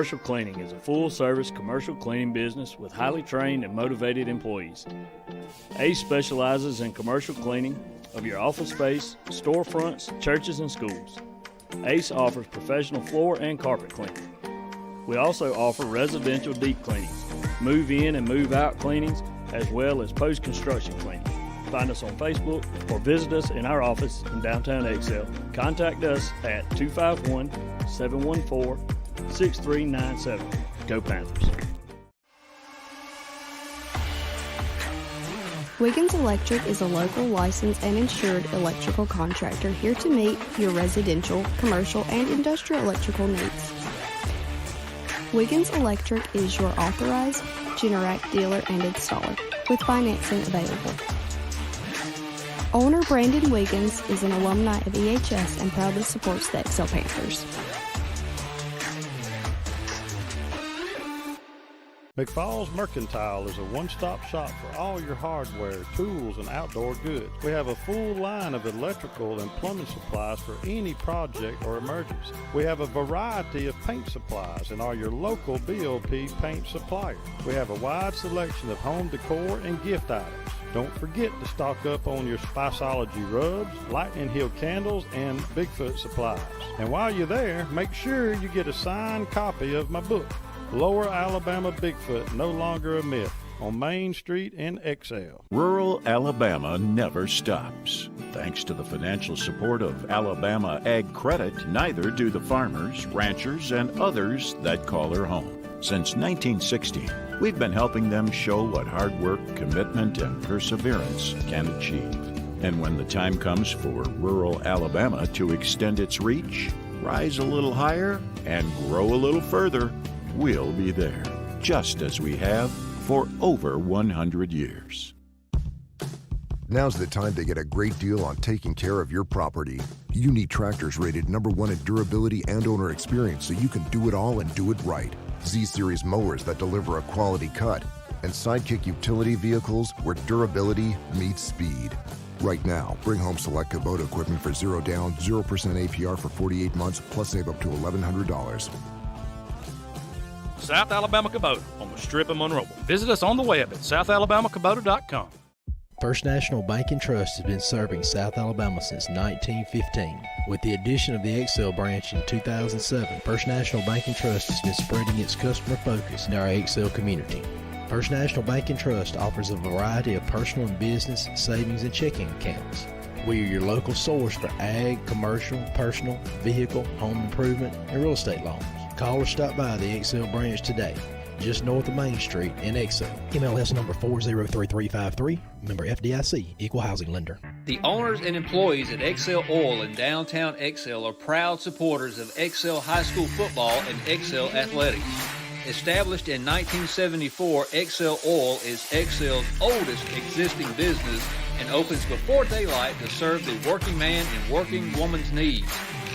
Commercial Cleaning is a full-service commercial cleaning business with highly trained and motivated employees. Ace specializes in commercial cleaning of your office space, storefronts, churches, and schools. Ace offers professional floor and carpet cleaning. We also offer residential deep cleanings, move-in and move-out cleanings, as well as post-construction cleaning. Find us on Facebook or visit us in our office in downtown Excel. Contact us at 251-714-6397. Go Panthers. Wiggins Electric is a local licensed and insured electrical contractor here to meet your residential, commercial, and industrial electrical needs. Wiggins Electric is your authorized Generac dealer and installer, with financing available. Owner Brandon Wiggins is an alumni of EHS and proudly supports the Excel Panthers. McFall's Mercantile is a one-stop shop for all your hardware, tools, and outdoor goods. We have a full line of electrical and plumbing supplies for any project or emergency. We have a variety of paint supplies and are your local BOP paint supplier. We have a wide selection of home decor and gift items. Don't forget to stock up on your Spiceology rubs, Lightning Hill candles, and Bigfoot supplies. And while you're there, make sure you get a signed copy of my book, Lower Alabama Bigfoot, No Longer a Myth, on Main Street in Excel. Rural Alabama never stops. Thanks to the financial support of Alabama Ag Credit, neither do the farmers, ranchers, and others that call her home. Since 1960, we've been helping them show what hard work, commitment, and perseverance can achieve. And when the time comes for rural Alabama to extend its reach, rise a little higher, and grow a little further, we'll be there, just as we have for over 100 years. Now's the time to get a great deal on taking care of your property. You need tractors rated #1 in durability and owner experience so you can do it all and do it right. Z-Series mowers that deliver a quality cut, and Sidekick utility vehicles where durability meets speed. Right now, bring home select Kubota equipment for 0 down, 0% APR for 48 months, plus save up to $1,100. South Alabama Kubota on the Strip of Monroe. Visit us on the web at southalabamakubota.com. First National Bank and Trust has been serving South Alabama since 1915. With the addition of the Excel branch in 2007, First National Bank and Trust has been spreading its customer focus in our Excel community. First National Bank and Trust offers a variety of personal and business savings and checking accounts. We are your local source for ag, commercial, personal, vehicle, home improvement, and real estate loans. Call or stop by the Excel branch today, just north of Main Street in Excel. MLS number 403353, member FDIC, equal housing lender. The owners and employees at Excel Oil in downtown Excel are proud supporters of Excel High School football and Excel athletics. Established in 1974, Excel Oil is Excel's oldest existing business and opens before daylight to serve the working man and working woman's needs.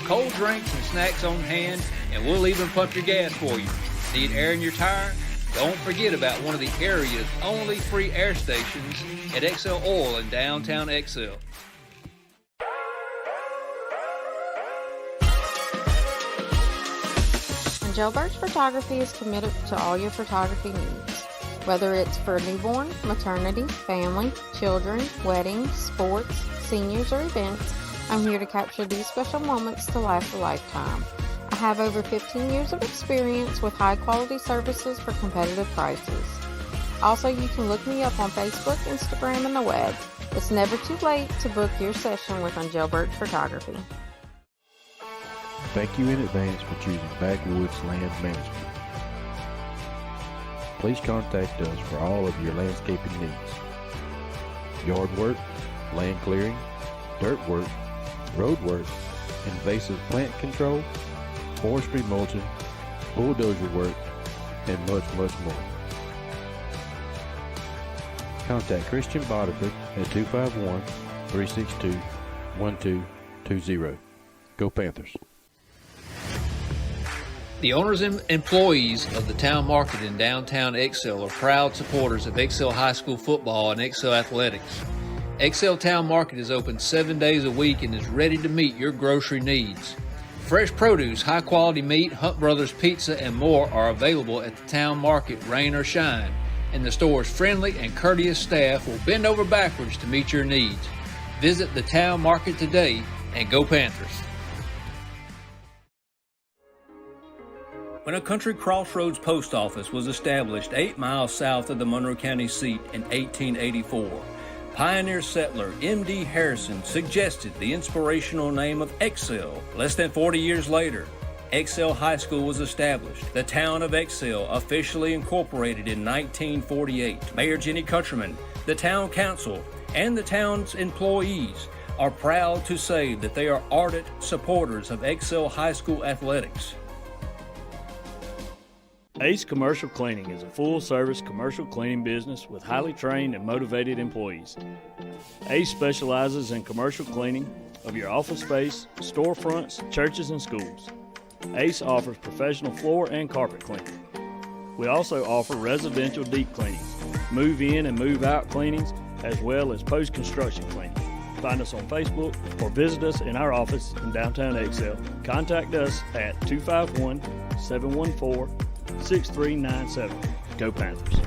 Cold drinks and snacks on hand, and we'll even pump your gas for you. Need air in your tire? Don't forget about one of the area's only free air stations at Excel Oil in downtown Excel. Gilbert's Photography is committed to all your photography needs. Whether it's for newborn, maternity, family, children, weddings, sports, seniors, or events, I'm here to capture these special moments to last a lifetime. I have over 15 years of experience with high-quality services for competitive prices. Also, you can look me up on Facebook, Instagram, and the web. It's never too late to book your session with Gilbert's Photography. Thank you in advance for choosing Backwoods Land Management. Please contact us for all of your landscaping needs. Yard work, land clearing, dirt work, road work, invasive plant control, forestry mulching, bulldozer work, and much, much more. Contact Christian Bodiford at 251-362-1220. Go Panthers. The owners and employees of the town market in downtown Excel are proud supporters of Excel High School football and Excel athletics. Excel Town Market is open 7 days a week and is ready to meet your grocery needs. Fresh produce, high-quality meat, Hunt Brothers Pizza, and more are available at the town market, rain or shine. And the store's friendly and courteous staff will bend over backwards to meet your needs. Visit the town market today and go Panthers. When a Country Crossroads post office was established 8 miles south of the Monroe County seat in 1884, pioneer settler M.D. Harrison suggested the inspirational name of Excel. Less than 40 years later, Excel High School was established. The town of Excel officially incorporated in 1948. Mayor Jenny Countryman, the town council, and the town's employees are proud to say that they are ardent supporters of Excel High School athletics. Ace Commercial Cleaning is a full-service commercial cleaning business with highly trained and motivated employees. Ace specializes in commercial cleaning of your office space, storefronts, churches, and schools. Ace offers professional floor and carpet cleaning. We also offer residential deep cleanings, move-in and move-out cleanings, as well as post-construction cleaning. Find us on Facebook or visit us in our office in downtown Excel. Contact us at 251-714-6397. Go Panthers.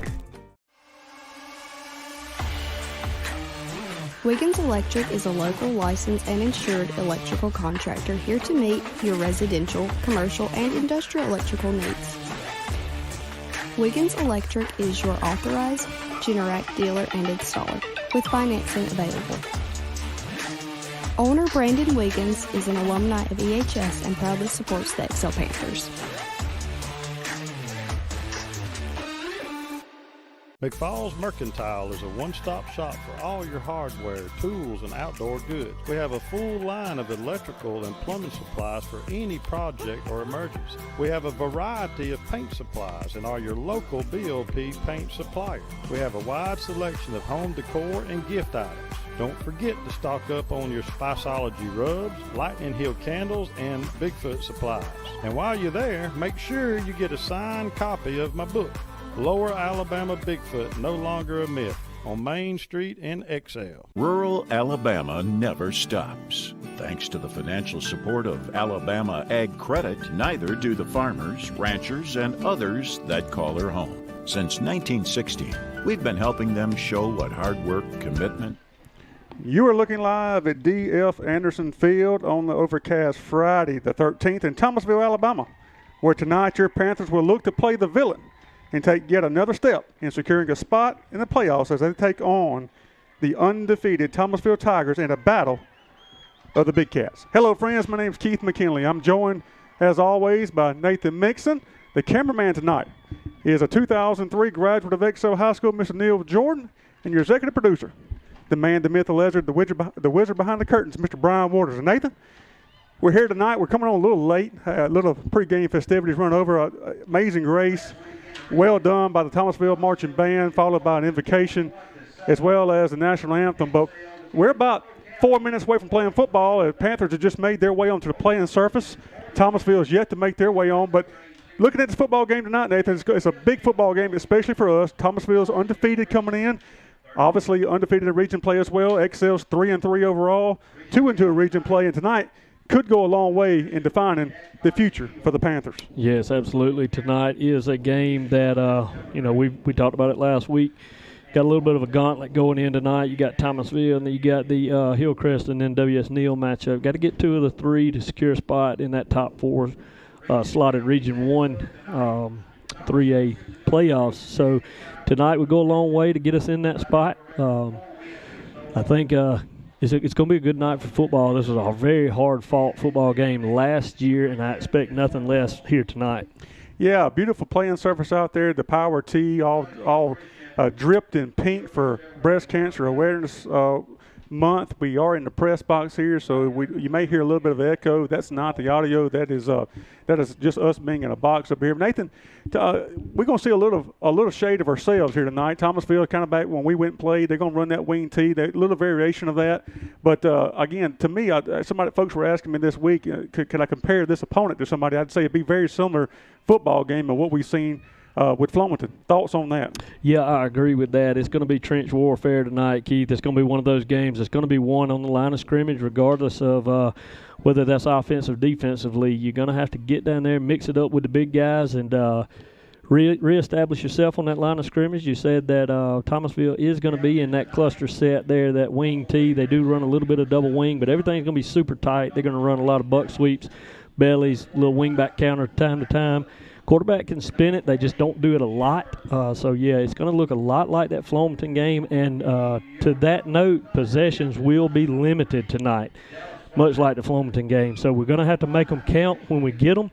Wiggins Electric is a local licensed and insured electrical contractor here to meet your residential, commercial, and industrial electrical needs. Wiggins Electric is your authorized Generac dealer and installer with financing available. Owner Brandon Wiggins is an alumni of EHS and proudly supports the Excel Panthers. McFall's Mercantile is a one-stop shop for all your hardware, tools, and outdoor goods. We have a full line of electrical and plumbing supplies for any project or emergency. We have a variety of paint supplies and are your local BOP paint supplier. We have a wide selection of home decor and gift items. Don't forget to stock up on your Spiceology rubs, Lightning Hill candles, and Bigfoot supplies. And while you're there, make sure you get a signed copy of my book, Lower Alabama Bigfoot, No Longer a Myth, on Main Street in Excel. Rural Alabama never stops. Thanks to the financial support of Alabama Ag Credit, neither do the farmers, ranchers, and others that call her home. Since 1960, we've been helping them show what hard work, commitment. You are looking live at D.F. Anderson Field on the overcast Friday the 13th in Thomasville, Alabama, where tonight your Panthers will look to play the villain and take yet another step in securing a spot in the playoffs as they take on the undefeated Thomasville Tigers in a battle of the Big Cats. Hello, friends. My name is Keith McKinley. I'm joined, as always, by Nathan Mixon. The cameraman tonight is a 2003 graduate of Excel High School, Mr. Neil Jordan, and your executive producer, the man, the myth, the legend, the wizard behind the curtains, Mr. Brian Waters. And Nathan, we're here tonight. We're coming on a little late. A little pregame festivities run over. Amazing race. Well done by the Thomasville Marching Band, followed by an invocation, as well as the national anthem. But we're about 4 minutes away from playing football. The Panthers have just made their way onto the playing surface. Thomasville is yet to make their way on. But looking at this football game tonight, Nathan, it's a big football game, especially for us. Thomasville's undefeated coming in. Obviously undefeated in region play as well. Excel's 3-3 overall, 2-2 in region play. And tonight could go a long way in defining the future for the Panthers. Yes, absolutely. Tonight is a game that, we talked about it last week. Got a little bit of a gauntlet going in tonight. You got Thomasville, and then you got the Hillcrest and then W.S. Neal matchup. Got to get 2 of the 3 to secure a spot in that top 4 slotted Region 1 3A playoffs. So tonight would go a long way to get us in that spot. I think it's going to be a good night for football. This was a very hard-fought football game last year, and I expect nothing less here tonight. Yeah, beautiful playing surface out there. The Power Tee all dripped in pink for Breast Cancer Awareness Month. We are in the press box here, so you may hear a little bit of echo. That's not the audio. That is just us being in a box up here. Nathan, we're going to see a little shade of ourselves here tonight. Thomasville, kind of back when we went and played, they're going to run that wing tee. A little variation of that. But again, to me, folks were asking me this week, could I compare this opponent to somebody? I'd say it'd be very similar football game of what we've seen with Flomaton. Thoughts on that? Yeah, I agree with that. It's going to be trench warfare tonight, Keith. It's going to be one of those games that's going to be won on the line of scrimmage regardless of whether that's offensive or defensively. You're going to have to get down there, mix it up with the big guys, and reestablish yourself on that line of scrimmage. You said that Thomasville is going to be in that cluster set there, that wing T. They do run a little bit of double wing, but everything's going to be super tight. They're going to run a lot of buck sweeps, bellies, little wing back counter time to time. Quarterback can spin it. They just don't do it a lot. So, yeah, it's going to look a lot like that Flomaton game. And to that note, possessions will be limited tonight, much like the Flomaton game. So we're going to have to make them count when we get them,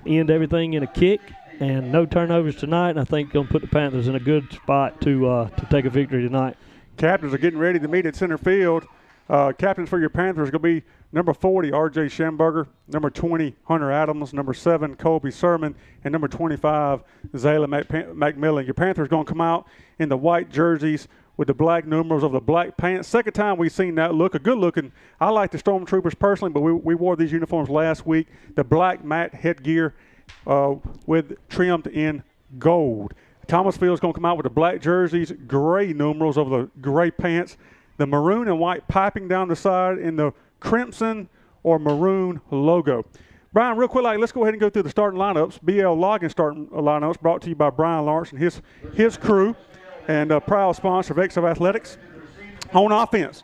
end everything in a kick, and no turnovers tonight. And I think going to put the Panthers in a good spot to take a victory tonight. Captains are getting ready to meet at center field. Captains for your Panthers are going to be number 40, R.J. Schamberger, number 20, Hunter Adams, number 7, Colby Sermon, and number 25, Zayla McMillan. Your Panthers going to come out in the white jerseys with the black numerals of the black pants. Second time we've seen that look. A good looking. I like the Stormtroopers personally, but we wore these uniforms last week. The black matte headgear with trimmed in gold. Thomasville is going to come out with the black jerseys, gray numerals over the gray pants, the maroon and white piping down the side, in the crimson or maroon logo. Brian, real quick, let's go ahead and go through the starting lineups. BL Loggins starting lineups brought to you by Brian Lawrence and his crew, and a proud sponsor of XO Athletics. On offense,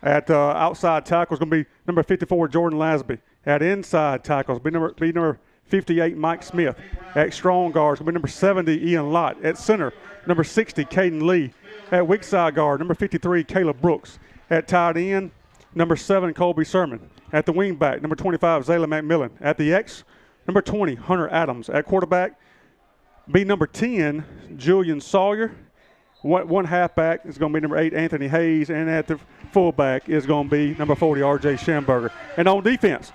at outside tackles going to be number 54, Jordan Lasby. At inside tackles, be number 58, Mike Smith. At strong guards, going to be number 70, Ian Lott. At center, number 60, Caden Lee. At weak side guard, number 53, Caleb Brooks. At tight end, number 7, Colby Sermon. At the wing back, number 25, Zayla McMillan. At the X, number 20, Hunter Adams. At quarterback, be number 10, Julian Sawyer. One halfback is going to be number 8, Anthony Hayes. And at the fullback is going to be number 40, R.J. Schamberger. And on defense,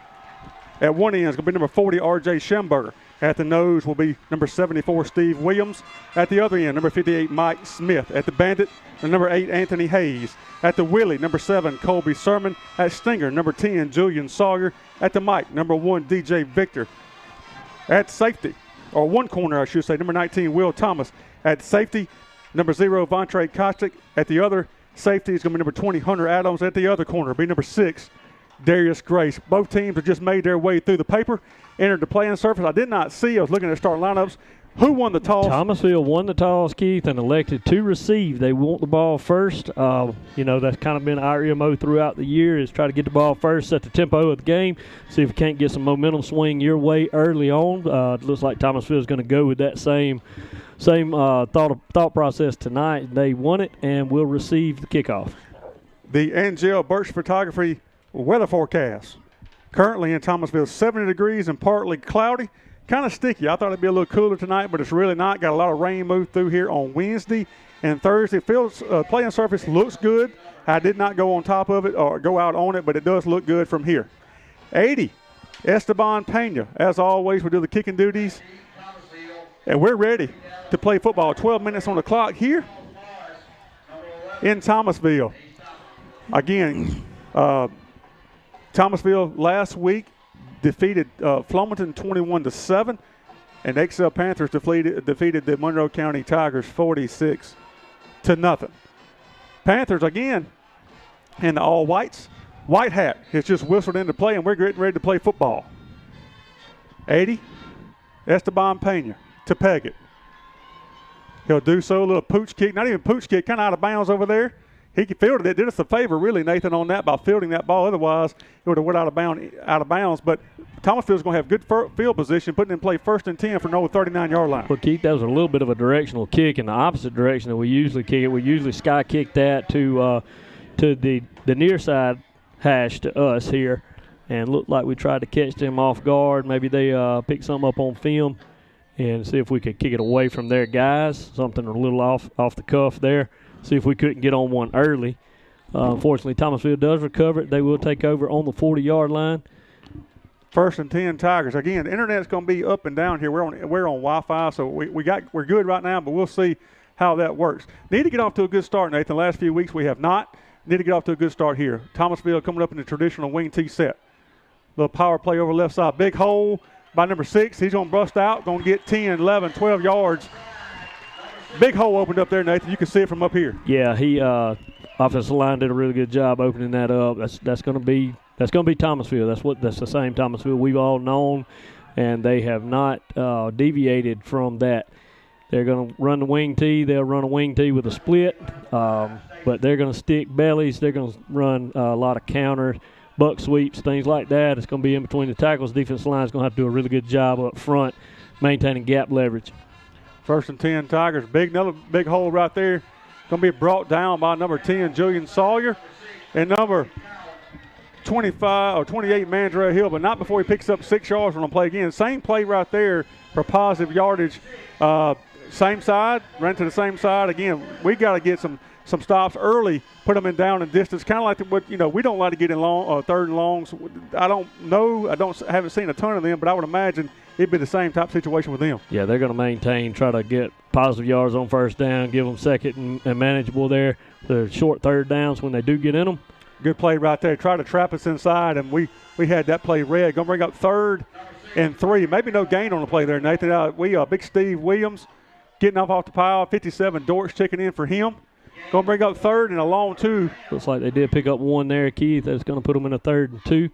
at one end is going to be number 40, R.J. Schamberger. At the nose will be number 74, Steve Williams. At the other end, number 58, Mike Smith. At the bandit, number 8, Anthony Hayes. At the Willie, number 7, Colby Sermon. At stinger, number 10, Julian Sawyer. At the mic, number 1, DJ Victor. At safety, or one corner, I should say, number 19, Will Thomas. At safety, number 0, Vontre Kostick. At the other safety is going to be number 20, Hunter Adams. At the other corner, be number 6, Darius Grace. Both teams have just made their way through the paper, entered the playing surface. I did not see. I was looking at starting lineups. Who won the toss? Thomasville won the toss, Keith, and elected to receive. They want the ball first. That's kind of been our MO throughout the year, is try to get the ball first, set the tempo of the game, see if we can't get some momentum swing your way early on. It looks like Thomasville is going to go with that same thought process tonight. They won it and will receive the kickoff. The Angel Birch Photography weather forecast. Currently in Thomasville, 70 degrees and partly cloudy. Kind of sticky. I thought it'd be a little cooler tonight, but it's really not. Got a lot of rain moved through here on Wednesday and Thursday. Field playing surface looks good. I did not go on top of it or go out on it, but it does look good from here. 80, Esteban Pena. As always, we do the kicking duties, and we're ready to play football. 12 minutes on the clock here in Thomasville. Again, Thomasville last week defeated Flomaton 21-7, and XL Panthers defeated the Monroe County Tigers 46-0. Panthers again in the all whites. White hat has just whistled into play, and we're getting ready to play football. 80, Esteban Pena to peg it. He'll do so, a little pooch kick, not even pooch kick, kind of out of bounds over there. He fielded it. Did us a favor, really, Nathan, on that by fielding that ball. Otherwise, it would have went out of bounds. But Thomasville's going to have good field position, putting in play 1st and 10 from the 39-yard line. Well, Keith, that was a little bit of a directional kick in the opposite direction that we usually kick it. We usually sky kick that to the near side hash to us here, and looked like we tried to catch them off guard. Maybe they picked something up on film and see if we could kick it away from their guys, something a little off the cuff there. See if we couldn't get on one early. Unfortunately, Thomasville does recover it. They will take over on the 40-yard line. 1st and 10 Tigers. Again, the internet's going to be up and down here. We're on Wi-Fi, so we're good right now, but we'll see how that works. Need to get off to a good start, Nathan. The last few weeks we have not. Need to get off to a good start here. Thomasville coming up in the traditional wing T set. Little power play over left side. Big hole. by number 6. He's going to bust out, going to get 10, 11, 12 yards. Big hole opened up there, Nathan. You can see it from up here. Yeah, he offensive line did a really good job opening that up. That's going to be Thomasville. That's the same Thomasville we've all known, and they have not deviated from that. They're going to run the wing tee. They'll run a wing tee with a split, but they're going to stick bellies. They're going to run a lot of counters, buck sweeps, things like that. It's going to be in between the tackles. Defensive line is going to have to do a really good job up front maintaining gap leverage. 1st and 10 Tigers. Another big hole right there. Going to be brought down by number 10, Julian Sawyer, and number 25 or 28, Mandrell Hill, but not before he picks up 6 yards on the play again. Same play right there for positive yardage. Same side, ran to the same side. Again, we got to get some stops early, put them in down and distance. Kind of like what we don't like to get in long, third and longs. I don't know. Haven't seen a ton of them, but I would imagine it'd be the same type situation with them. Yeah, they're going to maintain, try to get positive yards on first down, give them second and manageable there. The short third downs when they do get in them. Good play right there. Try to trap us inside, and we had that play read. Going to bring up 3rd and 3. Maybe no gain on the play there, Nathan. Big Steve Williams getting off the pile. 57, Dortch checking in for him. Going to bring up 3rd and a long 2. Looks like they did pick up 1 there, Keith. That's going to put them in a 3rd and 2.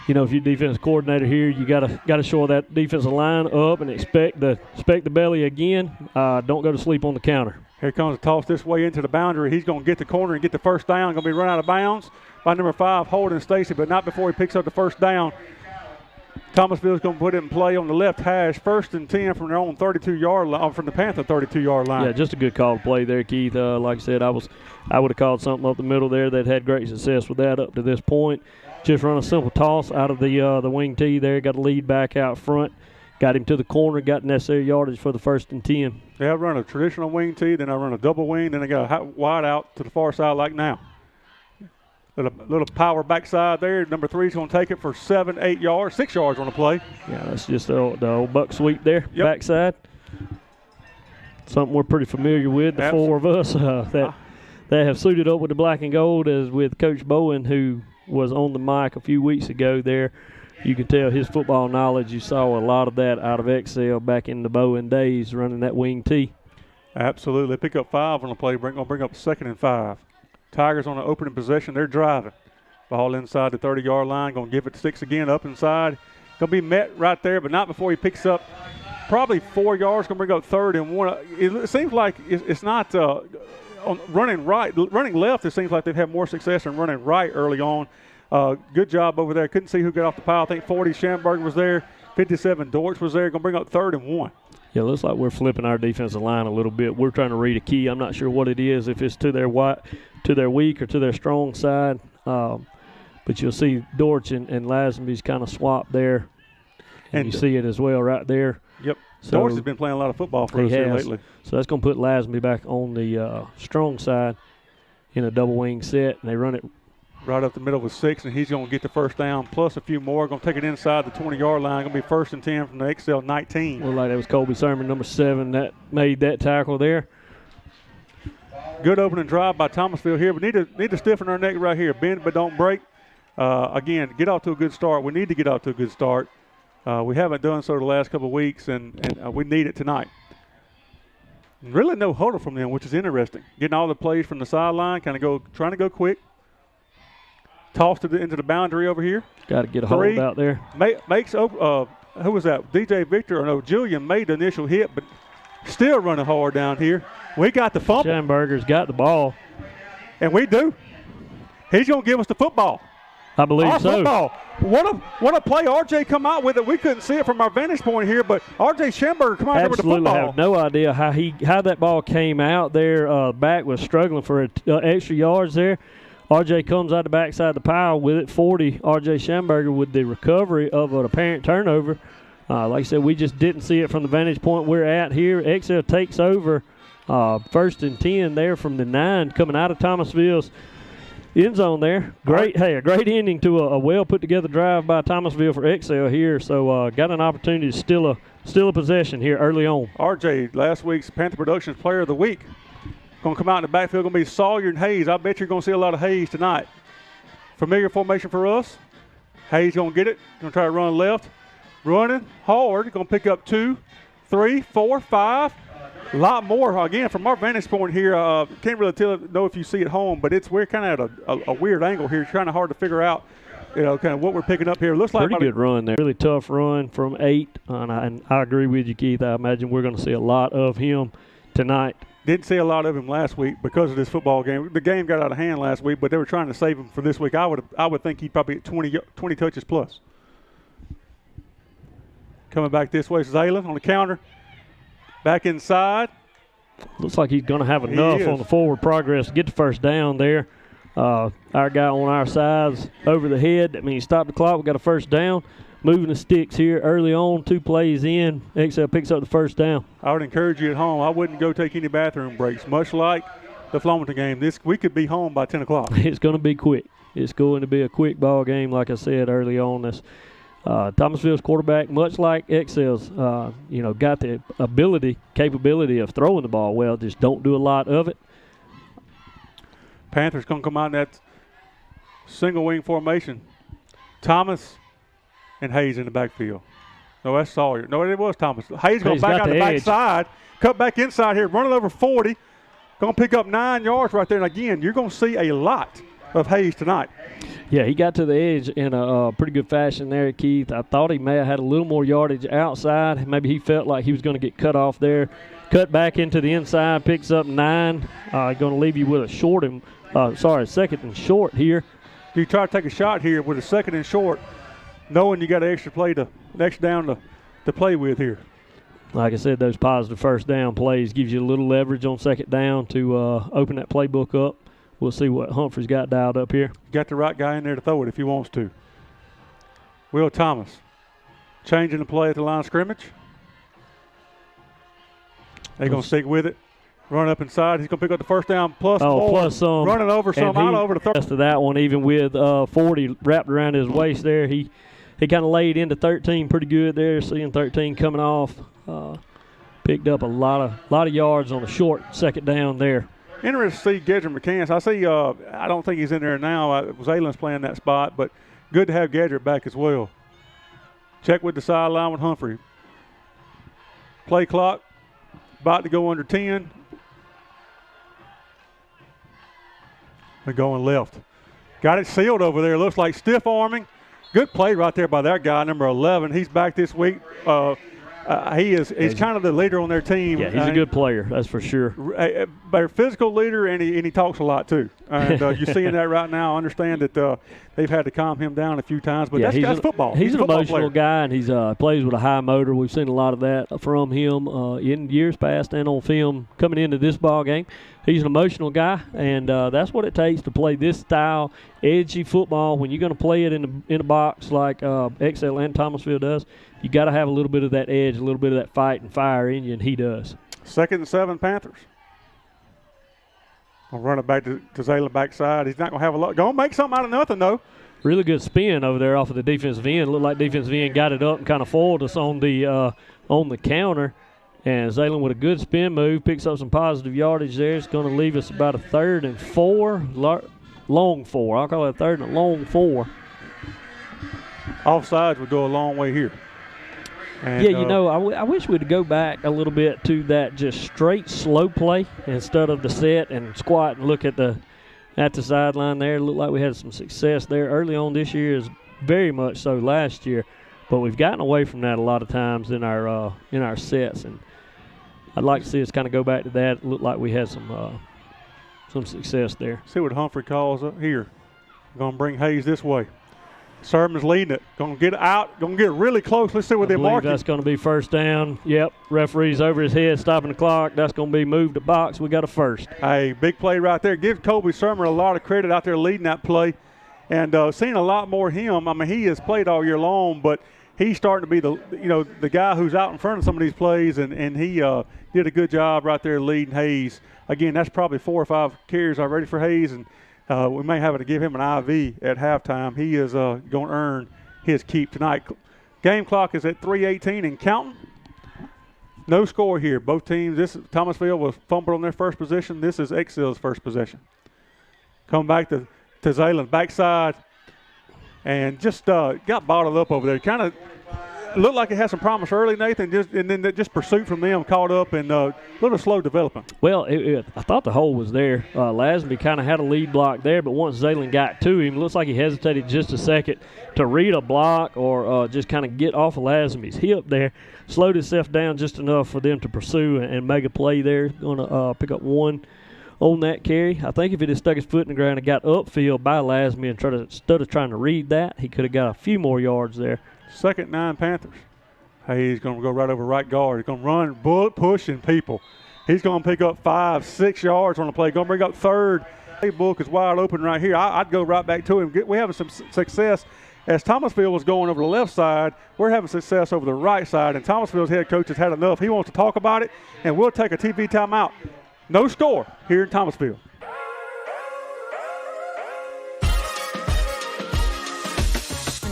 If you're defensive coordinator here, you got to shore that defensive line up and expect the belly again. Don't go to sleep on the counter. Here comes a toss this way into the boundary. He's going to get the corner and get the first down. Going to be run out of bounds by number 5, Holden Stacy, but not before he picks up the first down. Thomasville's going to put it in play on the left hash. 1st and 10 from their own 32-yard line, from the Panther 32-yard line. Yeah, just a good call to play there, Keith. Like I said, I would have called something up the middle there. They'd had great success with that up to this point. Just run a simple toss out of the wing tee there. Got a lead back out front. Got him to the corner. Got necessary yardage for the 1st and 10. They have run a traditional wing tee. Then I run a double wing. Then they got a wide out to the far side like now. Little power backside there. Number 3 is going to take it for 7, 8 yards, 6 yards on the play. Yeah, that's just the old buck sweep there, backside. Something we're pretty familiar with, the four of us that have suited up with the black and gold, as with Coach Bowen, who was on the mic a few weeks ago there. You can tell his football knowledge. You saw a lot of that out of Excel back in the Bowen days running that wing tee. Absolutely. Pick up 5 on the play. Going to bring up 2nd and 5. Tigers on the opening possession. They're driving. Ball inside the 30-yard line. Going to give it to 6 again up inside. Going to be met right there, but not before he picks up probably 4 yards. Going to bring up 3rd and 1. It seems like it's not running right. Running left, it seems like they've had more success than running right early on. Good job over there. Couldn't see who got off the pile. I think 40 Schamberger was there. 57 Dortch was there. Going to bring up 3rd and 1. Yeah, it looks like we're flipping our defensive line a little bit. We're trying to read a key. I'm not sure what it is, if it's to their weak or to their strong side. But you'll see Dortch and Lazenby's kind of swapped there. And you see it as well right there. Yep. So Dortch has been playing a lot of football for us here lately. So that's going to put Lazenby back on the strong side in a double wing set. And they run it right up the middle with 6, and he's going to get the first down plus a few more. Going to take it inside the 20-yard line. Going to be 1st and 10 from the XL 19. Looked like that was Colby Sermon, number 7, that made that tackle there. Good opening drive by Thomasville here. We need to stiffen our neck right here. Bend but don't break. Again, get off to a good start. We need to get off to a good start. We haven't done so the last couple of weeks, and we need it tonight. Really no huddle from them, which is interesting. Getting all the plays from the sideline, trying to go quick. Tossed into the boundary over here. Got to get a hold out there. Makes who was that? DJ Victor, or no, Julian made the initial hit, but still running hard down here. We got the fumble. Schamberger's got the ball. And we do. He's going to give us the football. I believe our so. Football. What a play RJ come out with it. We couldn't see it from our vantage point here, but RJ Schamberger come out there with the football. Absolutely have no idea how that ball came out there. Back was struggling for extra yards there. RJ comes out the backside of the pile with it. 40, RJ Schamberger with the recovery of an apparent turnover. Like I said, we just didn't see it from the vantage point we're at here. XL takes over 1st and 10 there from the 9 coming out of Thomasville's end zone there. A great ending to a well put together drive by Thomasville for XL here. So got an opportunity to steal a possession here early on. RJ, last week's Panther Productions Player of the Week. Going to come out in the backfield, going to be Sawyer and Hayes. I bet you're going to see a lot of Hayes tonight. Familiar formation for us. Hayes going to get it. Going to try to run left. Running hard. Going to pick up 2, 3, 4, 5. A lot more. Again, from our vantage point here, can't really know if you see it home, but we're kind of at a weird angle here. It's kind of hard to figure out, kind of what we're picking up here. Looks like pretty good run there. Really tough run from 8. And I agree with you, Keith. I imagine we're going to see a lot of him tonight. Didn't see a lot of him last week because of this football game. The game got out of hand last week, but they were trying to save him for this week. I would think he'd probably get 20 touches plus. Coming back this way, Zaylen on the counter. Back inside. Looks like he's going to have enough on the forward progress to get the first down there. Our guy on our side's over the head. That means stop the clock. We got a first down. Moving the sticks here early on, 2 plays in. XL picks up the first down. I would encourage you at home. I wouldn't go take any bathroom breaks. Much like the Flomaton game, we could be home by 10 o'clock. It's going to be quick. It's going to be a quick ball game, like I said early on. This Thomasville's quarterback, much like XL's, got the capability of throwing the ball well, just don't do a lot of it. Panthers going to come out in that single wing formation. Thomas and Hayes in the backfield. No, that's Sawyer. No, it was Thomas. Hayes going back out the backside, cut back inside here, running over 40. Going to pick up 9 yards right there. And again, you're going to see a lot of Hayes tonight. Yeah, he got to the edge in a pretty good fashion there, Keith. I thought he may have had a little more yardage outside. Maybe he felt like he was going to get cut off there. Cut back into the inside, picks up 9. Going to leave you with a second and short here. You try to take a shot here with a second and short, knowing you got an extra down to play with here. Like I said, those positive first down plays gives you a little leverage on second down to open that playbook up. We'll see what Humphrey's got dialed up here. Got the right guy in there to throw it if he wants to. Will Thomas changing the play at the line of scrimmage. They're going to stick with it. Run up inside. He's going to pick up the first down plus more. Plus some. Running over some out over the third. Rest of that one, even with 40 wrapped around his waist there, he kind of laid into 13 pretty good there. Seeing 13 coming off. Picked up a lot of yards on a short second down there. Interesting to see Gedrick McCants. I see. I don't think he's in there now. Zaylen's playing that spot, but good to have Gedrick back as well. Check with the sideline with Humphrey. Play clock about to go under 10. They're going left. Got it sealed over there. Looks like stiff arming. Good play right there by that guy, number 11. He's back this week. He's kind of the leader on their team. Yeah, he's a good player, that's for sure. A physical leader, and he talks a lot too. And you're seeing that right now. I understand that they've had to calm him down a few times, but that's football. He's an football emotional guy, and he's plays with a high motor. We've seen a lot of that from him in years past and on film coming into this ball game. He's an emotional guy, and that's what it takes to play this style, edgy football. When you're going to play it in a box like XL and Thomasville does, you got to have a little bit of that edge, a little bit of that fight and fire in you, and he does. 2nd and 7 Panthers. I'll run it back to Zaylen backside. He's not going to have a lot. Going to make something out of nothing, though. Really good spin over there off of the defensive end. Looked like defensive end got it up and kind of foiled us on the counter. And Zaylen with a good spin move, picks up some positive yardage there. It's going to leave us about a 3rd and 4, long 4. I'll call it a 3rd and a long 4. Offsides would go a long way here. And, yeah, I wish we'd go back a little bit to that just straight slow play instead of the set and squat and look at the sideline there. It looked like we had some success there early on this year, is very much so last year. But we've gotten away from that a lot of times in our sets, and I'd like to see us kind of go back to that. It looked like we had some success there. See what Humphrey calls up here. Going to bring Hayes this way. Sermon's leading it. Going to get out. Going to get really close. Let's see what they're marking. That's going to be first down. Yep. Referee's over his head, stopping the clock. That's going to be moved to box. We got a first. Hey, big play right there. Give Kobe Sermon a lot of credit out there leading that play. And seeing a lot more of him. I mean, he has played all year long, but he's starting to be the guy who's out in front of some of these plays, and he did a good job right there leading Hayes. Again, that's probably 4 or 5 carries already for Hayes, and we may have to give him an IV at halftime. He is going to earn his keep tonight. Game clock is at 3:18 and counting. No score here. Both teams, Thomasville was fumbled on their first possession. This is XL's first possession. Come back to Zaylen, backside. and just got bottled up over there. Kind of looked like it had some promise early, Nathan, and then just pursuit from them caught up and a little slow development. Well, I thought the hole was there. Lazenby kind of had a lead block there, but once Zaylen got to him, looks like he hesitated just a second to read a block or just kind of get off of Lazenby's hip there. Slowed himself down just enough for them to pursue and make a play there. Going to pick up one on that carry. I think if he had stuck his foot in the ground and got upfield by Lazenby and instead of trying to read that, he could have got a few more yards there. 2nd 9 Panthers. Hey, he's going to go right over right guard. He's going to run, bullet pushing people. He's going to pick up 5-6 yards on the play. Going to bring up 3rd. Playbook is wide open right here. I'd go right back to him. We're having some success. As Thomasville was going over the left side, we're having success over the right side, and Thomasville's head coach has had enough. He wants to talk about it, and we'll take a TV timeout. No score here in Thomasville.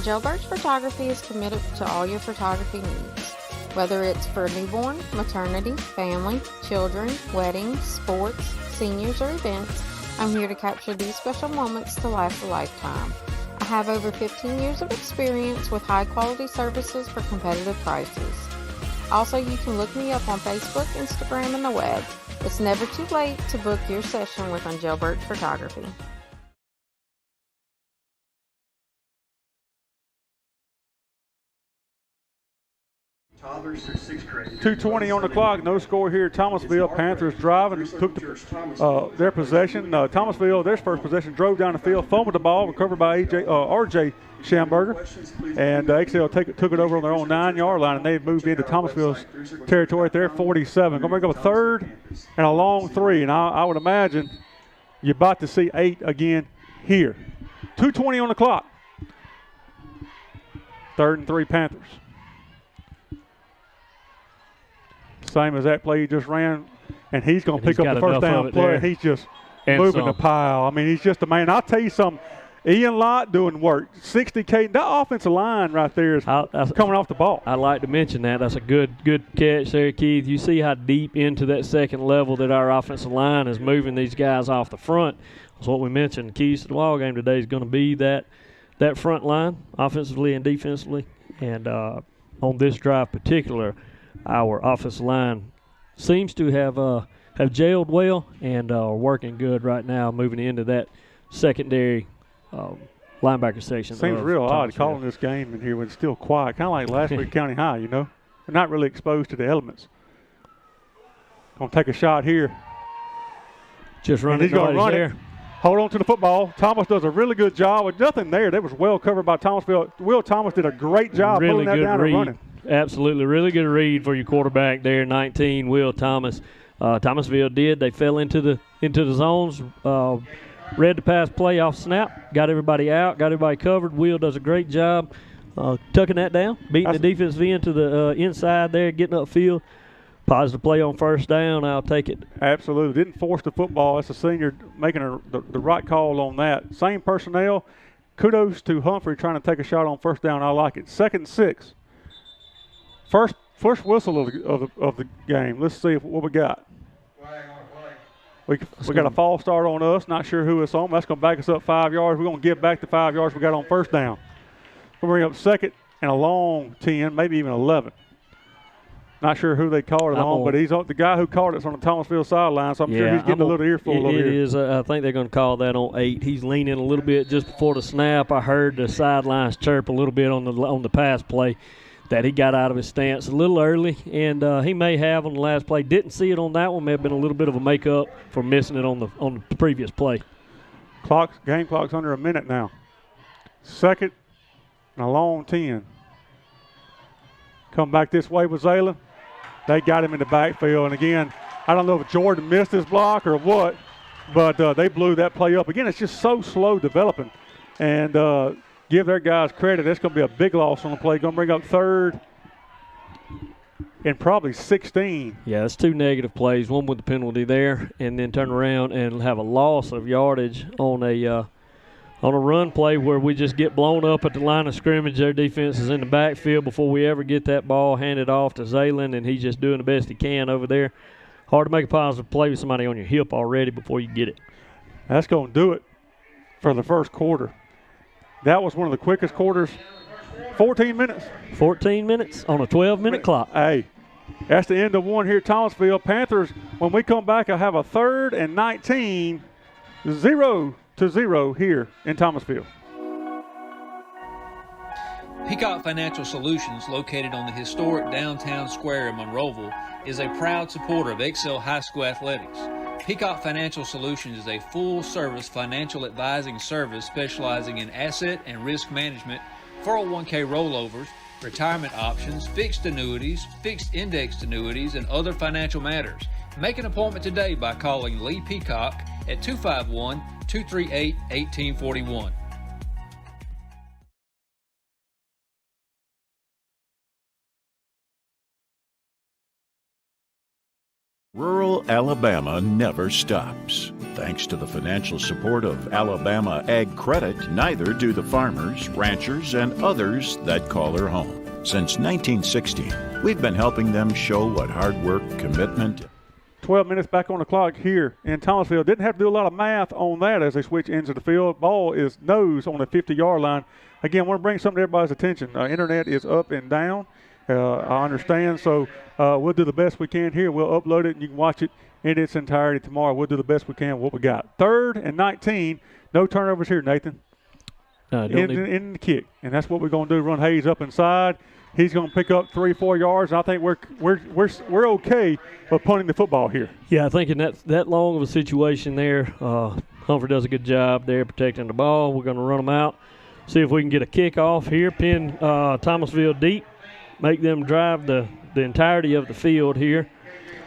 Jailbird's Photography is committed to all your photography needs. Whether it's for newborn, maternity, family, children, weddings, sports, seniors, or events, I'm here to capture these special moments to last a lifetime. I have over 15 years of experience with high-quality services for competitive prices. Also, you can look me up on Facebook, Instagram, and the web. It's never too late to book your session with Jailbird's Photography. Toddlers through 6th grade. 2:20 on the clock. No score here. Thomasville Panthers driving, took their possession. Thomasville, their first possession, drove down the field, fumbled the ball, recovered by R.J. Schamberger, and XL took it over on their own 9-yard line, and they've moved into Thomasville's territory at their 47. Going to bring up a 3rd and a long 3, and I would imagine you're about to see 8 again here. 2:20 on the clock. 3rd and 3 Panthers. Same as that play he just ran, and he's going to pick up the first down play. He's just moving the pile. I mean, he's just a man. I'll tell you something. Ian Lott doing work. 60K. That offensive line right there is coming off the ball. I'd like to mention that. That's a good catch there, Keith. You see how deep into that second level that our offensive line is moving these guys off the front. That's what we mentioned. The keys to the ball game today is going to be that front line, offensively and defensively. And on this drive particular, our offensive line seems to have gelled well and are working good right now, moving into that secondary linebacker section. Seems real odd calling this game in here when it's still quiet, kind of like last week County High, you know. They're not really exposed to the elements. Going to take a shot here. Just running. He's going to run there. It. Hold on to the football. Thomas does a really good job with nothing there. That was well covered by Thomasville. Will Thomas did a great job pulling that down and running. Absolutely, really good read for your quarterback there, 19, Will Thomas. Thomasville did. They fell into the zones, read the pass play off snap, got everybody out, got everybody covered. Will does a great job tucking that down, beating the defensive end to the inside there, getting upfield. Positive play on first down. I'll take it. Absolutely. Didn't force the football. That's a senior making the right call on that. Same personnel. Kudos to Humphrey trying to take a shot on first down. I like it. 2nd and 6. First whistle of the game. Let's see what we got. We got a false start on us. Not sure who it's on. That's going to back us up 5 yards. We're going to give back the 5 yards we got on first down. We'll bring up 2nd and a long 10, maybe even 11. Not sure who they called it on, but he's the guy who called it's on the Thomasville sideline, so I'm sure he's getting a little earful over here. It is. I think they're going to call that on 8. He's leaning a little bit just before the snap. I heard the sidelines chirp a little bit on the pass play that he got out of his stance a little early, and he may have on the last play. Didn't see it on that one. May have been a little bit of a makeup for missing it on the previous play. Game clock's under a minute now. 2nd and a long 10. Come back this way with Zaylen. They got him in the backfield, and again, I don't know if Jordan missed his block or what, but they blew that play up. Again, it's just so slow developing, and give their guys credit. That's going to be a big loss on the play. Going to bring up 3rd and probably 16. Yeah, that's 2 negative plays, one with the penalty there, and then turn around and have a loss of yardage on a run play where we just get blown up at the line of scrimmage. Their defense is in the backfield before we ever get that ball handed off to Zaylen, and he's just doing the best he can over there. Hard to make a positive play with somebody on your hip already before you get it. That's going to do it for the first quarter. That was one of the quickest quarters. 14 minutes. 14 minutes on a 12-minute clock. Hey, that's the end of one here at Thomasville. Panthers, when we come back, I'll have a 3rd and 19, 0-0 here in Thomasville. Peacock Financial Solutions, located on the historic downtown square in Monroeville, is a proud supporter of Excel High School athletics. Peacock Financial Solutions is a full-service financial advising service specializing in asset and risk management, 401k rollovers, retirement options, fixed annuities, fixed indexed annuities, and other financial matters. Make an appointment today by calling Lee Peacock at 251-238-1841. Rural Alabama never stops. Thanks to the financial support of Alabama Ag Credit, neither do the farmers, ranchers, and others that call her home. Since 1960, we've been helping them show what hard work, commitment. 12 minutes back on the clock here in Thomasville. Didn't have to do a lot of math on that as they switch ends of the field. Ball is nose on the 50-yard line. Again, I want to bring something to everybody's attention. Internet is up and down. I understand, so we'll do the best we can here. We'll upload it, and you can watch it in its entirety tomorrow. We'll do the best we can what we got. 3rd and 19, no turnovers here, Nathan. In the kick, and that's what we're going to do. Run Hayes up inside. He's going to pick up 3-4 yards. And I think we're okay with punting the football here. Yeah, I think in that long of a situation there, Humphrey does a good job there protecting the ball. We're going to run them out, see if we can get a kickoff here, pin Thomasville deep. Make them drive the entirety of the field here.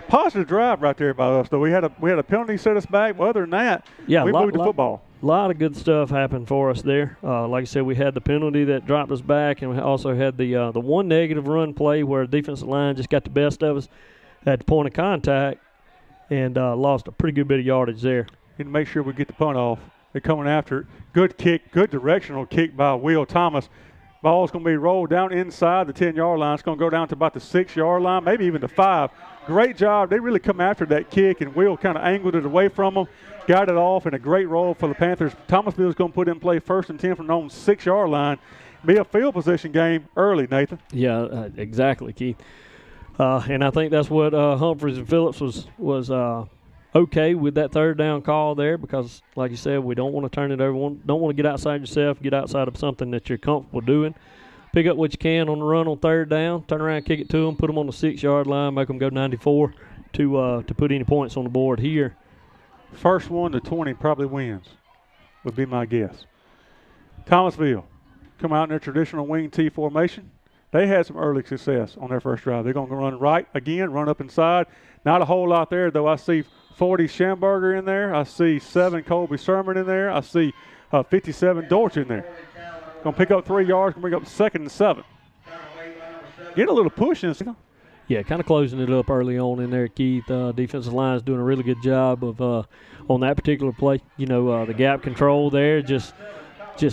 Positive drive right there by us, though. We had a penalty set us back, but other than that, we moved the football. A lot of good stuff happened for us there. Like I said, we had the penalty that dropped us back, and we also had the one negative run play where the defensive line just got the best of us at the point of contact and lost a pretty good bit of yardage there. Need to make sure we get the punt off. They're coming after it. Good kick, good directional kick by Will Thomas. Ball's going to be rolled down inside the 10-yard line. It's going to go down to about the 6-yard line, maybe even the 5. Great job. They really come after that kick, and Will kind of angled it away from them, got it off, and a great roll for the Panthers. Thomasville's going to put in play 1st and 10 from their own 6-yard line. Be a field position game early, Nathan. Yeah, exactly, Keith. And I think that's what Humphreys and Phillips was okay with that 3rd down call there because, like you said, we don't want to turn it over. Don't want to get outside yourself, get outside of something that you're comfortable doing. Pick up what you can on the run on 3rd down, turn around, kick it to them, put them on the 6-yard line, make them go 94 to put any points on the board here. First one to 20 probably wins, would be my guess. Thomasville come out in their traditional wing T formation. They had some early success on their first drive. They're going to run right again, run up inside. Not a whole lot there, though. I see 40 Schamberger in there. I see 7 Colby Sermon in there. I see 57 Dortch in there. Going to pick up 3 yards, going to bring up 2nd and 7. Get a little push in. Yeah, kind of closing it up early on in there, Keith. Defensive line is doing a really good job of on that particular play. The gap control there, just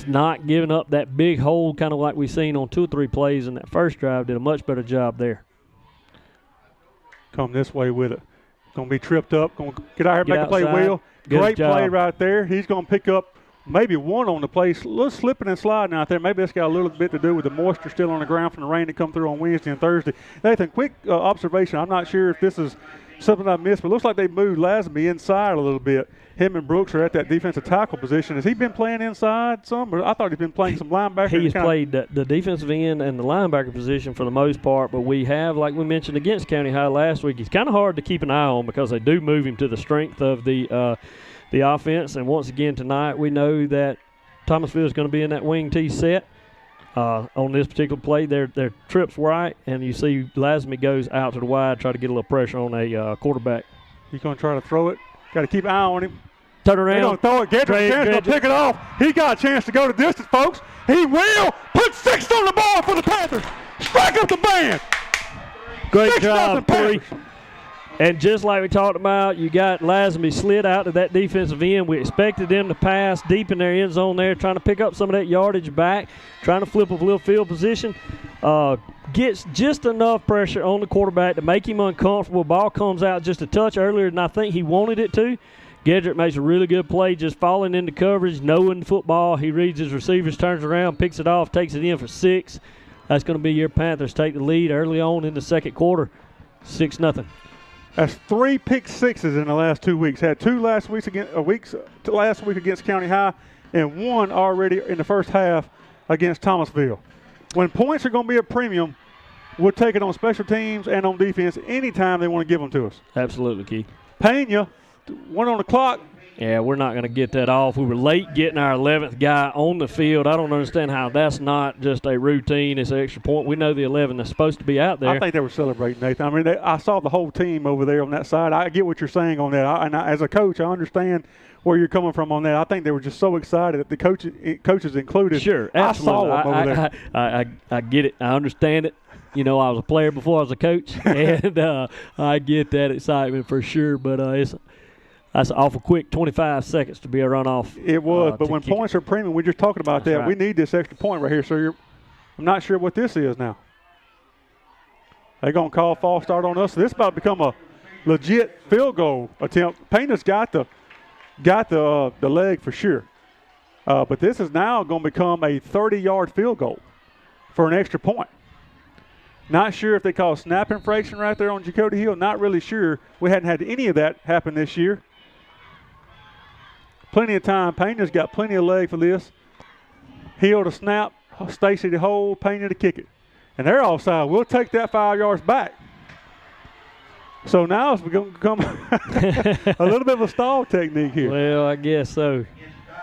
not giving up that big hole, kind of like we seen on 2 or 3 plays in that first drive. Did a much better job there. Come this way with it. Going to be tripped up. Going to get out here, make a play, Will. Great play right there. He's going to pick up maybe 1 on the play. A little slipping and sliding out there. Maybe that's got a little bit to do with the moisture still on the ground from the rain that come through on Wednesday and Thursday. Nathan, quick observation. I'm not sure if this is something I missed, but it looks like they moved Lasmy inside a little bit. Him and Brooks are at that defensive tackle position. Has he been playing inside some? Or I thought he'd been playing some linebacker. He's played the defensive end and the linebacker position for the most part, but we have, like we mentioned against County High last week, he's kind of hard to keep an eye on because they do move him to the strength of the offense. And once again tonight, we know that Thomasville is going to be in that wing T set. On this particular play, their trip's right, and you see Lasmy goes out to the wide, try to get a little pressure on a quarterback. He's going to try to throw it. Got to keep an eye on him. Turn around. They're going to throw it. Gedrick's going to pick it off. He got a chance to go the distance, folks. He will put 6 on the board for the Panthers. Strike up the band. Great job, Corey. And just like we talked about, you got Lasmy slid out to that defensive end. We expected them to pass deep in their end zone there, trying to pick up some of that yardage back, trying to flip a little field position. Gets just enough pressure on the quarterback to make him uncomfortable. Ball comes out just a touch earlier than I think he wanted it to. Gedrick makes a really good play, just falling into coverage, knowing football. He reads his receivers, turns around, picks it off, takes it in for 6. That's going to be your Panthers take the lead early on in the second quarter, 6-0. That's 3 pick sixes in the last 2 weeks. Had 2 last week against County High, and 1 already in the first half against Thomasville. When points are going to be a premium, we'll take it on special teams and on defense anytime they want to give them to us. Absolutely, Keith. Pena, 1 on the clock. Yeah, we're not going to get that off. We were late getting our 11th guy on the field. I don't understand how that's not just a routine. It's an extra point. We know the 11 is supposed to be out there. I think they were celebrating, Nathan. I mean, I saw the whole team over there on that side. I get what you're saying on that. As a coach, I understand where you're coming from on that. I think they were just so excited that the coaches included. Sure, absolutely. I saw them over there. I get it. I understand it. You know, I was a player before I was a coach, and I get that excitement for sure. But that's awful quick, 25 seconds to be a runoff. It was, but when points are premium, we're just talking about that. Right. We need this extra point right here. So I'm not sure what this is now. They're going to call false start on us. So this is about to become a legit field goal attempt. Pena's got the leg for sure. But this is now going to become a 30-yard field goal for an extra point. Not sure if they call snap infraction right there on Jacoby Hill. Not really sure. We hadn't had any of that happen this year. Plenty of time. Pena's got plenty of leg for this. Hill to snap, Stacy to hold, Pena to kick it. And they're offside. We'll take that 5 yards back. So now it's going to become a little bit of a stall technique here. Well, I guess so.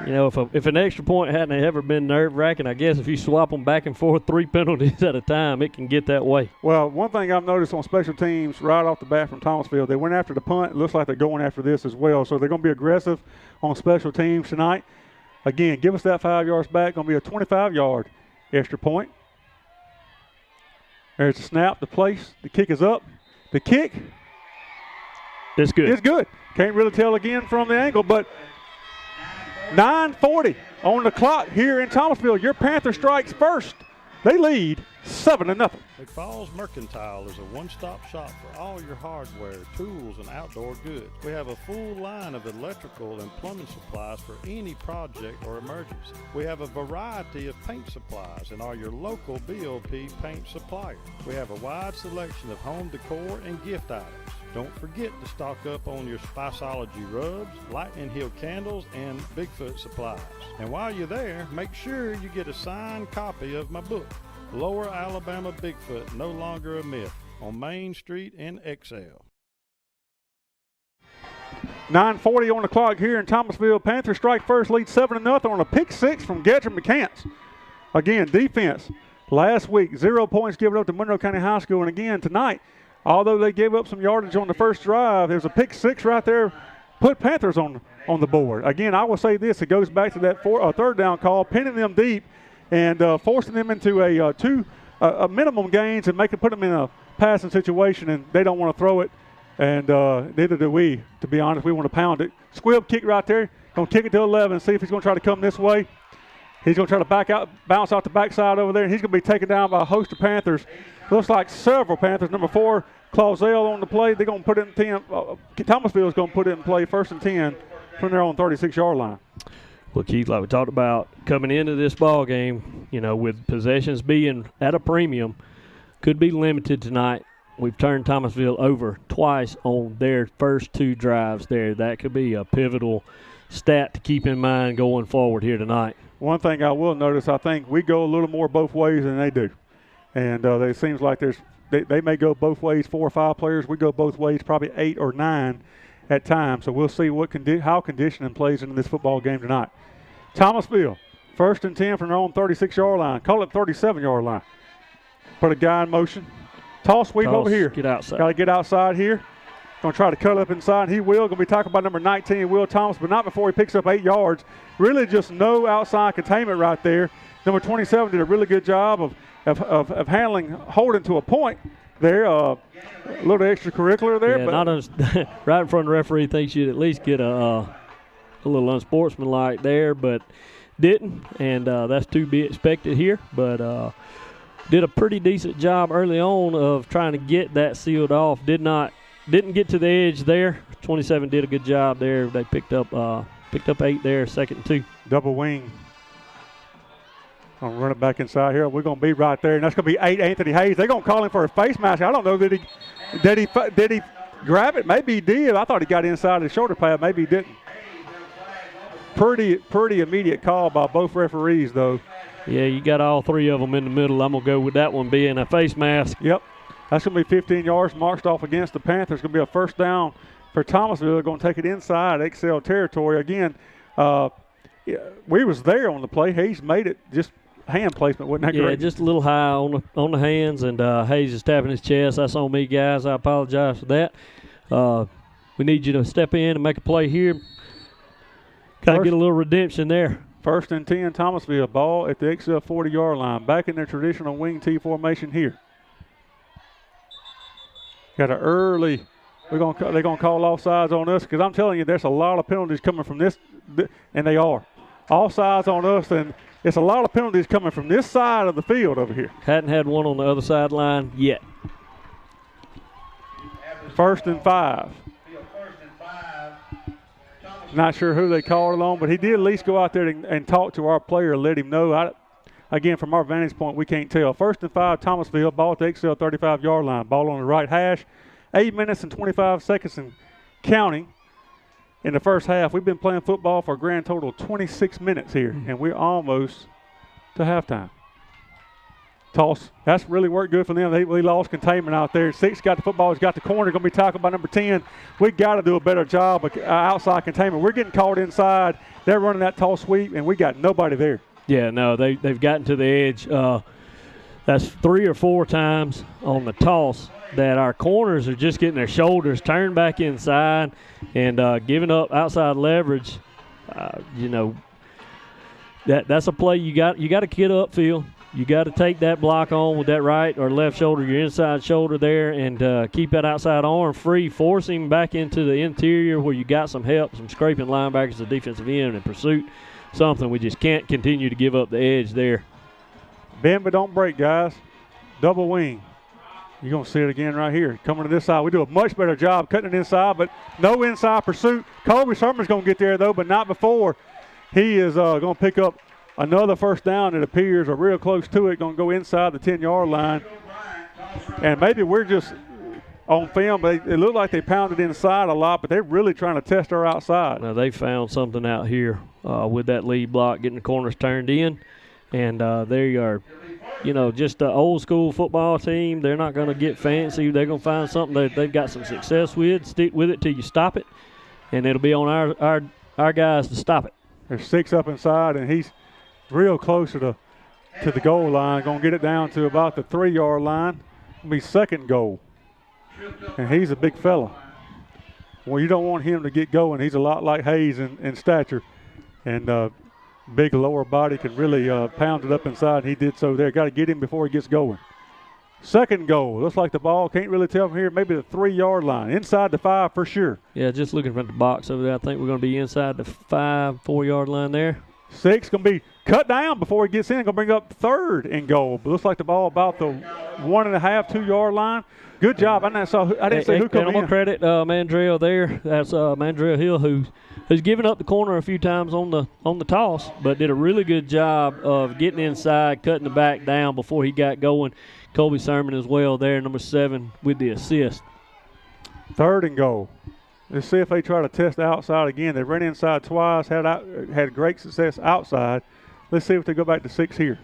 You know, if an extra point hadn't ever been nerve-wracking, I guess if you swap them back and forth 3 penalties at a time, it can get that way. Well, one thing I've noticed on special teams right off the bat from Thomasville, they went after the punt. It looks like they're going after this as well. So they're going to be aggressive on special teams tonight. Again, give us that 5 yards back. Going to be a 25-yard extra point. There's the snap, the place. The kick is up. The kick. It's good. It's good. Can't really tell again from the angle, but 9:40 on the clock here in Thomasville. Your Panther strikes first. They lead 7-0. McFalls Mercantile is a one-stop shop for all your hardware, tools, and outdoor goods. We have a full line of electrical and plumbing supplies for any project or emergency. We have a variety of paint supplies and are your local BOP paint supplier. We have a wide selection of home decor and gift items. Don't forget to stock up on your Spiceology rubs, Lightning Hill candles, and Bigfoot supplies. And while you're there, make sure you get a signed copy of my book, Lower Alabama Bigfoot, No Longer a Myth, on Main Street in Excel. 9:40 on the clock here in Thomasville. Panthers strike first, lead 7-0 on a pick 6 from Gedrick McCants. Again, defense. Last week, 0 points given up to Monroe County High School. And again, tonight, although they gave up some yardage on the first drive, there's a pick 6 right there, put Panthers on the board. Again, I will say this, it goes back to that third down call, pinning them deep and forcing them into a minimum gains and put them in a passing situation, and they don't want to throw it, and neither do we, to be honest. We want to pound it. Squib kick right there, going to kick it to 11, see if he's going to try to come this way. He's going to try to bounce out the backside over there, and he's going to be taken down by a host of Panthers. Looks like several Panthers. Number 4, Clausell on the play. They're going to put it in 10. Thomasville is going to put it in play 1st and 10 from their own 36-yard line. Well, Keith, like we talked about, coming into this ball game, you know, with possessions being at a premium, could be limited tonight. We've turned Thomasville over twice on their first 2 drives there. That could be a pivotal stat to keep in mind going forward here tonight. One thing I will notice, I think we go a little more both ways than they do. And it seems like they may go both ways, 4 or 5 players. We go both ways, probably 8 or 9 at times. So we'll see how conditioning plays into this football game tonight. Thomasville, 1st and 10 from their own 36-yard line. Call it 37-yard line. Put a guy in motion. Toss sweep over here. Get outside. Got to get outside here. Going to try to cut up inside. He will. Going to be talking about number 19, Will Thomas, but not before he picks up 8 yards. Really just no outside containment right there. Number 27 did a really good job of handling, holding to a point there. A little extracurricular there. Yeah, but right in front of the referee, thinks you'd at least get a little unsportsmanlike there, but didn't, and that's to be expected here. But did a pretty decent job early on of trying to get that sealed off. Did not didn't get to the edge there. 27 did a good job there. They picked up 8 there, 2nd and 2. Double wing. Gonna run it back inside here. We're gonna be right there, and that's gonna be 8 Anthony Hayes. They're gonna call him for a face mask. I don't know did he grab it? Maybe he did. I thought he got inside his shoulder pad. Maybe he didn't. Pretty immediate call by both referees though. Yeah, you got all 3 of them in the middle. I'm gonna go with that one being a face mask. Yep, that's gonna be 15 yards marched off against the Panthers. Gonna be a first down for Thomasville. They're gonna take it inside Excel territory again. We was there on the play. Hayes made it, just hand placement wasn't that great. Yeah, just a little high on the hands, and Hayes is tapping his chest. That's on me, guys. I apologize for that. We need you to step in and make a play here. Kind of get a little redemption there. 1st and 10, Thomasville. Ball at the Excel 40-yard line. Back in their traditional wing T formation here. Got an early. They're gonna call offsides on us because I'm telling you, there's a lot of penalties coming from this, and they are offsides on us, and it's a lot of penalties coming from this side of the field over here. Hadn't had one on the other sideline yet. 1st and 5. Not sure who they called it on, but he did at least go out there and talk to our player and let him know. Again, from our vantage point, we can't tell. 1st and 5, Thomasville. Ball at the Excel 35-yard line. Ball on the right hash. 8 minutes and 25 seconds and counting in the first half. We've been playing football for a grand total of 26 minutes here, and we're almost to halftime. Toss. That's really worked good for them. They lost containment out there. 6 got the football. He's got the corner. Going to be tackled by number 10. We got to do a better job of outside containment. We're getting caught inside. They're running that toss sweep, and we got nobody there. Yeah, no, they've gotten to the edge. That's 3 or 4 times on the toss that our corners are just getting their shoulders turned back inside and giving up outside leverage. That's a play you got to get upfield. You got to take that block on with that right or left shoulder, your inside shoulder there, and keep that outside arm free, force him back into the interior where you got some help, some scraping linebackers, the defensive end in pursuit. Something we just can't continue to give up the edge there. Bend but don't break, guys. Double wing. You're going to see it again right here. Coming to this side. We do a much better job cutting it inside, but no inside pursuit. Colby Sermon's going to get there, though, but not before. He is going to pick up another first down, it appears, or real close to it. Going to go inside the 10-yard line. And maybe we're just on film, but it looked like they pounded inside a lot, but they're really trying to test our outside. Now, they found something out here with that lead block, getting the corners turned in. And they are, just an old-school football team. They're not going to get fancy. They're going to find something that they've got some success with, stick with it till you stop it, and it'll be on our guys to stop it. There's 6 up inside, and he's real close to the goal line. Going to get it down to about the 3-yard line. It'll be 2nd goal. And he's a big fella. Well, you don't want him to get going. He's a lot like Hayes in stature. And big lower body can really pound it up inside. He did so there. Got to get him before he gets going. 2nd goal. Looks like the ball, can't really tell from here, maybe the 3-yard line. Inside the 5 for sure. Yeah, just looking from the box over there, I think we're going to be inside the 4-yard line there. 6 going to be cut down before he gets in. Going to bring up 3rd and goal. But looks like the ball about the 1.5, 2-yard line. Good job. I didn't say who come in. I'm going to credit Mandrell there. That's Mandrell Hill who's given up the corner a few times on the toss, but did a really good job of getting inside, cutting the back down before he got going. Colby Sermon as well there, number 7 with the assist. 3rd and goal. Let's see if they try to test the outside again. They ran inside twice, had great success outside. Let's see if they go back to 6 here.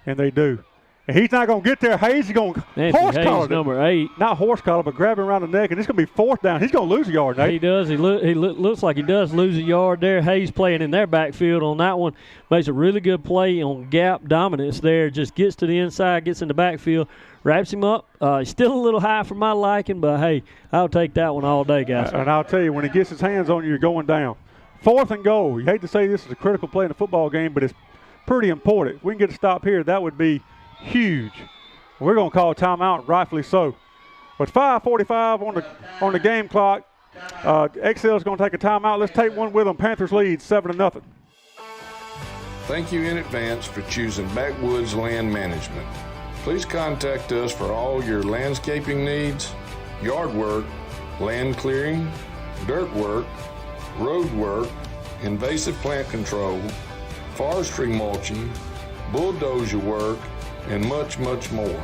And they do. And he's not going to get there. Hayes is going to horse collar. Number 8. Not horse collar, but grab him around the neck, and it's going to be 4th down. He's going to lose a yard, Nate. He does. He looks like he does lose a yard there. Hayes playing in their backfield on that one. Makes a really good play on gap dominance there. Just gets to the inside, gets in the backfield, wraps him up. He's still a little high for my liking, but, hey, I'll take that one all day, guys. And I'll tell you, when he gets his hands on you, you're going down. 4th and goal. You hate to say this is a critical play in a football game, but it's pretty important. If we can get a stop here, that would be huge. We're going to call a timeout, rightfully so. With 5:45 on the game clock, Excel is going to take a timeout. Let's take one with them. Panthers lead 7-0. Thank you in advance for choosing Backwoods Land Management. Please contact us for all your landscaping needs, yard work, land clearing, dirt work, road work, invasive plant control, forestry mulching, bulldozer work, and much, much more.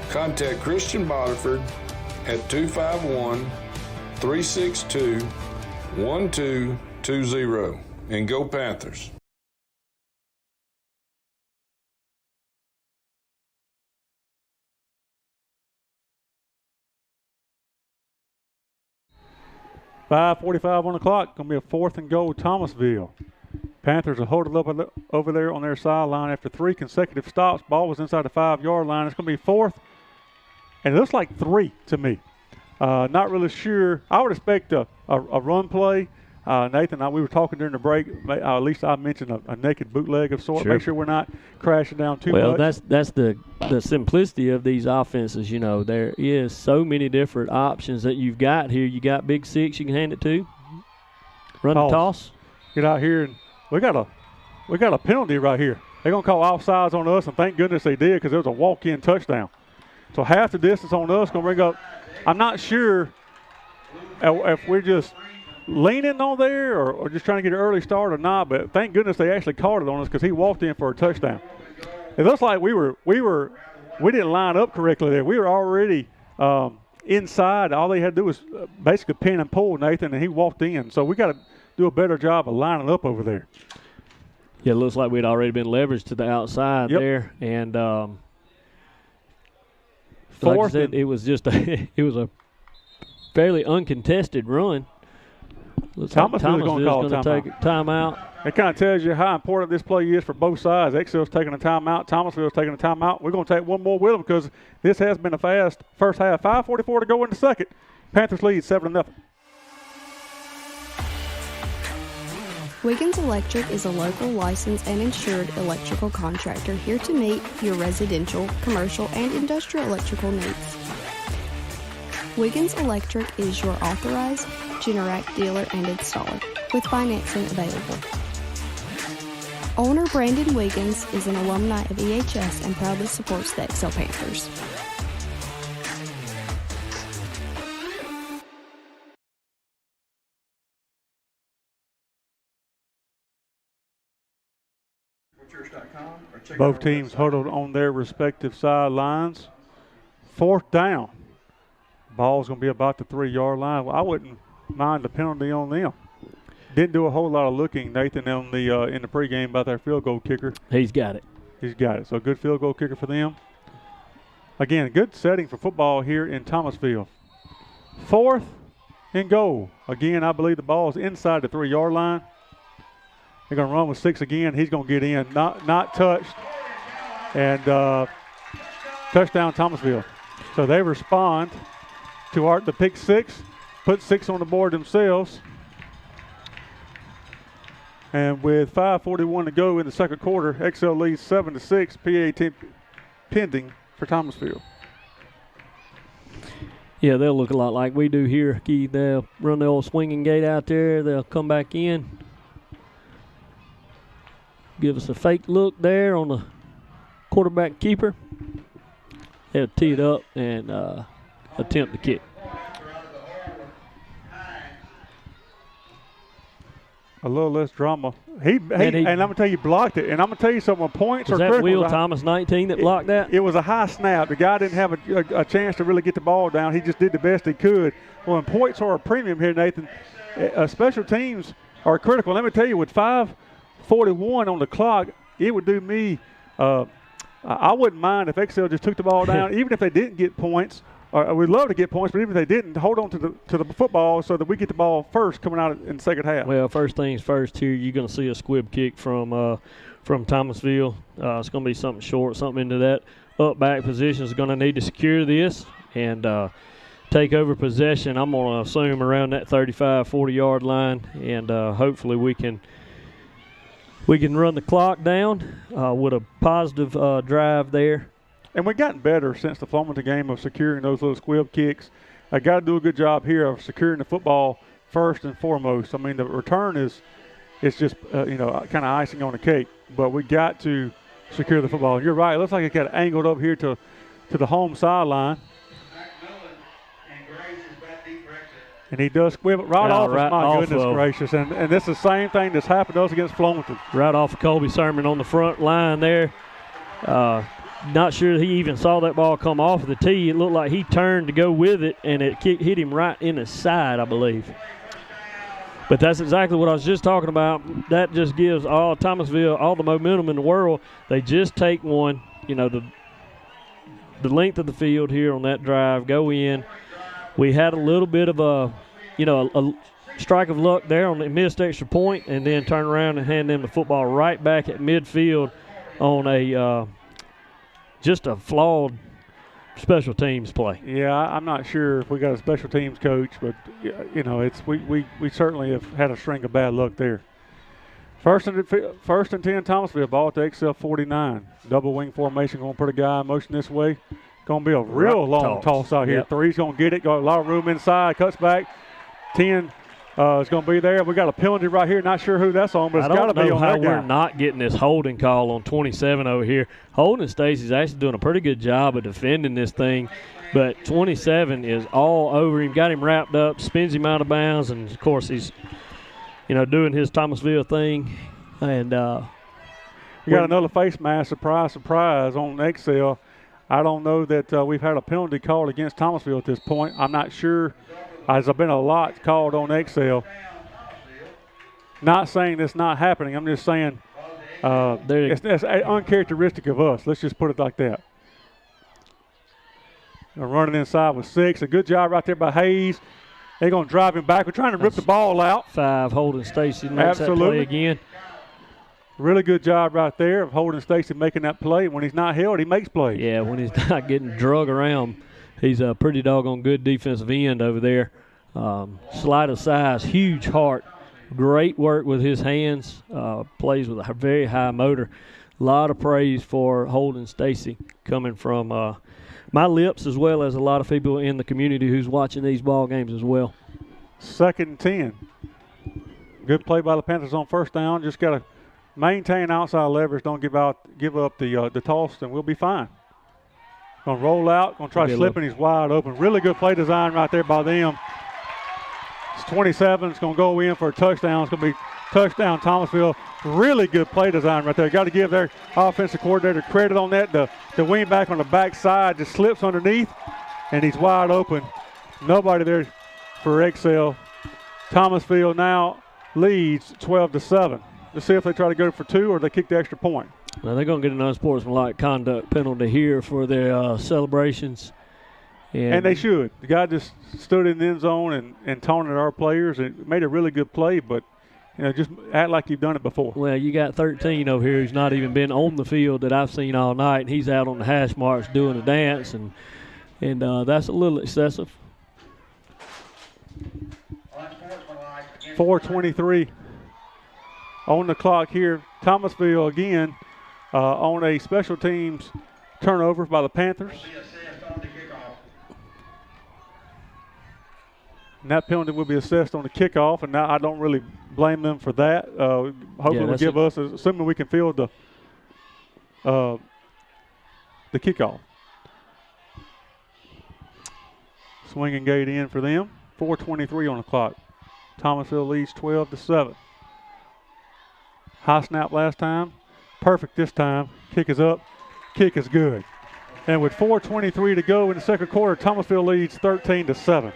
Contact Christian Botiford at 251-362-1220 and go Panthers. .5:45 on the clock. Going to be a 4th and goal, Thomasville. Panthers are holding up over there on their sideline after 3 consecutive stops. Ball was inside the 5-yard line. It's going to be 4th, and it looks like 3 to me. Not really sure. I would expect a run play. Nathan, we were talking during the break. At least I mentioned a naked bootleg of sorts. Sure. Make sure we're not crashing down too much. Well, that's the simplicity of these offenses. You know, there is so many different options that you've got here. You got big six you can hand it to. Run the toss. Get out here, and we got a penalty right here. They're gonna call offsides on us, and thank goodness they did because there was a walk-in touchdown. So half the distance on us gonna bring up. I'm not sure if we're just leaning on there or just trying to get an early start or not, but thank goodness they actually called it on us because he walked in for a touchdown. It looks like we didn't line up correctly there. We were already inside. All they had to do was basically pin and pull, Nathan, and he walked in. So we got to do a better job of lining up over there. Yeah, it looks like we'd already been leveraged to the outside there, and like I said, it was just it was a fairly uncontested run. Thomasville is going to call take a timeout. It kind of tells you how important this play is for both sides. Excel's taking a timeout. Thomasville's taking a timeout. We're going to take one more with them because this has been a fast first half. 5:44 to go in the second. Panthers lead 7-0. Wiggins Electric is a local licensed and insured electrical contractor here to meet your residential, commercial, and industrial electrical needs. Wiggins Electric is your authorized Generac dealer and installer, with financing available. Owner Brandon Wiggins is an alumni of EHS and proudly supports the Excel Panthers. Both teams huddled on their respective sidelines. 4th down. Ball's going to be about the 3-yard line. Well, I wouldn't mind the penalty on them. Didn't do a whole lot of looking, Nathan, on the in the pregame about their field goal kicker. He's got it. He's got it. So a good field goal kicker for them. Again, a good setting for football here in Thomasville. 4th and goal. Again, I believe the ball is inside the 3-yard line. They're going to run with 6 again. He's going to get in, not touched. And touchdown Thomasville. So they respond to the pick 6, put 6 on the board themselves. And with 5:41 to go in the second quarter, XL leads 7-6, PA pending for Thomasville. Yeah, they'll look a lot like we do here, Keith. They'll run the old swinging gate out there. They'll come back in. Give us a fake look there on the quarterback keeper. They'll tee it up and attempt the kick. A little less drama. And I'm going to tell you, blocked it. And I'm going to tell you something. When points are critical. Was that Will Thomas 19 that blocked that? It was a high snap. The guy didn't have a chance to really get the ball down. He just did the best he could. Well, when points are a premium here, Nathan, special teams are critical. Let me tell you, with 5:41 on the clock, it would do me I wouldn't mind if XL just took the ball down, even if they didn't get points. We'd love to get points, but even if they didn't, hold on to the football so that we get the ball first coming out in the second half. Well, first things first here, you're going to see a squib kick from Thomasville. It's going to be something short, something into that up back position is going to need to secure this and take over possession. I'm going to assume around that 35, 40-yard line, and hopefully we can run the clock down with a positive drive there. And we've gotten better since the Flomaton game of securing those little squib kicks. I got to do a good job here of securing the football first and foremost. I mean, the return is just kind of icing on the cake, but we got to secure the football. You're right. It looks like it got angled up here to the home sideline. And he does squib it right off us, my goodness gracious. And this is the same thing that's happened to us against Flomaton. Right off of Colby Sermon on the front line there. Not sure he even saw that ball come off of the tee. It looked like he turned to go with it, and it hit him right in the side, I believe. But that's exactly what I was just talking about. That just gives all Thomasville all the momentum in the world. They just take one, the length of the field here on that drive, go in. We had a little bit of a strike of luck there on the missed extra point, and then turn around and hand them the football right back at midfield on a just a flawed special teams play. Yeah, I'm not sure if we got a special teams coach, but we certainly have had a string of bad luck there. First and 10, Thomasville, ball at the XL 49. Double wing formation, going to put a guy in motion this way. Going to be a real long toss out here. Yep. 3's going to get it. Got a lot of room inside. Cuts back. 10 is going to be there. We got a penalty right here. Not sure who that's on, but it's got to be on that guy. I don't know how we're not getting this holding call on 27 over here. Holden Stacy's actually doing a pretty good job of defending this thing, but 27 is all over him. Got him wrapped up, spins him out of bounds, and, of course, he's, doing his Thomasville thing. And we got another face mask, surprise, on XL. I don't know that we've had a penalty called against Thomasville at this point. I'm not sure. There's been a lot called on XL. Not saying that's not happening. I'm just saying it's uncharacteristic of us. Let's just put it like that. Running inside with 6. A good job right there by Hayes. They're going to drive him back. We're trying to rip the ball out. 5, Holden Stacy makes that play again. Really good job right there of Holden Stacy making that play. When he's not held, he makes plays. Yeah, when he's not getting drug around, he's a pretty doggone good defensive end over there. Slight of size, huge heart, great work with his hands, plays with a very high motor. A lot of praise for Holden Stacy coming from my lips, as well as a lot of people in the community who's watching these ball games as well. 2nd and 10. Good play by the Panthers on first down. Just got to maintain outside leverage. Don't give up the toss, and we'll be fine. Going to roll out. Going to try slipping. He's wide open. Really good play design right there by them. It's 27. It's going to go in for a touchdown. It's going to be touchdown Thomasville. Really good play design right there. Got to give their offensive coordinator credit on that. The wing back on the backside just slips underneath, and he's wide open. Nobody there for XL. Thomasville now leads 12-7. Let's see if they try to go for 2 or they kick the extra point. Well, they're going to get an unsportsmanlike conduct penalty here for their celebrations. And they should. The guy just stood in the end zone and taunted our players and made a really good play, but just act like you've done it before. Well, you got 13 over here who's not even been on the field that I've seen all night, and he's out on the hash marks doing a dance, and that's a little excessive. 4:23 on the clock here. Thomasville again on a special teams turnover by the Panthers. And that penalty will be assessed on the kickoff, and now I don't really blame them for that. Hopefully will give us, assuming we can field the kickoff. Swinging gate in for them. 4:23 on the clock. Thomasville leads 12-7. High snap last time. Perfect this time. Kick is up. Kick is good. And with 4:23 to go in the second quarter, Thomasville leads 13-7.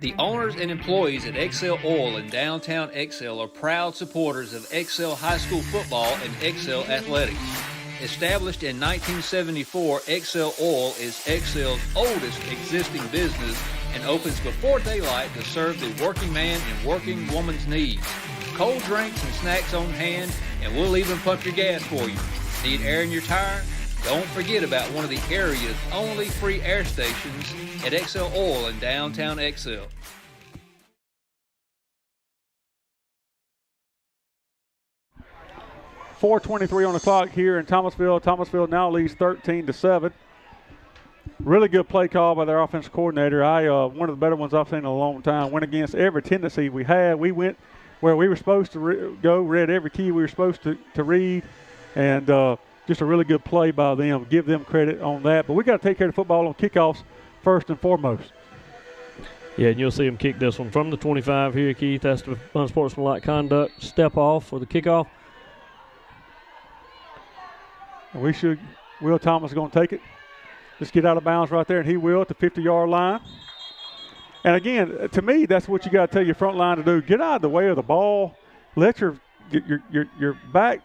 The owners and employees at XL Oil in downtown XL are proud supporters of XL High School football and XL athletics. Established in 1974, XL Oil is XL's oldest existing business and opens before daylight to serve the working man and working woman's needs. Cold drinks and snacks on hand, and we'll even pump your gas for you. Need air in your tire? Don't forget about one of the area's only free air stations at XL Oil in downtown XL. .423 on the clock here in Thomasville. Thomasville now leads 13-7. Really good play call by their offensive coordinator. One of the better ones I've seen in a long time. Went against every tendency we had. We went where we were supposed to go, read every key we were supposed to read, and just a really good play by them. Give them credit on that. But we got to take care of the football on kickoffs first and foremost. Yeah, and you'll see him kick this one from the 25 here, Keith. That's the unsportsmanlike conduct. Step off for the kickoff. And Will Thomas is going to take it. Just get out of bounds right there, and he will at the 50-yard line. And again, to me, that's what you got to tell your front line to do. Get out of the way of the ball. Let your back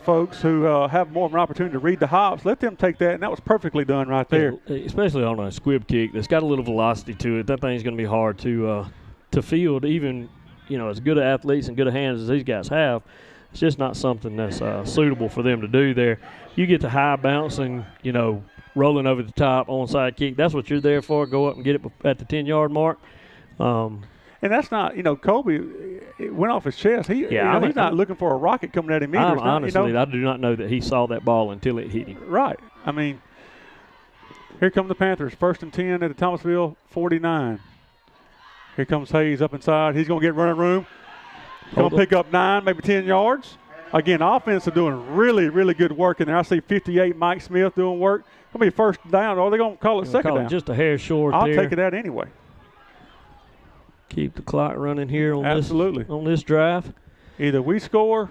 folks who have more of an opportunity to read the hops, let them take that, and that was perfectly done right there. Yeah, especially on a squib kick that's got a little velocity to it. That thing's going to be hard to field, even as good of athletes and good of hands as these guys have. It's just not something that's suitable for them to do there. You get the high bouncing, rolling over the top, onside kick. That's what you're there for. Go up and get it at the 10-yard mark. And that's not, Kobe, it went off his chest. He's not looking for a rocket coming at him either. Honestly, I do not know that he saw that ball until it hit him. Right. I mean, here come the Panthers. 1st and 10 at the Thomasville 49. Here comes Hayes up inside. He's going to get running room. He's going to pick up 9, maybe 10 yards. Again, offense are doing really, really good work in there. I see 58, Mike Smith doing work. It's going to be first down, or they're going to call it second down. Just a hair short I'll there. take it out anyway. Keep the clock running here on Absolutely. on this drive. Either we score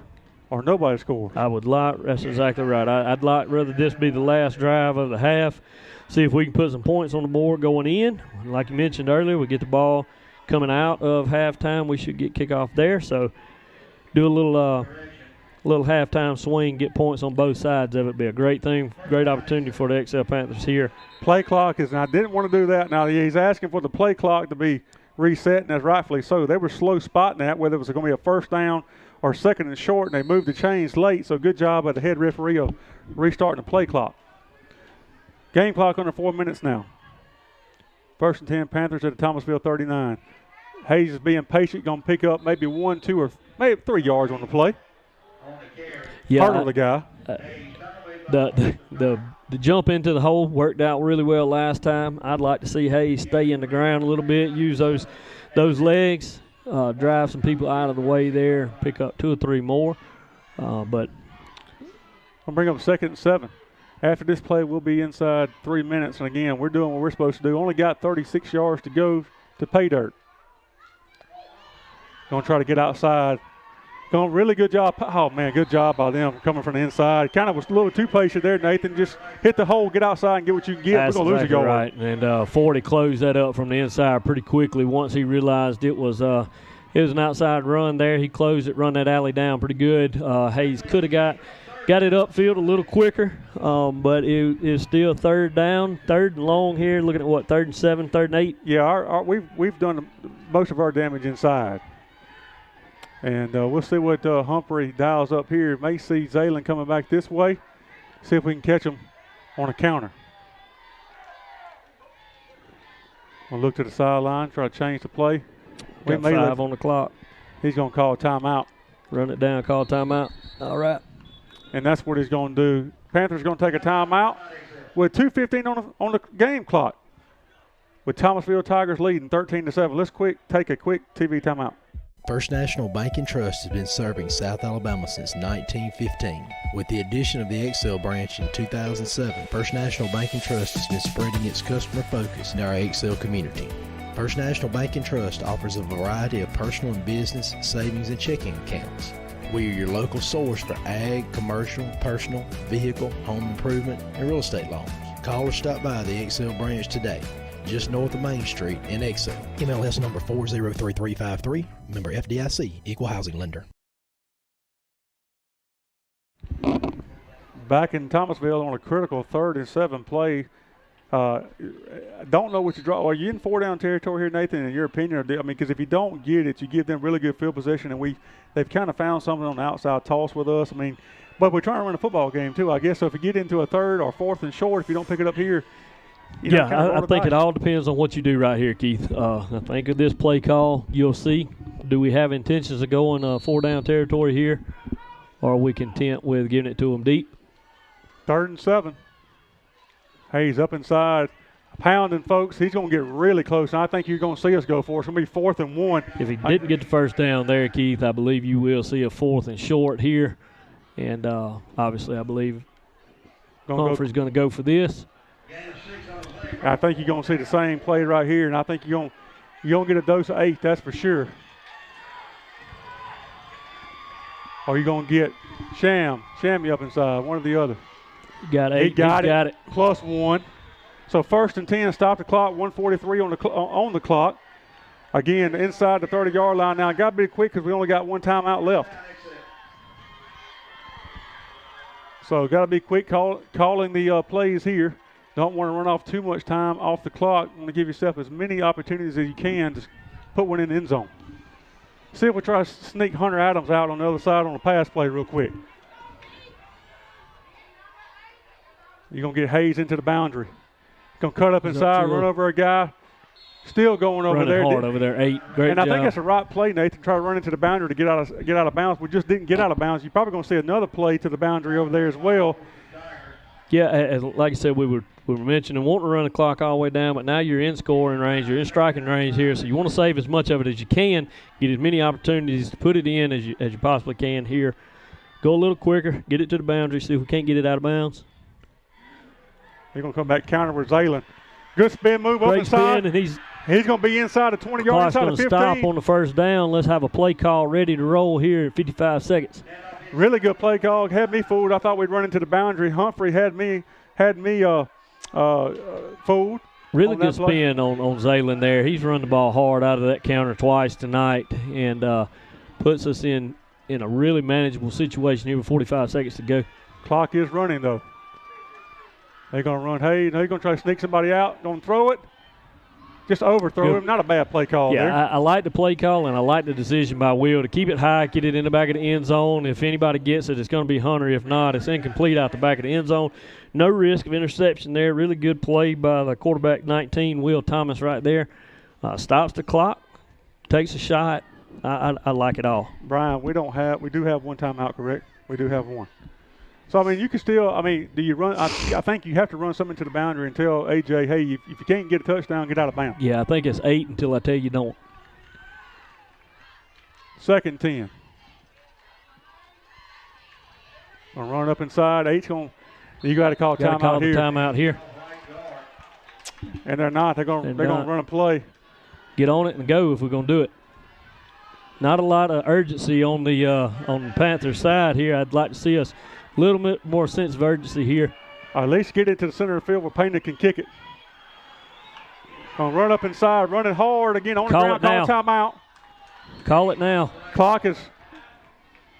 or nobody scores. That's exactly right. I'd rather this be the last drive of the half. See if we can put some points on the board going in. Like you mentioned earlier, we get the ball coming out of halftime. We should get kickoff there. So do a little halftime swing, get points on both sides of it. Be a great thing, great opportunity for the XL Panthers here. Play clock is, and I didn't want to do that. Now he's asking for the play clock to be reset, and that's rightfully so. They were slow spotting that, whether it was going to be a first down or second and short, and they moved the chains late, so good job by the head referee of restarting the play clock. Game clock under 4 minutes now. 1st and 10, Panthers at the Thomasville 39. Hayes is being patient, going to pick up maybe 1, 2, or maybe 3 yards on the play. Yeah, Hurdle the guy. The jump into the hole worked out really well last time. I'd like to see Hayes stay in the ground a little bit, use those legs, drive some people out of the way there, pick up 2 or 3 more. But I'll bring up 2nd and 7. After this play, we'll be inside 3 minutes. And again, we're doing what we're supposed to do. Only got 36 yards to go to pay dirt. Going to try to get outside. Going really good job. Oh, man, good job by them coming from the inside. Kind of was a little too patient there, Nathan. Just hit the hole, get outside, and get what you can get. That's we're going to lose a yard. Right. And 40 closed that up from the inside pretty quickly once he realized it was an outside run there. He closed it, run that alley down pretty good. Hayes could have got it upfield a little quicker, but it is still 3rd down, 3rd and long here. Looking at 3rd and 7, 3rd and 8. Yeah, we've done most of our damage inside. And we'll see what Humphrey dials up here. May see Zaylen coming back this way. See if we can catch him on a counter. We'll look to the sideline, try to change the play. Got 5 on the clock. He's going to call a timeout. Run it down, call a timeout. All right. And that's what he's going to do. Panthers going to take a timeout with 2:15 on the game clock. With Thomasville Tigers leading 13-7. Let's take a quick TV timeout. First National Bank and Trust has been serving South Alabama since 1915. With the addition of the XL branch in 2007, First National Bank and Trust has been spreading its customer focus in our XL community. First National Bank and Trust offers a variety of personal and business savings and checking accounts. We are your local source for ag, commercial, personal, vehicle, home improvement, and real estate loans. Call or stop by the XL branch today, just north of Main Street in XL. MLS number 403353, member FDIC, equal housing lender. Back in Thomasville on a critical 3rd and 7 play. Don't know what you draw. Are you in 4-down territory here, Nathan, in your opinion? Because if you don't get it, you give them really good field position, and they've kind of found something on the outside toss with us. But we're trying to run a football game too, I guess. So if you get into a 3rd or 4th and short, if you don't pick it up here, I think it all depends on what you do right here, Keith. I think of this play call, you'll see. Do we have intentions of going 4-down territory here, or are we content with giving it to them deep? 3rd and 7. Hayes up inside, pounding, folks. He's going to get really close, and I think you're going to see us go for it. It's going to be 4th and 1. If he didn't get the first down there, Keith, I believe you will see a 4th and short here. And obviously I believe Humphrey's going to go for this. I think you're going to see the same play right here, and I think you're going to get a dose of 8, that's for sure. Or you're going to get Shammy up inside, one or the other. You got 8. He got it. Plus 1. So 1st and 10, stop the clock, 1:43 on the clock. Again, inside the 30-yard line now. Got to be quick because we only got one timeout left. So got to be quick calling the plays here. Don't want to run off too much time off the clock. Want to give yourself as many opportunities as you can to put one in the end zone. See if we try to sneak Hunter Adams out on the other side on the pass play real quick. You're going to get Hayes into the boundary. Going to cut up inside, run over a guy. Still going over there. Running hard over there, 8. Great and job. I think that's the right play, Nathan, try to run into the boundary to get out of bounds. We just didn't get out of bounds. You're probably going to see another play to the boundary over there as well. Yeah, like I said, we were mentioning wanting to run the clock all the way down, but now you're in scoring range, you're in striking range here, so you want to save as much of it as you can, get as many opportunities to put it in as you possibly can here. Go a little quicker, get it to the boundary, see if we can't get it out of bounds. They're going to come back counter with Zaylen. Good spin move up inside. Spin, and he's going to be inside the 20-yard, inside the 15. Stop on the first down. Let's have a play call ready to roll here in 55 seconds. Really good play call. Had me fooled. I thought we'd run into the boundary. Humphrey had me fooled. Really good spin on Zaylen there. He's run the ball hard out of that counter twice tonight and puts us in a really manageable situation here with 45 seconds to go. Clock is running, though. They're going to run Hayes. They're going to try to sneak somebody out. Going to throw it. Just overthrow him. Not a bad play call there. Yeah, I like the play call, and I like the decision by Will to keep it high, get it in the back of the end zone. If anybody gets it, it's going to be Hunter. If not, it's incomplete out the back of the end zone. No risk of interception there. Really good play by the quarterback 19, Will Thomas, right there. Stops the clock, takes a shot. I like it all. Brian, we do have one timeout, correct? We do have one. So, I mean, you can still, do you run? I think you have to run something to the boundary and tell A.J., hey, if you can't get a touchdown, get out of bounds. Yeah, I think it's 8 until I tell you don't. 2nd and 10. Gonna run up inside. 8's going to, you got to call timeout here. Timeout here. And they're not. They're going to run a play. Get on it and go if we're going to do it. Not a lot of urgency on the Panthers side here. I'd like to see us a little bit more sense of urgency here. At least get it to the center of the field where Payne can kick it. Gonna run up inside, running hard again on the ground. Call timeout. Call it now. Clock is.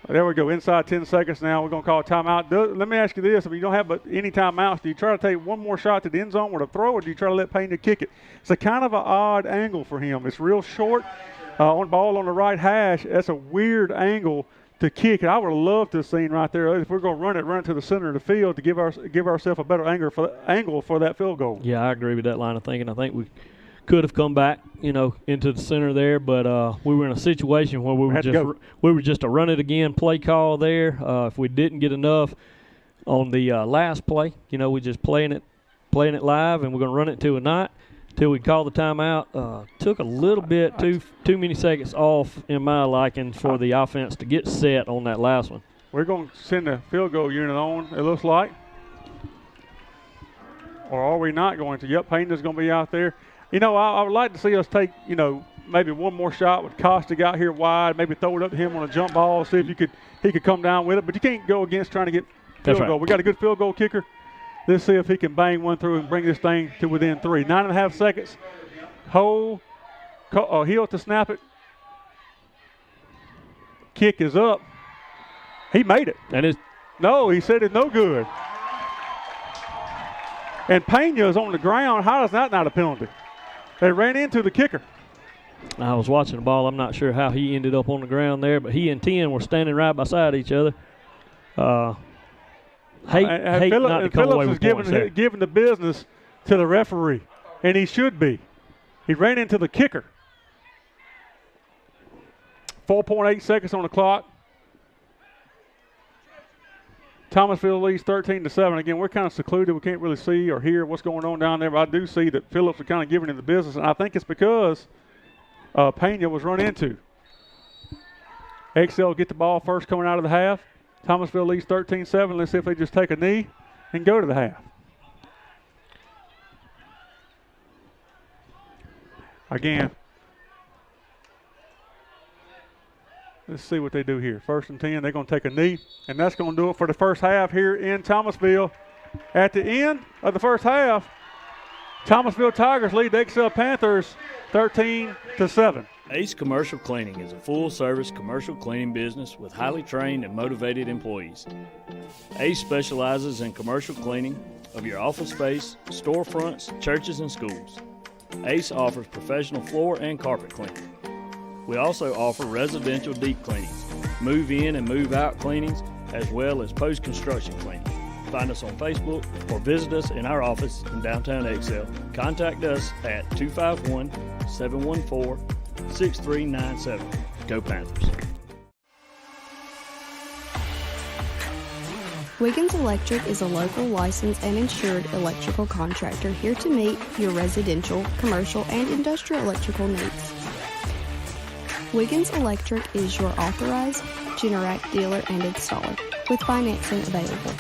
There we go. Inside 10 seconds now. We're gonna call a timeout. Let me ask you this: if you don't have any timeouts, do you try to take one more shot to the end zone with a throw, or do you try to let Payne kick it? It's a kind of an odd angle for him. It's real short. On ball on the right hash. That's a weird angle to kick it. I would have loved to have seen right there. If we're going to run it to the center of the field to give ourselves a better angle for that field goal. Yeah, I agree with that line of thinking. I think we could have come back, into the center there, but we were in a situation where we were just a run it again play call there. If we didn't get enough on the last play, we just playing it live, and we're going to run it to a night. Till we call the timeout. Took a little bit too many seconds off in my liking for the offense to get set on that last one. We're going to send the field goal unit on, it looks like. Or are we not going to? Yep, Payne's going to be out there. I would like to see us take, maybe one more shot with Costa out here wide, maybe throw it up to him on a jump ball, see if he could come down with it. But you can't go against trying to get field goal. We got a good field goal kicker. Let's see if he can bang one through and bring this thing to within 3. 9.5 seconds. Heel to snap it. Kick is up. He made it. No, he said it's no good. And Pena is on the ground. How is that not a penalty? They ran into the kicker. I was watching the ball. I'm not sure how he ended up on the ground there, but he and 10 were standing right beside each other. Phillips is giving the business to the referee, and he should be. He ran into the kicker. 4.8 seconds on the clock. Thomasville leads 13-7. Again, we're kind of secluded. We can't really see or hear what's going on down there, but I do see that Phillips is kind of giving him the business, and I think it's because Pena was run into. XL get the ball first coming out of the half. Thomasville leads 13-7. Let's see if they just take a knee and go to the half. Again, let's see what they do here. 1st and 10, they're going to take a knee, and that's going to do it for the first half here in Thomasville. At the end of the first half, Thomasville Tigers lead the Excel Panthers 13-7. Ace Commercial Cleaning is a full-service commercial cleaning business with highly trained and motivated employees. Ace specializes in commercial cleaning of your office space, storefronts, churches, and schools. Ace offers professional floor and carpet cleaning. We also offer residential deep cleanings, move-in and move-out cleanings, as well as post-construction cleaning. Find us on Facebook or visit us in our office in downtown Excel. Contact us at 251-714-6397. Go Panthers. Wiggins Electric is a local licensed and insured electrical contractor here to meet your residential, commercial, and industrial electrical needs. Wiggins Electric is your authorized Generac dealer and installer with financing available.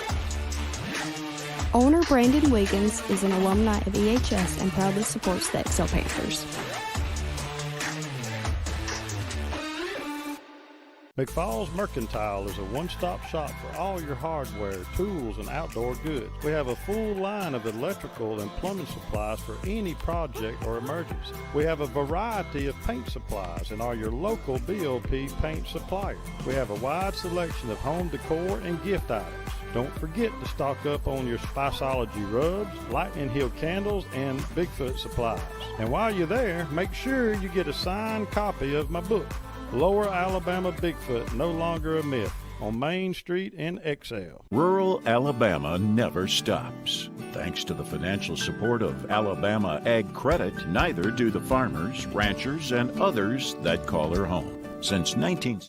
Owner Brandon Wiggins is an alumni of EHS and proudly supports the Excel Panthers. McFall's Mercantile is a one-stop shop for all your hardware, tools, and outdoor goods. We have a full line of electrical and plumbing supplies for any project or emergency. We have a variety of paint supplies and are your local BOP paint supplier. We have a wide selection of home decor and gift items. Don't forget to stock up on your Spiceology rubs, Lightning Hill candles, and Bigfoot supplies. And while you're there, make sure you get a signed copy of my book, Lower Alabama Bigfoot, No Longer a Myth, on Main Street in Excel. Rural Alabama never stops. Thanks to the financial support of Alabama Ag Credit, neither do the farmers, ranchers, and others that call her home. Since 19...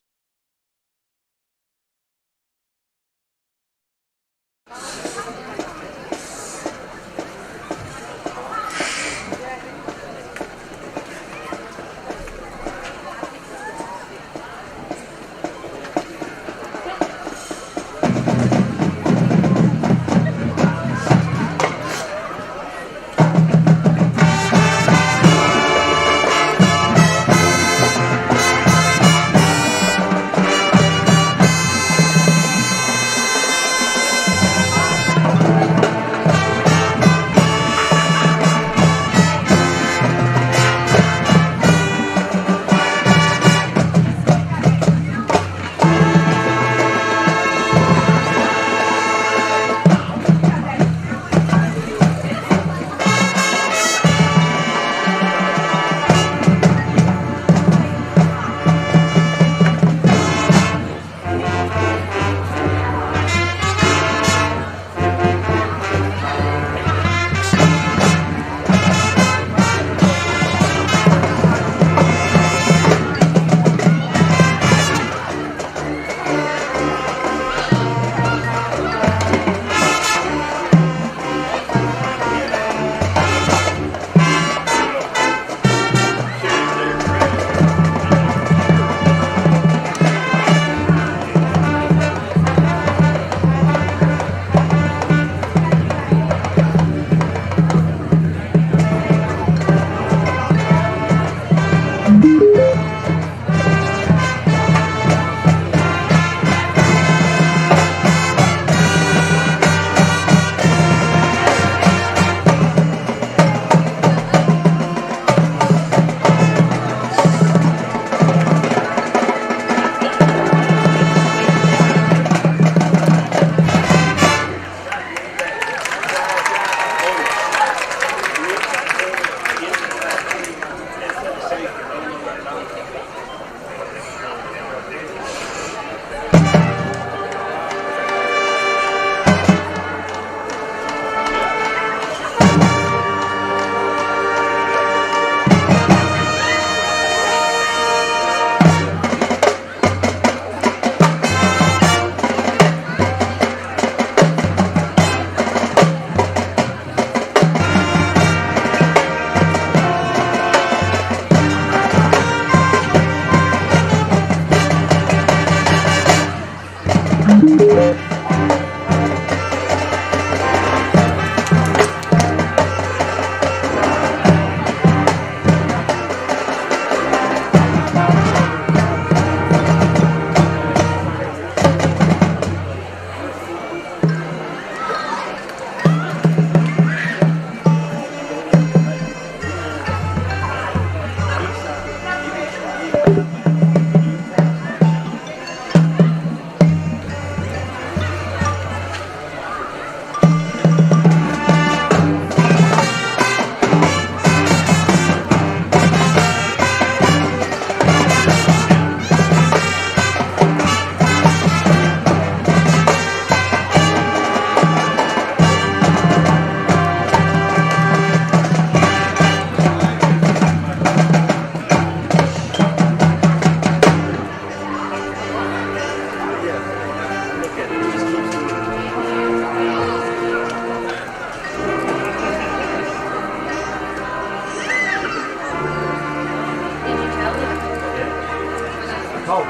Like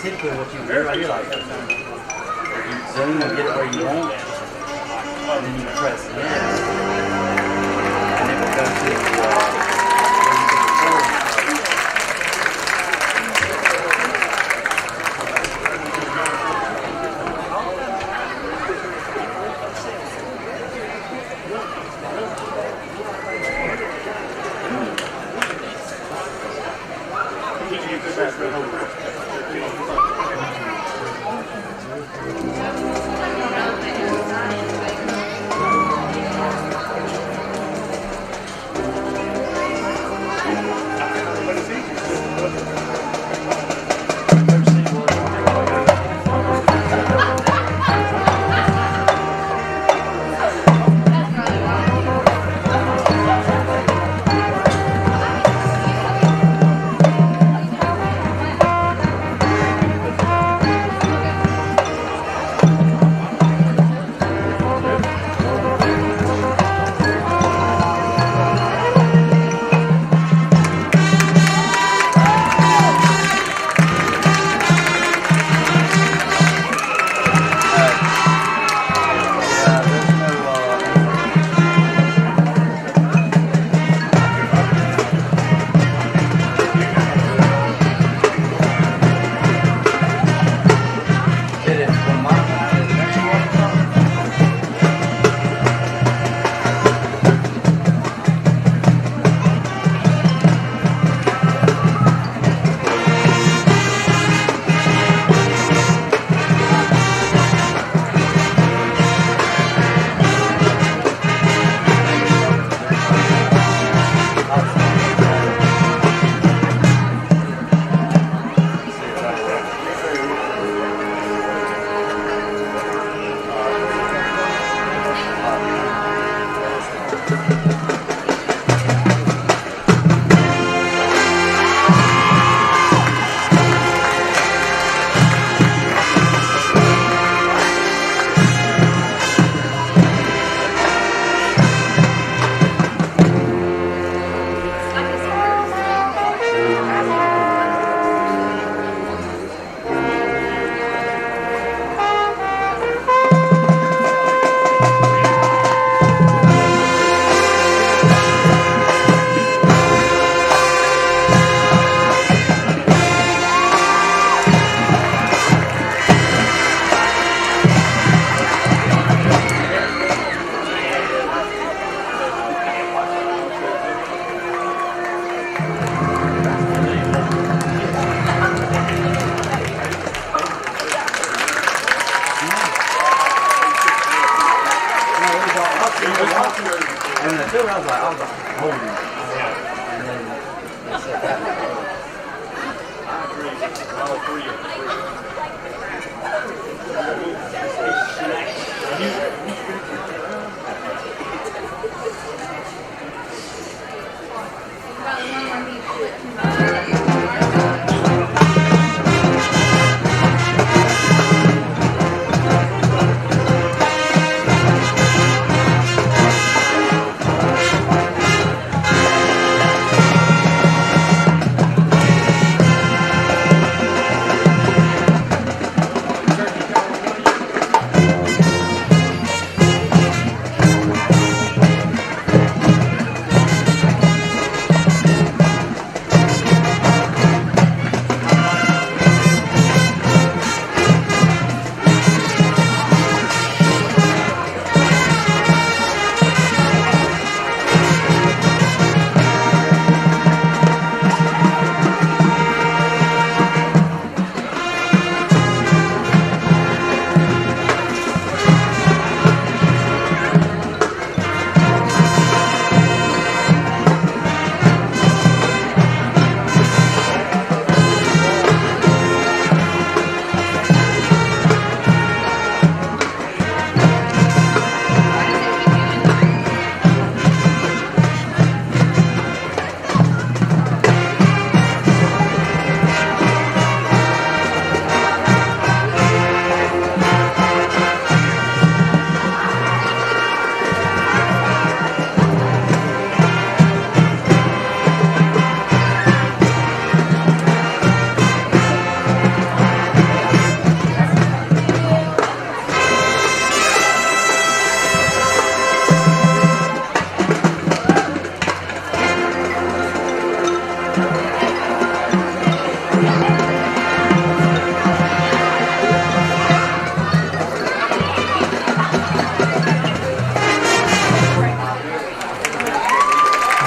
typically what you do right here, like you zoom and get it where you want, and then you press this, and it will go to where you can record.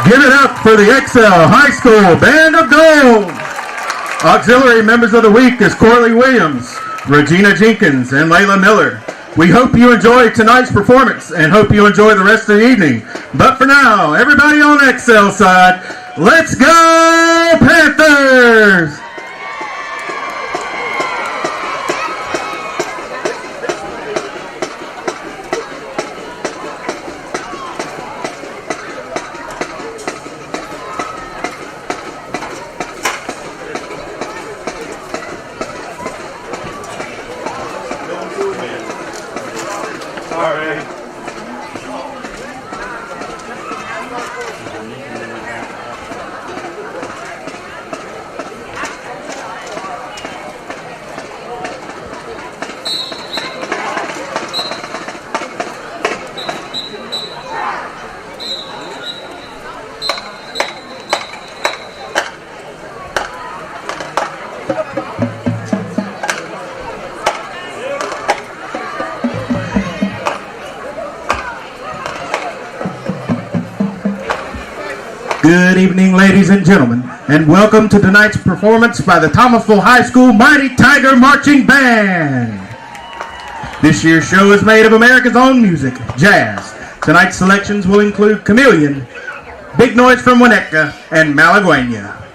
Give it up for the Excel High School Band of Gold. Auxiliary members of the week is Corley Williams, Regina Jenkins, and Layla Miller. We hope you enjoy tonight's performance and hope you enjoy the rest of the evening. But for now, everybody on Excel side, let's go Panthers! Good evening, ladies and gentlemen, and welcome to tonight's performance by the Thomasville High School Mighty Tiger Marching Band. This year's show is made of America's own music, jazz. Tonight's selections will include Chameleon, Big Noise from Winnetka, and Malagueña.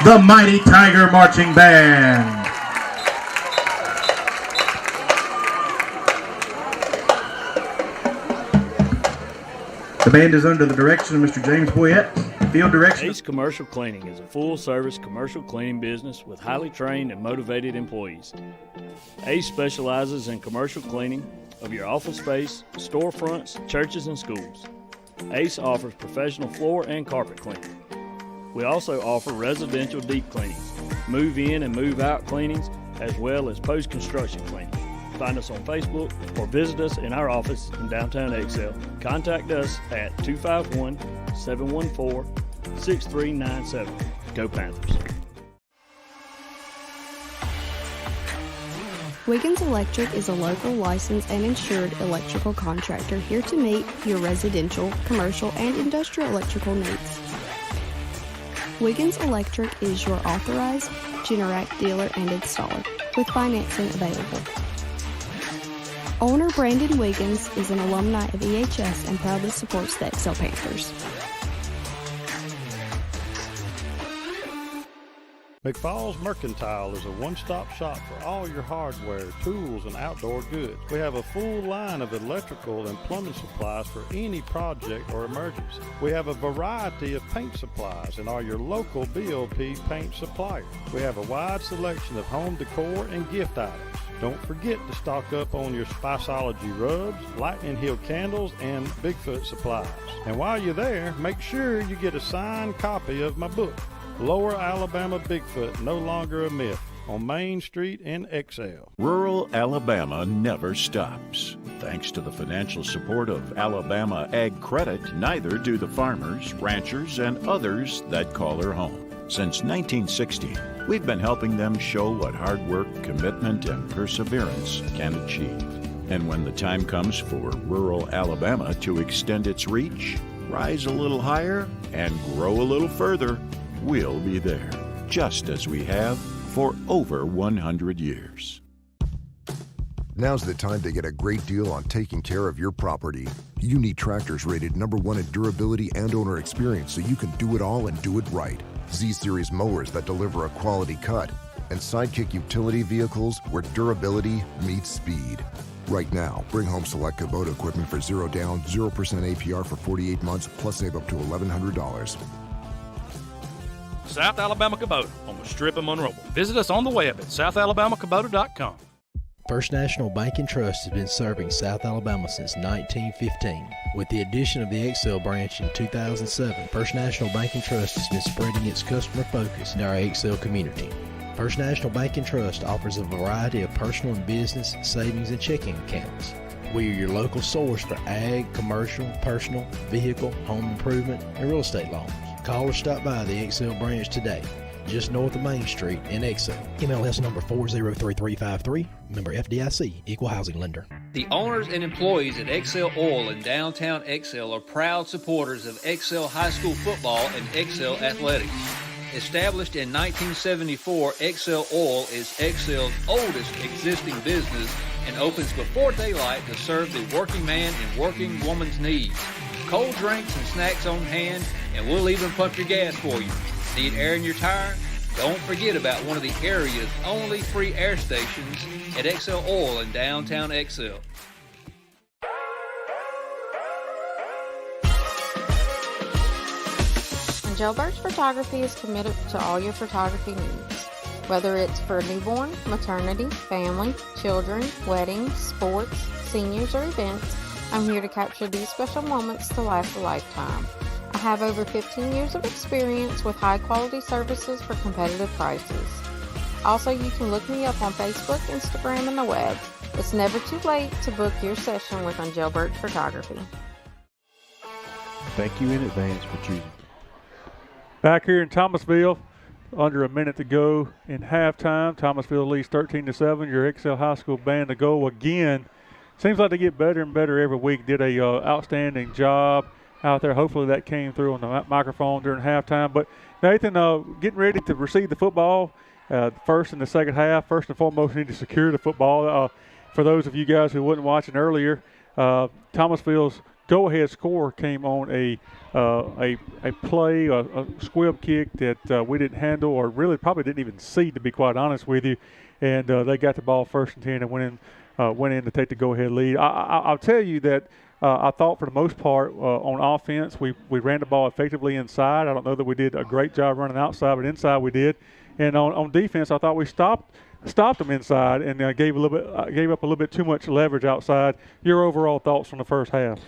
the Mighty Tiger Marching Band. The band is under the direction of Mr. James Boyette. Field direction. Ace Commercial Cleaning is a full-service commercial cleaning business with highly trained and motivated employees. Ace specializes in commercial cleaning of your office space, storefronts, churches, and schools. Ace offers professional floor and carpet cleaning. We also offer residential deep cleanings, move-in and move-out cleanings, as well as post-construction cleaning. Find us on Facebook or visit us in our office in downtown Excel. Contact us at 251-714-6397. Go Panthers. Wiggins Electric is a local licensed and insured electrical contractor here to meet your residential, commercial, and industrial electrical needs. Wiggins Electric is your authorized Generac dealer and installer with financing available. Owner Brandon Wiggins is an alumni of EHS and proudly supports the Excel Panthers. McFall's Mercantile is a one-stop shop for all your hardware, tools, and outdoor goods. We have a full line of electrical and plumbing supplies for any project or emergency. We have a variety of paint supplies and are your local BOP paint supplier. We have a wide selection of home decor and gift items. Don't forget to stock up on your Spiceology rubs, Lightning Hill candles, and Bigfoot supplies. And while you're there, make sure you get a signed copy of my book, Lower Alabama Bigfoot, No Longer a Myth, on Main Street in Excel. Rural Alabama never stops. Thanks to the financial support of Alabama Ag Credit, neither do the farmers, ranchers, and others that call her home. Since 1960, we've been helping them show what hard work, commitment, and perseverance can achieve. And when the time comes for rural Alabama to extend its reach, rise a little higher, and grow a little further, we'll be there, just as we have for over 100 years. Now's the time to get a great deal on taking care of your property. You need tractors rated #1 in durability and owner experience so you can do it all and do it right. Z-Series mowers that deliver a quality cut, and Sidekick utility vehicles where durability meets speed. Right now, bring home select Kubota equipment for 0 down, 0% APR for 48 months, plus save up to $1,100. South Alabama Kubota on the Strip of Monroe. Visit us on the web at southalabamacubota.com. First National Bank and Trust has been serving South Alabama since 1915. With the addition of the Excel branch in 2007, First National Bank and Trust has been spreading its customer focus in our Excel community. First National Bank and Trust offers a variety of personal and business savings and checking accounts. We are your local source for ag, commercial, personal, vehicle, home improvement, and real estate loans. Call or stop by the Excel branch today, just north of Main Street in Excel. MLS number 403353, member FDIC, equal housing lender. The owners and employees at Excel Oil in downtown Excel are proud supporters of Excel High School football and Excel athletics. Established in 1974, Excel Oil is Excel's oldest existing business and opens before daylight to serve the working man and working woman's needs. Cold drinks and snacks on hand, and we'll even pump your gas for you. Need air in your tire? Don't forget about one of the area's only free air stations at Excel Oil in downtown Excel. Jailbirds Photography is committed to all your photography needs. Whether it's for newborn, maternity, family, children, weddings, sports, seniors, or events, I'm here to capture these special moments to last a lifetime. I have over 15 years of experience with high-quality services for competitive prices. Also, you can look me up on Facebook, Instagram, and the web. It's never too late to book your session with Jailbirds Photography. Thank you in advance for choosing. Back here in Thomasville, under a minute to go in halftime. Thomasville leads 13-7. Your Excel High School band to go again. Seems like they get better and better every week. Did a outstanding job out there. Hopefully that came through on the microphone during halftime. But Nathan, getting ready to receive the football first in the second half. First and foremost, we need to secure the football. For those of you guys who wasn't watching earlier, Thomasville's go-ahead score came on a play, a squib kick that we didn't handle, or really probably didn't even see, to be quite honest with you. And they got the ball 1st and 10 and went in to take the go-ahead lead. I'll tell you that I thought for the most part on offense we ran the ball effectively inside. I don't know that we did a great job running outside, but inside we did. And on defense, I thought we stopped them inside and gave up a little bit too much leverage outside. Your overall thoughts from the first half?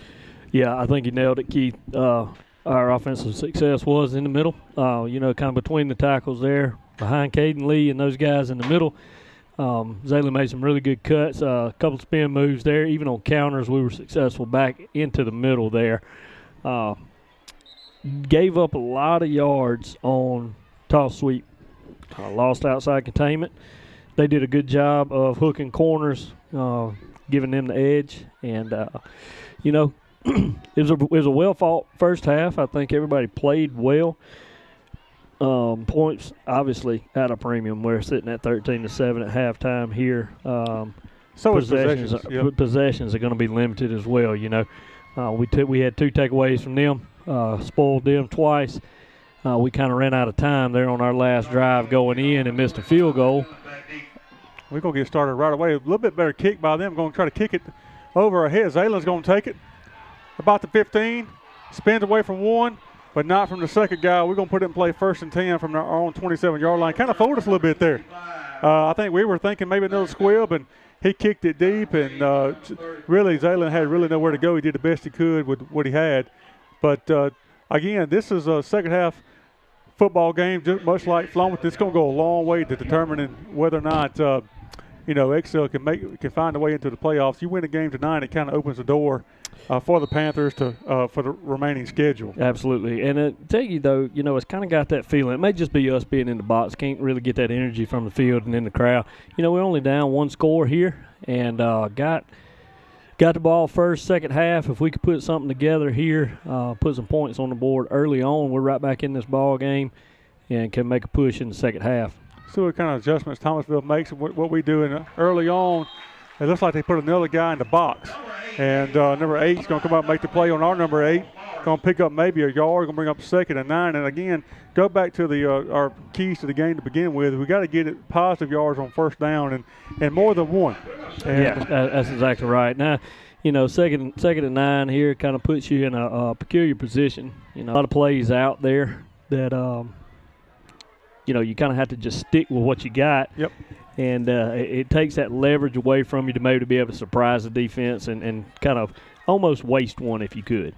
Yeah, I think you nailed it, Keith. Our offensive success was in the middle, kind of between the tackles there, behind Caden Lee and those guys in the middle. Zaylen made some really good cuts, a couple spin moves there. Even on counters, we were successful back into the middle there. Gave up a lot of yards on toss sweep. Lost outside containment. They did a good job of hooking corners, giving them the edge. And, it was a well-fought first half. I think everybody played well. Points, obviously, at a premium. We're sitting at 13-7 at halftime here. So possessions are going to be limited as well, We had 2 takeaways from them, spoiled them twice. We kind of ran out of time there on our last drive going in and missed a field goal. We're going to get started right away. A little bit better kick by them. Going to try to kick it over our heads. Zaylen's going to take it. About the 15. Spins away from one, but not from the second guy. We're going to put it in play 1st and 10 from our own 27-yard line. Kind of fooled us a little bit there. I think we were thinking maybe another squib, and he kicked it deep. And really, Zaylen had really nowhere to go. He did the best he could with what he had. But, again, this is a second-half football game, just much like Flomath. It's going to go a long way to determining whether or not Excel can find a way into the playoffs. You win a game tonight, it kind of opens the door for the Panthers for the remaining schedule. Absolutely. And I tell you, though, it's kind of got that feeling. It may just be us being in the box. Can't really get that energy from the field and in the crowd. We're only down 1 score here and got the ball first, second half. If we could put something together here, put some points on the board early on, we're right back in this ball game and can make a push in the second half. See what kind of adjustments Thomasville makes. What we do early on, it looks like they put another guy in the box. And number 8 is going to come up and make the play on our number 8. Going to pick up maybe a yard, going to bring up 2nd and 9. And, again, go back to our keys to the game to begin with. We got to get it positive yards on 1st down and more than one. And that's exactly right. Now, second and 9 here kind of puts you in a peculiar position. A lot of plays out there that you kind of have to just stick with what you got. Yep. And it takes that leverage away from you to maybe be able to surprise the defense and kind of almost waste one if you could.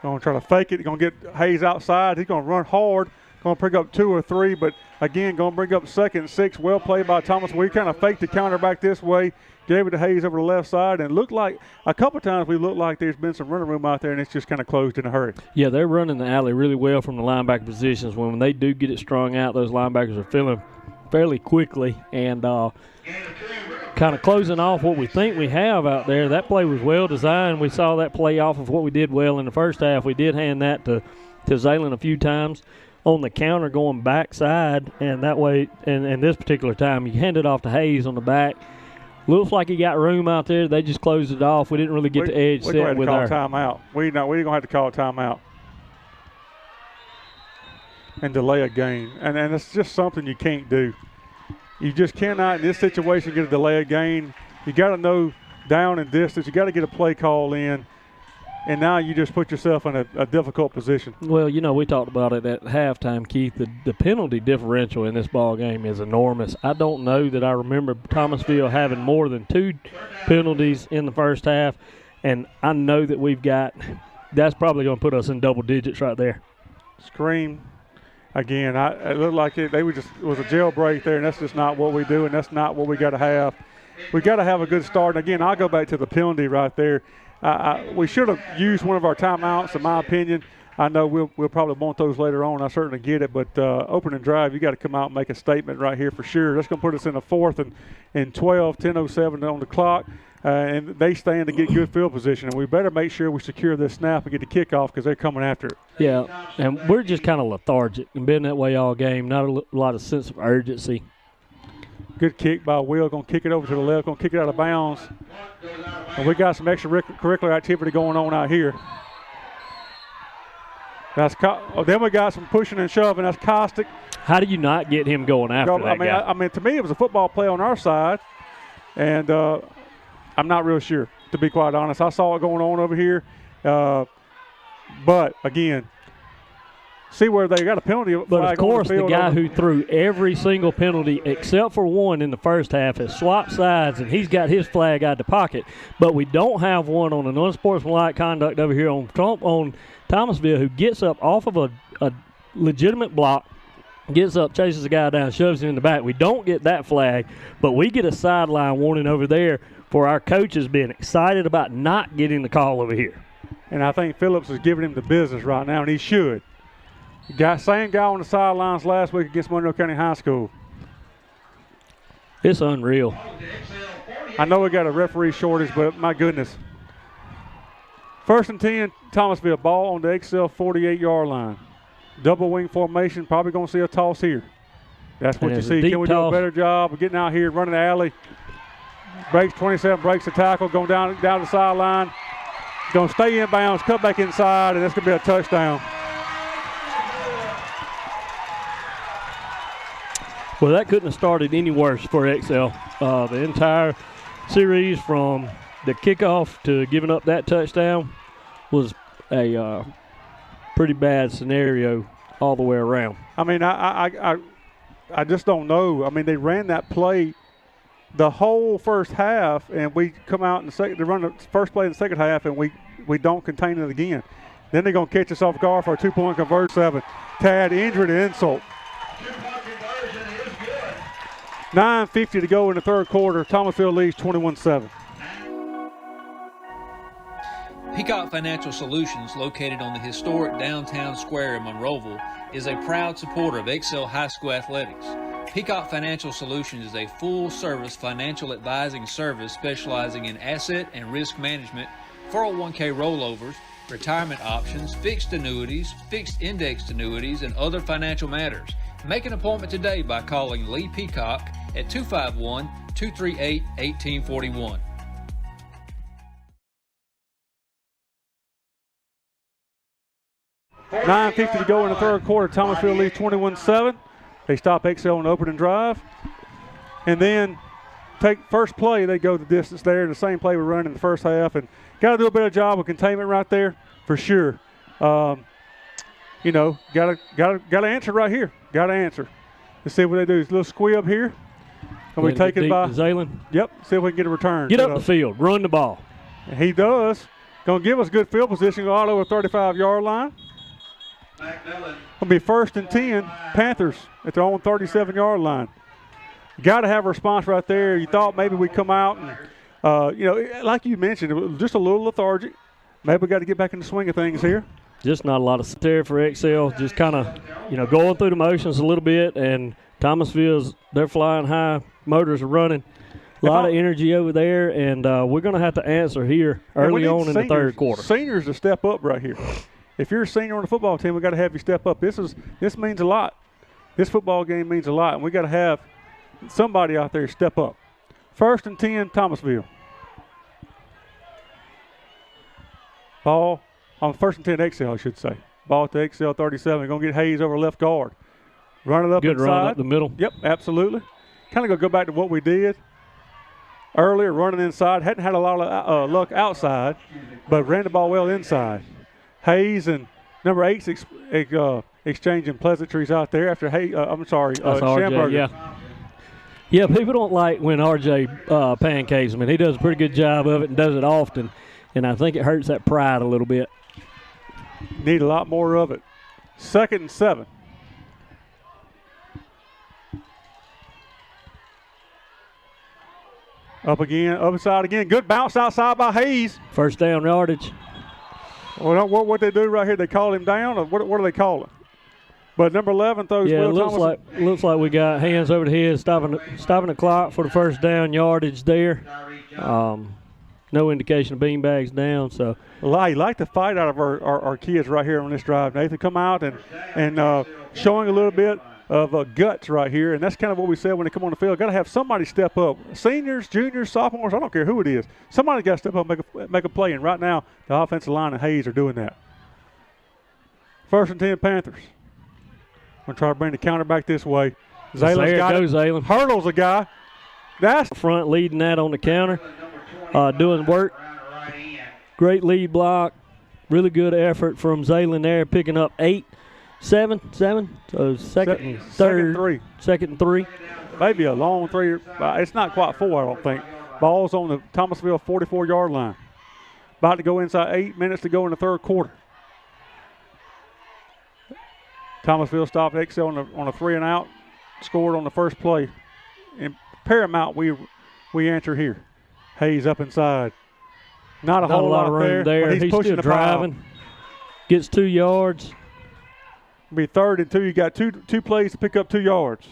Going to try to fake it. Going to get Hayes outside. He's going to run hard. Going to pick up 2 or 3, but again, going to bring up 2nd and 6. Well played by Thomas. We kind of faked the counter back this way. Gave it to Hayes over the left side, and looked like a couple times we looked like there's been some running room out there, and it's just kind of closed in a hurry. Yeah, they're running the alley really well from the linebacker positions. When they do get it strung out, those linebackers are filling fairly quickly and kind of closing off what we think we have out there. That play was well designed. We saw that play off of what we did well in the first half. We did hand that to Zaylen a few times on the counter going backside, and that way, and this particular time, you hand it off to Hayes on the back. Looks like he got room out there. They just closed it off. We didn't really get the edge set with our. We're going to have to call timeout. We're going to have to call a timeout and delay a game. And it's just something you can't do. You just cannot, in this situation, get a delay a game. You got to know down and distance. You got to get a play call in. And now you just put yourself in a difficult position. Well, we talked about it at halftime, Keith. The penalty differential in this ball game is enormous. I don't know that I remember Thomasville having more than 2 penalties in the first half, and I know that that's probably going to put us in double digits right there. Scream. Again, it looked like it was a jailbreak there, and that's just not what we do, and that's not what we got to have. We got to have a good start. And again, I'll go back to the penalty right there. We should have used one of our timeouts, in my opinion. I know we'll probably want those later on. I certainly get it. But opening drive, you got to come out and make a statement right here for sure. That's going to put us in a 4th and 12, 10:07 on the clock. And they stand to get good field position. And we better make sure we secure this snap and get the kickoff because they're coming after it. Yeah, and we're just kind of lethargic and been that way all game. Not a lot of sense of urgency. Good kick by Will. Going to kick it over to the left. Going to kick it out of bounds. And we got some extracurricular activity going on out here. Then we got some pushing and shoving. That's Caustic. How do you not get him going after that guy? I mean, to me, it was a football play on our side, and I'm not real sure, to be quite honest. I saw it going on over here, but again, see where they got a penalty. But of course, the guy who threw every single penalty except for one in the first half has swapped sides, and he's got his flag out of the pocket. But we don't have one on an unsportsmanlike conduct over here on Thomasville, who gets up off of a legitimate block, gets up, chases the guy down, shoves him in the back. We don't get that flag, but we get a sideline warning over there for our coaches being excited about not getting the call over here. And I think Phillips is giving him the business right now, and he should. Same guy on the sidelines last week against Monroe County High School. It's unreal. I know we got a referee shortage, but my goodness. 1st and 10, Thomasville, ball on the Excel 48-yard line. Double wing formation, probably going to see a toss here. That's what you see. Can we do a better job of getting out here, running the alley? Breaks 27, breaks the tackle, going down the sideline. Going to stay inbounds, cut back inside, and that's going to be a touchdown. Well, that couldn't have started any worse for Excel. The entire series from the kickoff to giving up that touchdown was a pretty bad scenario all the way around. I mean, I just don't know. I mean, they ran that play the whole first half, and we come out in the second. They run the first play in the second half, and we don't contain it again. Then they're going to catch us off guard for a 2-point conversion. 7. Tad injured and insult. 9:50 to go in the third quarter. Thomasville leads 21-7. Peacock Financial Solutions, located on the historic downtown square in Monroeville, is a proud supporter of Excel High School athletics. Peacock Financial Solutions is a full-service financial advising service specializing in asset and risk management, 401k rollovers, retirement options, fixed annuities, fixed indexed annuities, and other financial matters. Make an appointment today by calling Lee Peacock at 251-238-1841. $9:50 to go in the third quarter. Thomasville leads 21-7. They stop Excel on the opening drive. And then take first play, they go the distance there. The same play we run in the first half. And got to do a better job of containment right there for sure. You know, got to answer right here. Got to answer. Let's see what they do. This little squib here. And we take it by Zaylen. Yep. See if we can get a return. Get up the field. Run the ball. And he does. Going to give us good field position. Go all over 35-yard line. Going to be 1st and 10. Panthers at their own 37-yard line. Got to have a response right there. You thought maybe we'd come out and, you know, like you mentioned, it was just a little lethargic. Maybe we got to get back in the swing of things here. Just not a lot of there for Excel. Just kind of, you know, going through the motions a little bit. And Thomasville's, they're flying high. Motors are running. A lot of energy over there. And we're going to have to answer here early on in the third quarter. Seniors to step up right here. If you're a senior on the football team, we got to have you step up. This means a lot. This football game means a lot. And we got to have somebody out there step up. 1st and 10, Thomasville. Ball on 1st and 10, Excel, I should say. Ball at the Excel 37. Going to get Hayes over left guard. Run it up Good inside. run up the middle. Yep, absolutely. Kind of going to go back to what we did earlier, running inside. Hadn't had a lot of luck outside, but ran the ball well inside. Hayes and number 8's exchanging pleasantries out there after Schamberger. Yeah. Yeah, people don't like when RJ pancakes. I mean, he does a pretty good job of it and does it often, and I think it hurts that pride a little bit. Need a lot more of it. 2nd and 7. Up again, upside again. Good bounce outside by Hayes. First down yardage. Well, what they do right here, they call him down, or what do they call it? But number 11 throws Will Thomas. Looks like we got hands over the head, stopping the clock for the first down yardage there. No indication of beanbags down. So I like the fight out of our kids right here on this drive. Nathan, come out and showing a little bit of guts right here, and that's kind of what we said when they come on the field. Got to have somebody step up. Seniors, juniors, sophomores, I don't care who it is. Somebody got to step up and make a play, and right now the offensive line and Hayes are doing that. 1st and 10 Panthers. Going to try to bring the counter back this way. Zalen's got it. Zalen. Hurdles a guy. That's front leading that on the counter, doing work. Great lead block. Really good effort from Zalen there, picking up 7. So second and third. Second and 3. Maybe a long 3. It's not quite 4, I don't think. Ball's on the Thomasville 44-yard line. About to go inside 8 minutes to go in the third quarter. Thomasville stopped Excel on a 3 and out, scored on the first play. In Paramount, we answer here. Hayes up inside. Not a whole lot of room there. He's pushing still driving. Pile. Gets 2 yards. Be 3rd and 2. You got two plays to pick up 2 yards.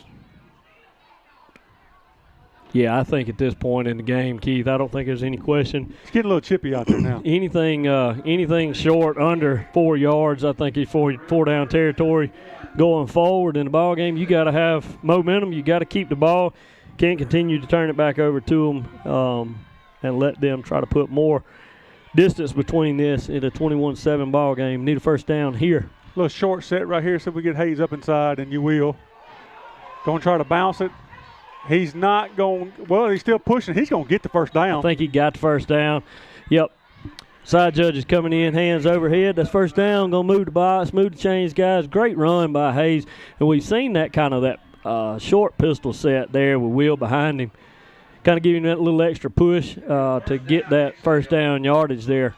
Yeah, I think at this point in the game, Keith, I don't think there's any question. It's getting a little chippy out there now. anything short under 4 yards, I think he's four down territory. Going forward in the ball game, you got to have momentum. You got to keep the ball. Can't continue to turn it back over to them and let them try to put more distance between this in a 21-7 ball game. Need a first down here. A little short set right here, so if we get Hayes up inside, and you will. Going to try to bounce it. He's not going – well, he's still pushing. He's going to get the first down. I think he got the first down. Yep. Side judge is coming in, hands overhead. That's first down. Going to move the box, move the chains, guys. Great run by Hayes. And we've seen that kind of that short pistol set there with Will behind him. Kind of giving him that little extra push to get that first down yardage there.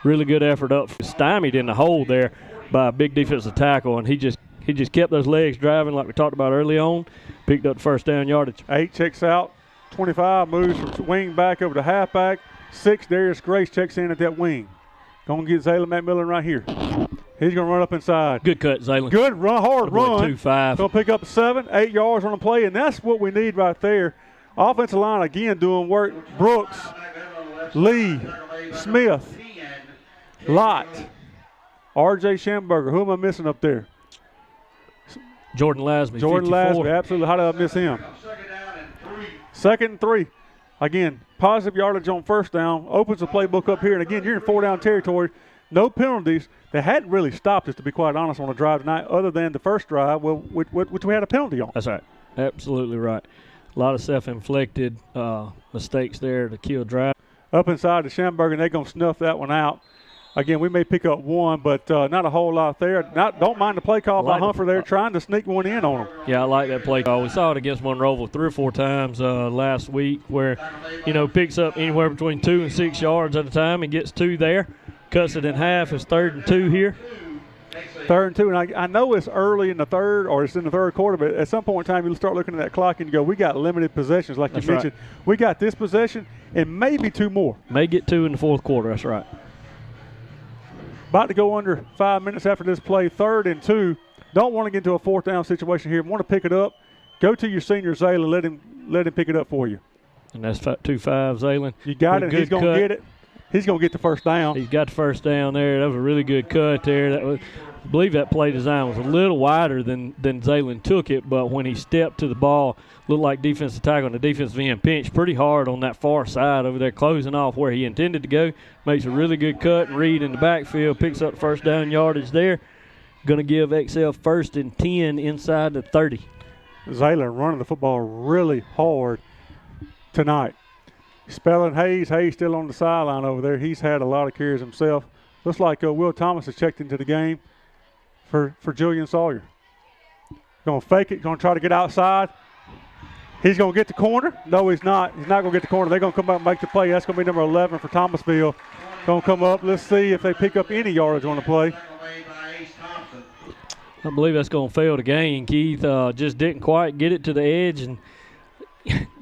Really good effort up. Stymied in the hole there by a big defensive tackle, and he just kept those legs driving like we talked about early on. Picked up the first down yardage. 8 checks out. 25 moves from wing back over to halfback. 6, Darius Grace checks in at that wing. Going to get Zaylen McMillan right here. He's going to run up inside. Good cut, Zaylen. Good run, hard run. 2-5. Going to pick up 7, 8 yards on the play, and that's what we need right there. Offensive line again doing work. Brooks, Lee, Smith, Lott, R.J. Schamberger. Who am I missing up there? Jordan Lasby. Jordan 54. Lasby, absolutely. How did I miss him? 2nd and 3. Again, positive yardage on first down. Opens the playbook up here. And again, you're in 4-down territory. No penalties. They hadn't really stopped us, to be quite honest, on the drive tonight, other than the first drive, which we had a penalty on. That's right. Absolutely right. A lot of self-inflicted mistakes there to kill drive. Up inside to Schamberger, and they're going to snuff that one out. Again, we may pick up 1, but not a whole lot there. Don't mind the play call by Humphrey there, trying to sneak one in on them. Yeah, I like that play call. We saw it against Monroeville 3 or 4 times last week where, picks up anywhere between 2 and 6 yards at a time and gets 2 there. Cuts it in half. It's 3rd and 2 here. 3rd and 2, and I know it's early in the third or it's in the third quarter, but at some point in time you'll start looking at that clock and you go, we got limited possessions like you mentioned. Right. We got this possession and maybe 2 more. May get 2 in the fourth quarter. That's right. About to go under 5 minutes after this play, 3rd and 2. Don't want to get into a 4th down situation here. Want to pick it up. Go to your senior, Zaylen. Let him pick it up for you. And that's 2-5, Zaylen. You got it. He's going to get it. He's going to get the first down. He's got the first down there. That was a really good cut there. I believe that play design was a little wider than Zaylen took it, but when he stepped to the ball, looked like defensive tackle and the defensive end pinched pretty hard on that far side over there, closing off where he intended to go. Makes a really good cut and read in the backfield, picks up first down yardage there. Going to give XL 1st and 10 inside the 30. Zaylen running the football really hard tonight. Spelling Hayes still on the sideline over there. He's had a lot of carries himself. Looks like Will Thomas has checked into the game for Julian Sawyer. Going to fake it, going to try to get outside. He's going to get the corner. No, he's not. He's not going to get the corner. They're going to come up and make the play. That's going to be number 11 for Thomasville. Going to come up. Let's see if they pick up any yardage on the play. I believe that's going to fail the game. Keith just didn't quite get it to the edge, and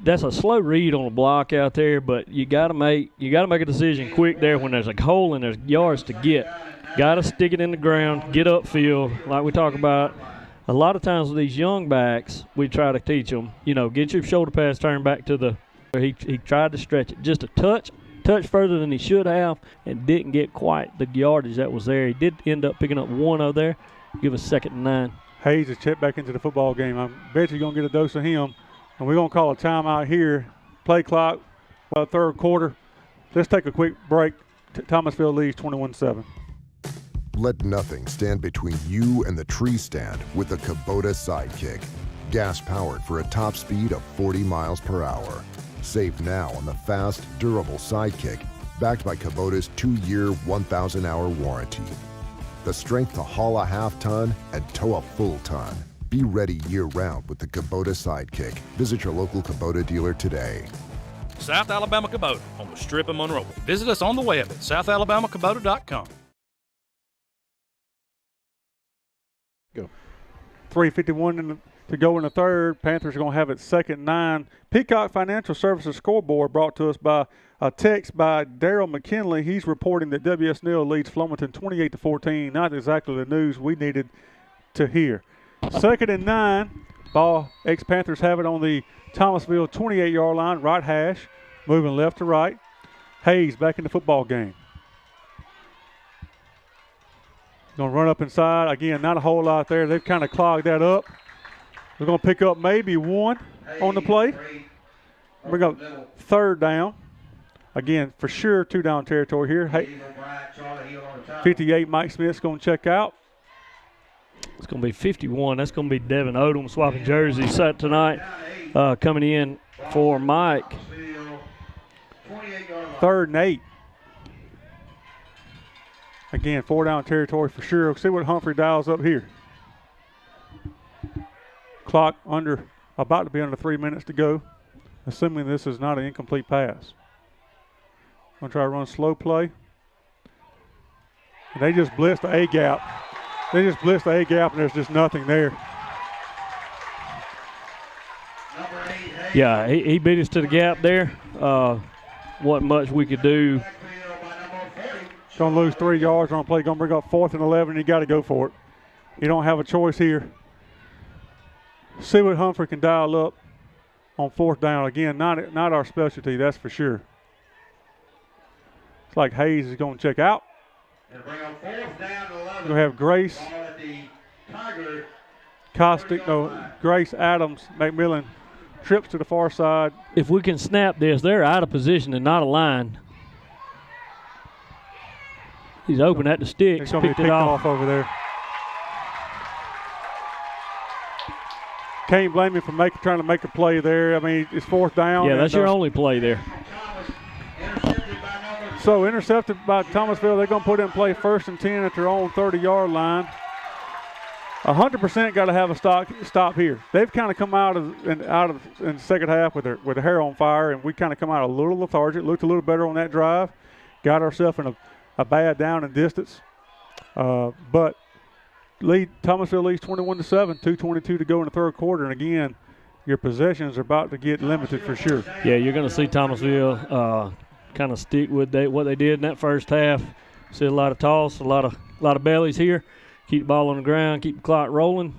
that's a slow read on a block out there. But you got to make a decision quick there when there's a hole and there's yards to get. Got to stick it in the ground, get upfield, like we talk about. A lot of times with these young backs, we try to teach them, get your shoulder pass, turn back to the. He tried to stretch it just a touch further than he should have, and didn't get quite the yardage that was there. He did end up picking up 1 over there. Give us 2nd and 9. Hayes has checked back into the football game. I bet you're going to get a dose of him. And we're going to call a timeout here. Play clock, third quarter. Let's take a quick break. Thomasville leads 21-7. Let nothing stand between you and the tree stand with the Kubota Sidekick. Gas-powered for a top speed of 40 miles per hour. Save now on the fast, durable Sidekick, backed by Kubota's 2-year, 1,000-hour warranty. The strength to haul a half-ton and tow a full ton. Be ready year-round with the Kubota Sidekick. Visit your local Kubota dealer today. South Alabama Kubota on the Strip of Monroe. Visit us on the web at southalabamacubota.com. Go. 3:51 to go in the third. Panthers are going to have it 2nd and 9. Peacock Financial Services scoreboard brought to us by a text by Daryl McKinley. He's reporting that W.S. Neal leads Flomaton 28-14. Not exactly the news we needed to hear. 2nd and 9. Ball, ex-Panthers have it on the Thomasville 28-yard line, right hash, moving left to right. Hayes back in the football game. Going to run up inside. Again, not a whole lot there. They've kind of clogged that up. We're going to pick up maybe one on the play. Bring up 3rd down. Again, for sure, 2-down territory here. 58, Mike Smith's going to check out. It's going to be 51. That's going to be Devin Odom swapping jerseys set tonight. Coming in for Mike. 3rd and 8. Again, 4-down territory for sure. We'll see what Humphrey dials up here. Clock about to be under 3 minutes to go, assuming this is not an incomplete pass. Going to try to run slow play. And they just blitzed the A-gap. They just blitzed the A-gap, and there's just nothing there. Yeah, he beat us to the gap there. Wasn't much we could do. Going to lose 3 yards on play. Going to bring up 4th and 11. You got to go for it. You don't have a choice here. See what Humphrey can dial up on 4th down. Again, not our specialty, that's for sure. It's like Hayes is going to check out. We're going to have Grace Grace Adams McMillan trips to the far side. If we can snap this, they're out of position and not aligned. He's open at the sticks. It's going to be picked off over there. Can't blame him for trying to make a play there. I mean, it's 4th down. Yeah, that's your only play there. So intercepted by Thomasville. They're going to put in play 1st and 10 at their own 30-yard line. 100% got to have a stop here. They've kind of come out in the second half with their hair on fire, and we kind of come out a little lethargic. Looked a little better on that drive. Got ourselves in a bad down and distance. But Thomasville leads 21-7, 2:22 to go in the third quarter. And again, your possessions are about to get limited for sure. Yeah, you're going to see Thomasville kind of stick with what they did in that first half. See a lot of toss, a lot of bellies here. Keep the ball on the ground, keep the clock rolling.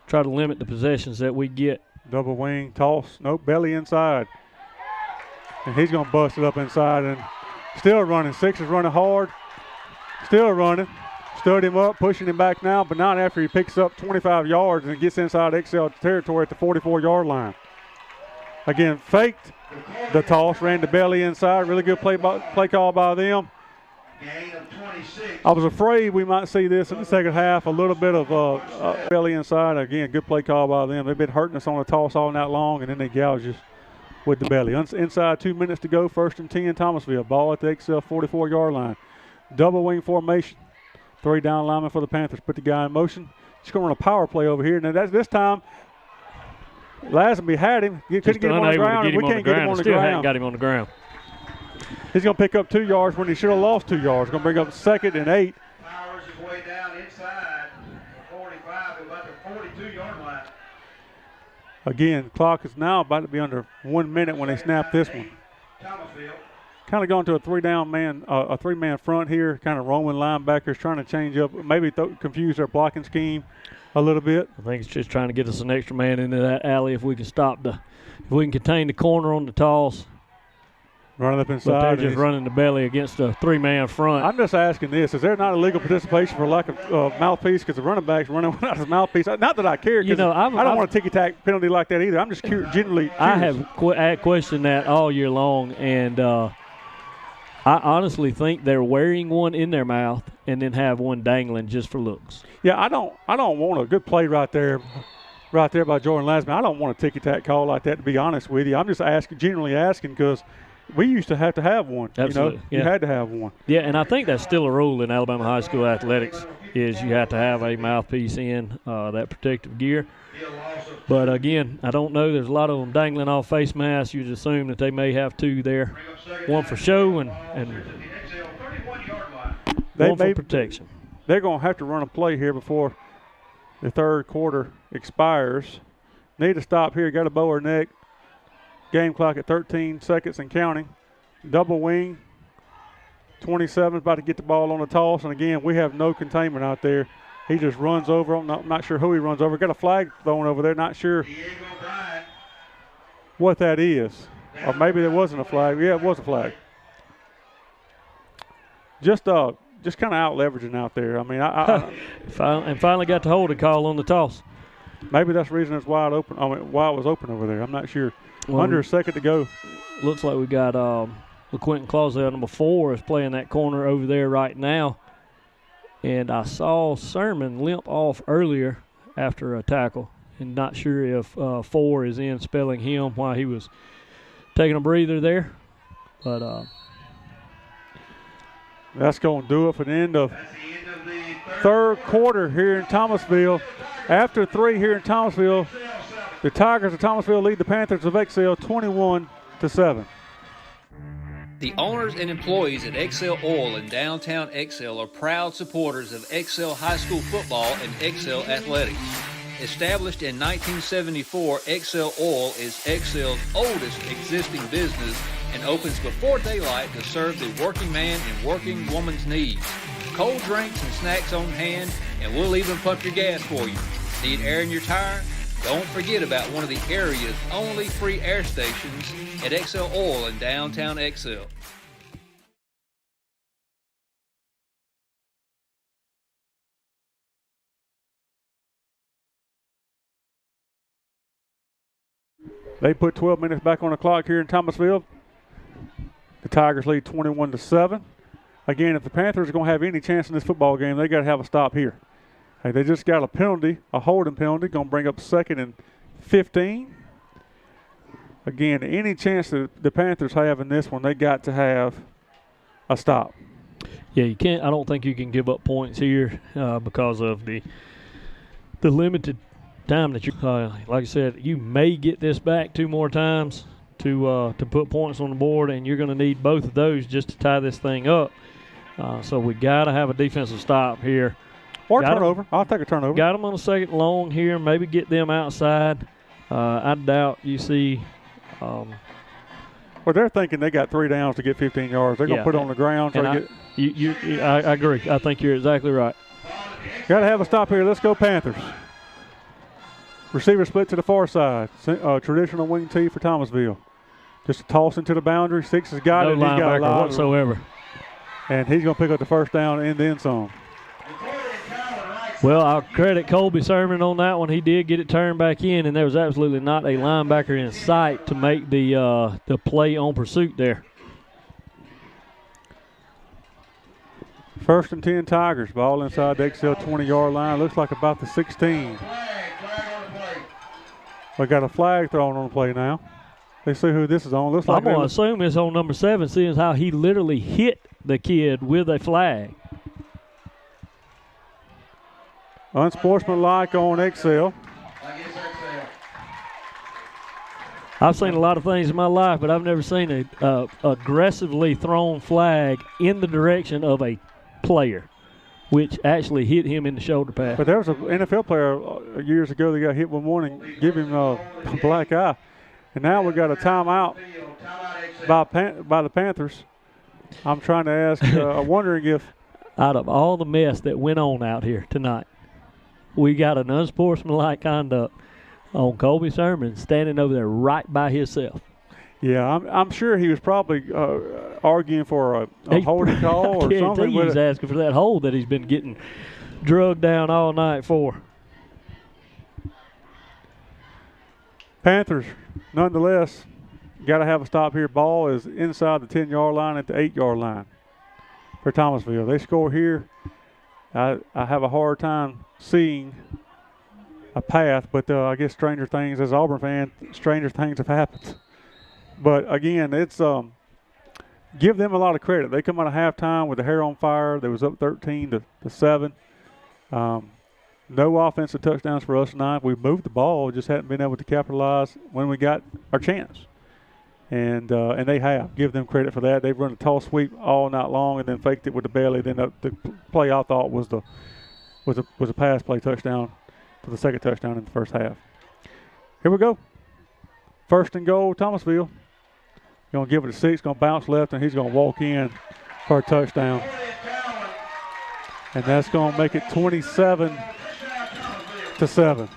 Try to limit the possessions that we get. Double wing toss, nope, belly inside. And he's going to bust it up inside and still running. 6 is running hard, still running. Stood him up, pushing him back now, but not after he picks up 25 yards and gets inside XL territory at the 44-yard line. Again, faked the toss, ran the belly inside. Really good play call by them. I was afraid we might see this in the second half, a little bit of belly inside. Again, good play call by them. They've been hurting us on the toss all night long, and then they gouge us with the belly. Inside 2 minutes to go, 1st and 10, Thomasville. Ball at the XL 44-yard line. Double wing formation. 3 down linemen for the Panthers. Put the guy in motion. He's going to run a power play over here. Now, this time, Lazenby had him. He couldn't get him on the ground, and we can't get him on the Still ground. hadn't got him on the ground. He's going to pick up 2 yards when he should have lost 2 yards. Going to bring up 2nd and 8. Powers his way down inside 45, about the 42-yard line. Again, clock is now about to be under 1 minute when they snap this one. Kind of going to a 3-man front here, kind of roaming linebackers, trying to change up, maybe confuse their blocking scheme a little bit. I think it's just trying to get us an extra man into that alley if we can contain the corner on the toss. Running up inside. But they're just running the belly against a three-man front. I'm just asking this. Is there not illegal participation for lack of mouthpiece because the running back's running without his mouthpiece? Not that I care, because I don't want a ticky-tack penalty like that either. I'm just genuinely curious. I have questioned that all year long, and I honestly think they're wearing one in their mouth and then have one dangling just for looks. Yeah, I don't want a good play right there by Jordan Lasman. I don't want a ticky-tack call like that, to be honest with you. I'm just genuinely asking because we used to have one. Absolutely. You had to have one. Yeah, and I think that's still a rule in Alabama high school athletics is you have to have a mouthpiece in that protective gear. But, again, I don't know. There's a lot of them dangling off face masks. You'd assume that they may have two there, one for show and one for protection. They're going to have to run a play here before the third quarter expires. Need to stop here. Got a bow or neck. Game clock at 13 seconds and counting. Double wing. 27 about to get the ball on the toss. And, again, we have no containment out there. He just runs over. I'm not sure who he runs over. Got a flag thrown over there. Not sure what that is. Or maybe there wasn't a flag. Yeah, it was a flag. Just kind of out-leveraging out there. I mean, finally got the holding call on the toss. Maybe that's the reason it's wide open. I mean, why it was open over there. I'm not sure. Well, under a second to go. Looks like we got LaQuentin Clausell, number 4, is playing that corner over there right now. And I saw Sermon limp off earlier after a tackle. And not sure if 4 is in spelling him while he was taking a breather there. But that's going to do it for the end of third quarter here in Thomasville. After 3 here in Thomasville, the Tigers of Thomasville lead the Panthers of Excel 21-7. The owners and employees at Excel Oil in downtown Excel are proud supporters of Excel High School football and Excel athletics. Established in 1974, Excel Oil is Excel's oldest existing business and opens before daylight to serve the working man and working woman's needs. Cold drinks and snacks on hand, and we'll even pump your gas for you. Need air in your tire? Don't forget about one of the area's only free air stations at Excel Oil in downtown Excel. They put 12 minutes back on the clock here in Thomasville. The Tigers lead 21-7. Again, if the Panthers are going to have any chance in this football game, they got to have a stop here. Hey, they just got a penalty, a holding penalty, going to bring up 2nd and 15. Again, any chance that the Panthers have in this one, they got to have a stop. Yeah, you can't. I don't think you can give up points here because of the limited time that you. Like I said, you may get this back 2 more times to put points on the board, and you're going to need both of those just to tie this thing up. So we got to have a defensive stop here. Or turnover. I'll take a turnover. Got them on a 2nd long here. Maybe get them outside. I doubt you see. Well, they're thinking they got 3 downs to get 15 yards. They're going to put it on the ground. And I agree. I think you're exactly right. Got to have a stop here. Let's go Panthers. Receiver split to the far side. Traditional wing tee for Thomasville. Just a toss into the boundary. 6 has got it. No he's got a linebacker whatsoever. And he's going to pick up the first down and then some. Well, I'll credit Colby Sermon on that one. He did get it turned back in, and there was absolutely not a linebacker in sight to make the play on pursuit there. 1st and 10 Tigers. Ball inside the XL 20-yard line. Looks like about the 16. We got a flag thrown on the play now. They see who this is on. Looks like I'm going to assume it's on number 7, seeing how he literally hit the kid with a flag. Unsportsmanlike on XL. I've seen a lot of things in my life, but I've never seen a aggressively thrown flag in the direction of a player, which actually hit him in the shoulder pad. But there was an NFL player years ago that got hit with one and give him a black eye. And now we got a timeout by the Panthers. I'm trying to ask, wondering if out of all the mess that went on out here tonight, we got an unsportsmanlike conduct on Colby Sermon standing over there right by himself. Yeah, I'm sure he was probably arguing for a holding call or something. He was asking for that hold that he's been getting drugged down all night for. Panthers, nonetheless, got to have a stop here. Ball is inside the 10-yard line at the 8-yard line for Thomasville. They score here. I have a hard time seeing a path, but I guess stranger things, as an Auburn fan, stranger things have happened. But again, it's give them a lot of credit. They come out of halftime with the hair on fire. They was up 13-7. No offensive touchdowns for us tonight. We moved the ball, just hadn't been able to capitalize when we got our chance. And they have. Give them credit for that. They've run a toss sweep all night long and then faked it with the belly. Then the play I thought was a pass play touchdown for the second touchdown in the first half. Here we go. First and goal, Thomasville. Going to give it a 6, going to bounce left, and he's going to walk in for a touchdown. And that's going to make it 27-7.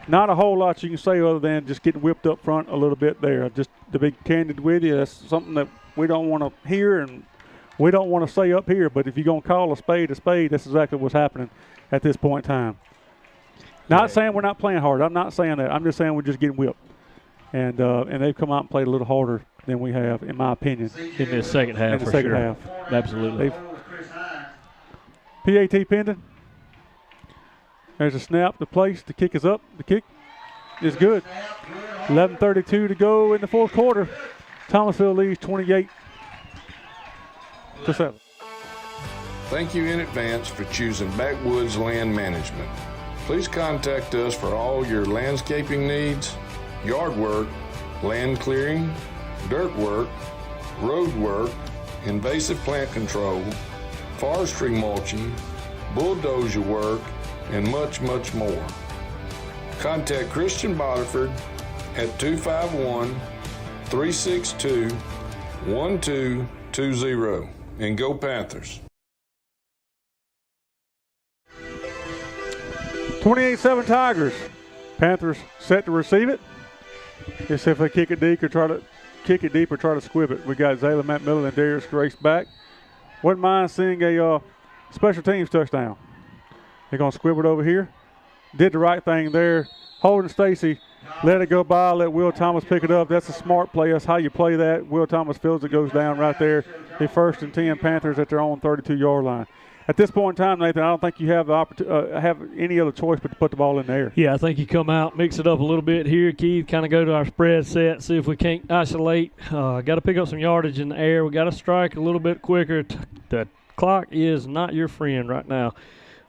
Not a whole lot you can say other than just getting whipped up front a little bit there. Just to be candid with you, that's something that we don't want to hear and we don't want to say up here, but if you're going to call a spade, that's exactly what's happening at this point in time. Not saying we're not playing hard. I'm not saying that. I'm just saying we're just getting whipped. And they've come out and played a little harder than we have, in my opinion. In the second half, in the second half. Absolutely. PAT pending. There's a snap, the place, the kick is up. The kick is good. 11:32 to go in the fourth quarter. Thomasville leads 28-7. Thank you in advance for choosing Backwoods Land Management. Please contact us for all your landscaping needs, yard work, land clearing, dirt work, road work, invasive plant control, forestry mulching, bulldozer work, and much, much more. Contact Christian Botiford at 251-362-1220 and go Panthers. 28-7 Tigers. Panthers set to receive it. Just if they kick it deep or try to squib it. We got Zayla Matt Miller and Darius Grace back. Wouldn't mind seeing a special teams touchdown. They're going to squib it over here. Did the right thing there. Holden Stacy let it go by, let Will Thomas pick it up. That's a smart play. That's how you play that. Will Thomas fields it, goes down right there. The 1st and 10 Panthers at their own 32-yard line. At this point in time, Nathan, I don't think you have the have any other choice but to put the ball in the air. Yeah, I think you come out, mix it up a little bit here, Keith, kind of go to our spread set, see if we can't isolate. Got to pick up some yardage in the air. We got to strike a little bit quicker. The clock is not your friend right now.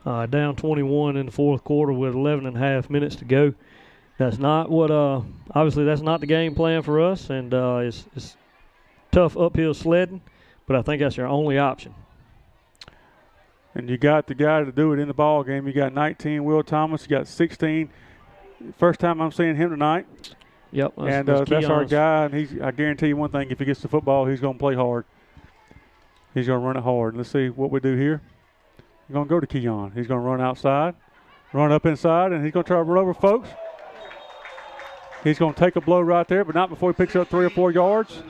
Down 21 in the fourth quarter with 11 and a half minutes to go. That's not what obviously that's not the game plan for us, and it's tough uphill sledding, but I think that's our only option. And you got the guy to do it in the ball game. You got 19, Will Thomas. You got 16. First time I'm seeing him tonight. Yep. That's our guy. And I guarantee you one thing: if he gets the football, he's going to play hard. He's going to run it hard. Let's see what we do here. He's going to go to Keon. He's going to run outside, run up inside, and he's going to try to run over folks. He's going to take a blow right there, but not before he picks up 3 or 4 yards.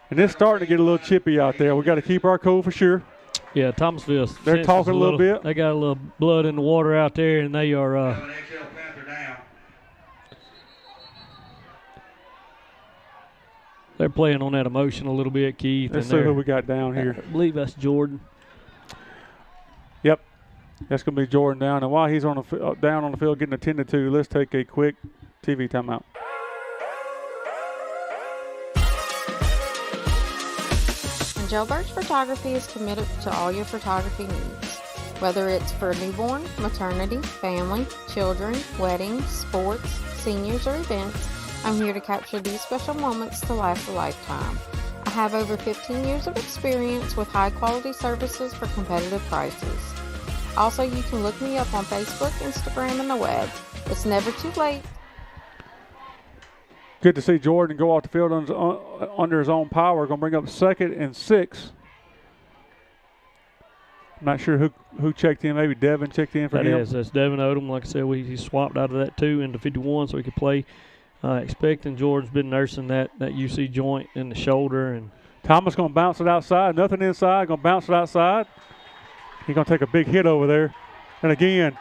And it's starting to get a little chippy out there. We got to keep our cool for sure. Yeah, Thomasville. They're talking a little bit. They got a little blood in the water out there, and they are. They're playing on that emotion a little bit, Keith. Let's see who we got down here. I believe that's Jordan. Yep, that's going to be Jordan down. And while he's on the down on the field getting attended to, let's take a quick TV timeout. Jailbirds Photography is committed to all your photography needs. Whether it's for newborn, maternity, family, children, weddings, sports, seniors, or events, I'm here to capture these special moments to last a lifetime. I have over 15 years of experience with high-quality services for competitive prices. Also, you can look me up on Facebook, Instagram, and the web. It's never too late. Good to see Jordan go off the field under his own power. Going to bring up 2nd and 6. I'm not sure who checked in. Maybe Devin checked in for him. That's Devin Odom. Like I said, he swapped out of that 2 into 51 so he could play. Expecting George's been nursing that UC joint in the shoulder. And Thomas going to bounce it outside. Nothing inside. Going to bounce it outside. He's going to take a big hit over there. And again,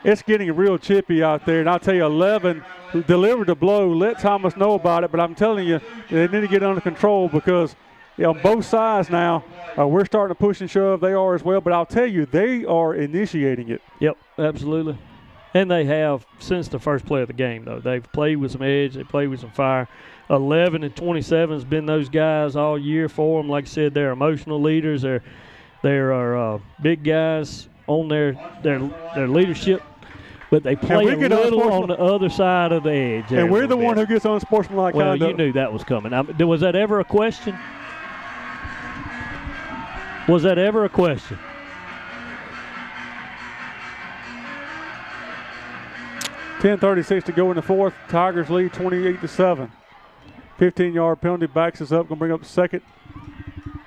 it's getting real chippy out there. And I'll tell you, 11 delivered the blow. Let Thomas know about it. But I'm telling you, they need to get under control because on both sides now, we're starting to push and shove. They are as well. But I'll tell you, they are initiating it. Yep, absolutely. And they have since the first play of the game, though. They've played with some edge. They played with some fire. 11 and 27 has been those guys all year for them. Like I said, they're emotional leaders. They're big guys on their leadership. But they play a little on the other side of the edge. And we're the one who gets unsportsmanlike conduct. Well, you knew that was coming. Was that ever a question? Was that ever a question? .10:36 to go in the fourth. Tigers lead 28-7. 15-yard penalty backs us up. Going to bring up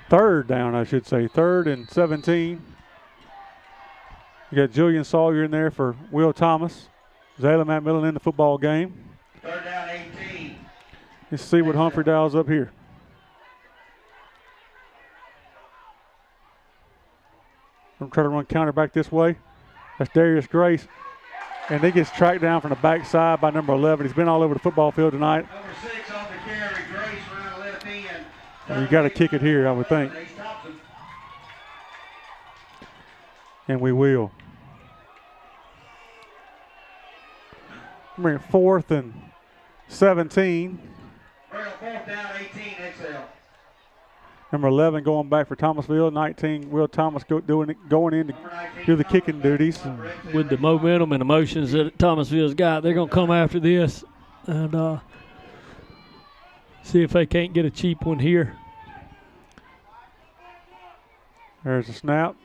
third down, I should say. 3rd and 17. You got Julian Sawyer in there for Will Thomas. Zayla McMillan in the football game. 3rd down, 18. Let's see what Humphrey dials up here. I'm trying to run counter back this way. That's Darius Grace. And he gets tracked down from the backside by number 11. He's been all over the football field tonight. Number 6 on the carry, Grace around left end. And you got to kick it here, I would think. And we will. Bring it 4th and 17. Bring it 4th down, 18, XL. Number 11 going back for Thomasville. 19, Will Thomas going in to do the kicking duties. With the momentum and emotions that Thomasville's got, they're going to come after this and see if they can't get a cheap one here. There's a snap.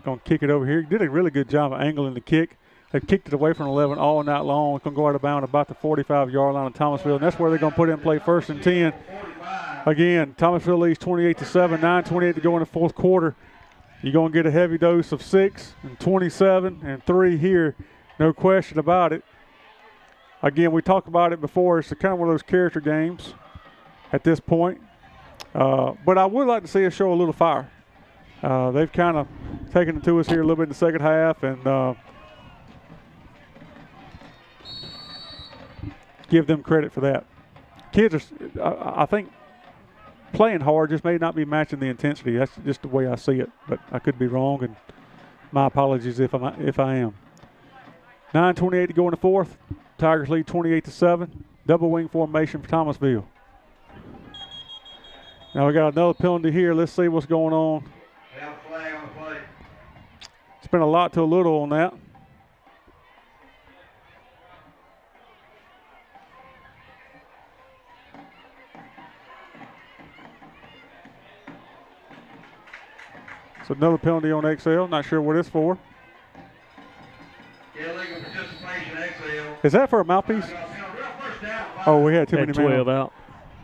Going to kick it over here. Did a really good job of angling the kick. They've kicked it away from 11 all night long. It's going to go out of bounds about the 45-yard line of Thomasville, and that's where they're going to put it in play 1st and 10. Again, Thomasville leads 28-7, 9:28 to go in the fourth quarter. You're going to get a heavy dose of 6 and 27 and 3 here, no question about it. Again, we talked about it before. It's kind of one of those character games at this point. But I would like to see us show a little fire. They've kind of taken it to us here a little bit in the second half, and give them credit for that. Kids are, I think, playing hard just may not be matching the intensity. That's just the way I see it, but I could be wrong, and my apologies if I am. 9:28 to go in the fourth. Tigers lead 28-7. Double wing formation for Thomasville. Now we got another penalty here. Let's see what's going on. We have a flag on the play. It's been a lot to a little on that. So another penalty on XL. Not sure what it's for. Illegal participation, XL. Is that for a mouthpiece? Oh, we had too many 12 men. out.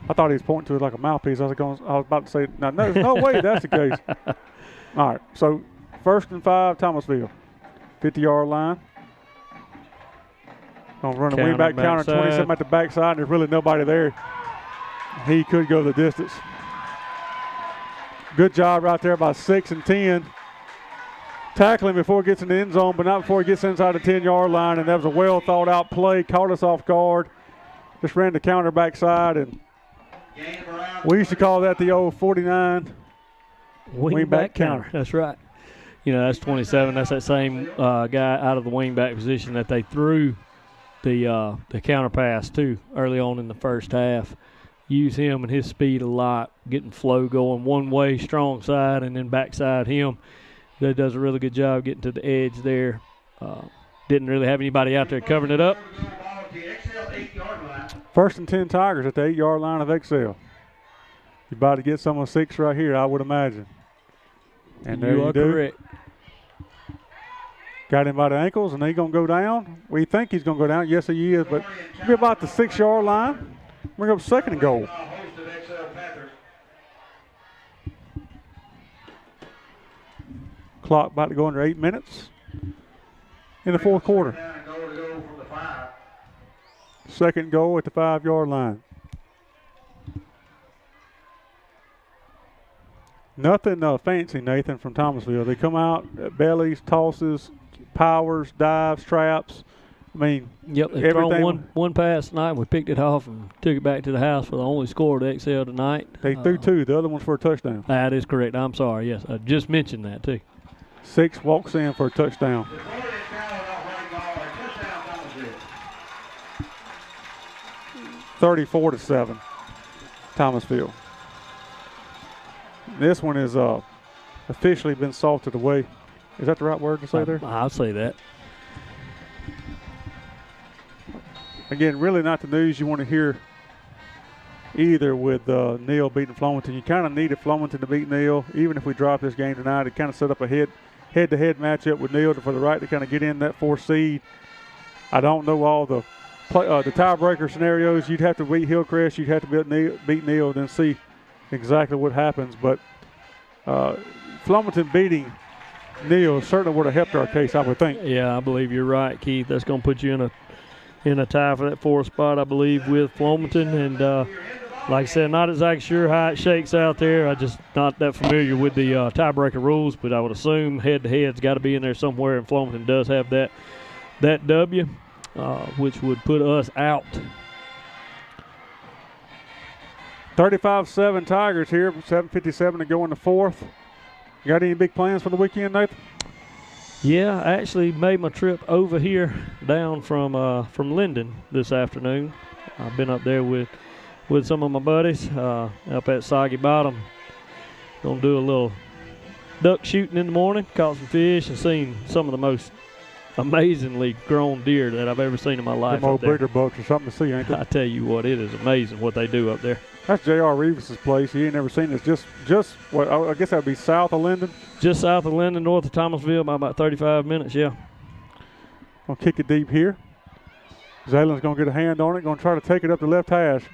I thought he was pointing to it like a mouthpiece. I was about to say, no, there's no way that's the case. All right, so 1st and 5, Thomasville. 50-yard line. Gonna run a wing back counter, 27 at the backside, and there's really nobody there. He could go the distance. Good job right there by 6 and 10. Tackling before he gets in the end zone, but not before he gets inside the 10-yard line, and that was a well thought out play. Caught us off guard. Just ran the counter backside, and we used to call that the old 49 wing-back counter. That's right. You know, that's 27. That's that same guy out of the wing-back position that they threw the counter pass to early on in the first half. Use him and his speed a lot, getting flow going one way, strong side, and then backside him. That does a really good job getting to the edge there. Didn't really have anybody out there covering it up. 1st and 10 Tigers at the 8-yard line of XL. You're about to get some of 6 right here, I would imagine. And there you do. Correct. Got him by the ankles, and he's going to go down. We think he's going to go down. Yes, he is, but he'll be about the 6-yard line. Bring up 2nd and goal. Clock about to go under 8 minutes in the fourth quarter. Second goal at the 5-yard line. Nothing fancy, Nathan, from Thomasville. They come out, bellies, tosses, powers, dives, traps. I mean, yep, they've thrown one pass tonight, and we picked it off and took it back to the house for the only score at XL tonight. They threw 2. The other one's for a touchdown. That is correct. I'm sorry. Yes, I just mentioned that, too. 6 walks in for a touchdown. 34-7, Thomasville. This one is officially been salted away. Is that the right word to say there? I'll say that. Again, really not the news you want to hear either with Neal beating Flomaton. You kind of needed Flomaton to beat Neal. Even if we drop this game tonight, it kind of set up a head-to-head matchup with Neal for the right to kind of get in that 4th seed. I don't know all the tiebreaker scenarios. You'd have to beat Hillcrest. You'd have to beat Neal, then see exactly what happens. But Flomaton beating Neal certainly would have helped our case, I would think. Yeah, I believe you're right, Keith. That's going to put you in a tie for that 4th spot, I believe, with Flomaton. And like I said, not exactly sure how it shakes out there. I'm just not that familiar with the tiebreaker rules, but I would assume head-to-head's got to be in there somewhere, and Flomaton does have that W. Which would put us out. 35-7 Tigers here, 7:57 to go in the 4th. You got any big plans for the weekend, Nathan? Yeah, I actually made my trip over here down from Linden this afternoon. I've been up there with some of my buddies up at Soggy Bottom. Gonna do a little duck shooting in the morning, caught some fish, and seen some of the most amazingly grown deer that I've ever seen in my life. Them old breeder bucks are something to see, ain't they? I tell you what, it is amazing what they do up there. That's J.R. Reeves' place. He ain't never seen this. Just what I guess that would be south of Linden. Just south of Linden, north of Thomasville, by about 35 minutes. Yeah. Gonna kick it deep here. Zalen's gonna get a hand on it. Gonna try to take it up the left hash.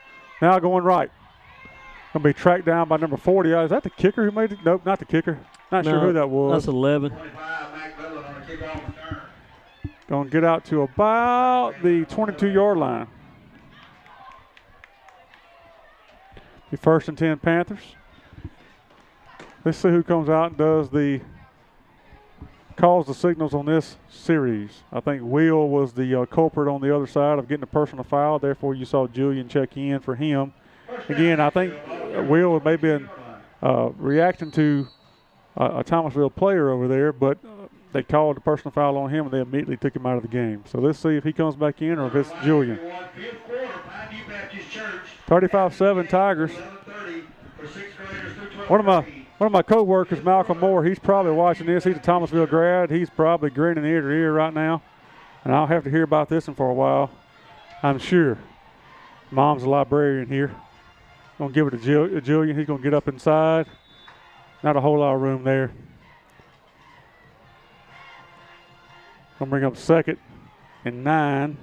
Now going right. Gonna be tracked down by number 40. Is that the kicker who made it? Nope, not the kicker. Not sure who that was. That's 11. Going to get out to about the 22-yard line. The 1st and 10 Panthers. Let's see who comes out and calls the signals on this series. I think Will was the culprit on the other side of getting a personal foul. Therefore, you saw Julian check in for him. Again, I think Will may have been reacting to a Thomasville player over there, but they called the personal foul on him, and they immediately took him out of the game. So let's see if he comes back in or if it's Julian. 35-7 Tigers. One of my co-workers, Malcolm Moore, he's probably watching this. He's a Thomasville grad. He's probably grinning ear to ear right now, and I'll have to hear about this one for a while, I'm sure. Mom's a librarian here. Gonna give it to Julian. He's gonna get up inside. Not a whole lot of room there. Gonna bring up 2nd and 9.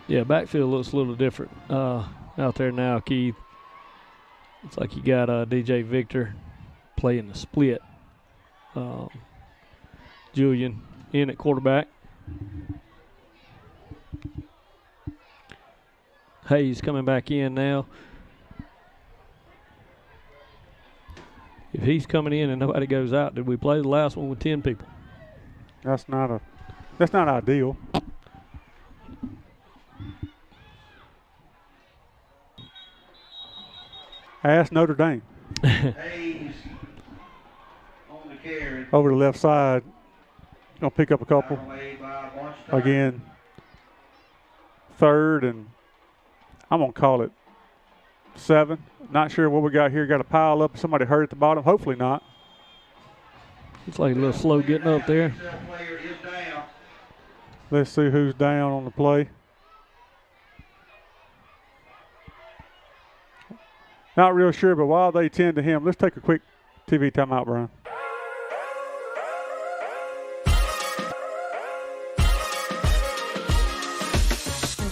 Yeah, backfield looks a little different out there now, Keith. It's like you got DJ Victor playing the split. Julian in at quarterback. Hayes coming back in now. If he's coming in and nobody goes out, did we play the last one with 10 people? That's not ideal. Ask Notre Dame. Over the left side. Gonna pick up a couple. Again, 3rd and I'm gonna call it 7. Not sure what we got here. Got a pile up. Somebody hurt at the bottom. Hopefully not. It's like a little slow getting up there. Let's see who's down on the play. Not real sure, but while they tend to him, let's take a quick TV timeout, Brian.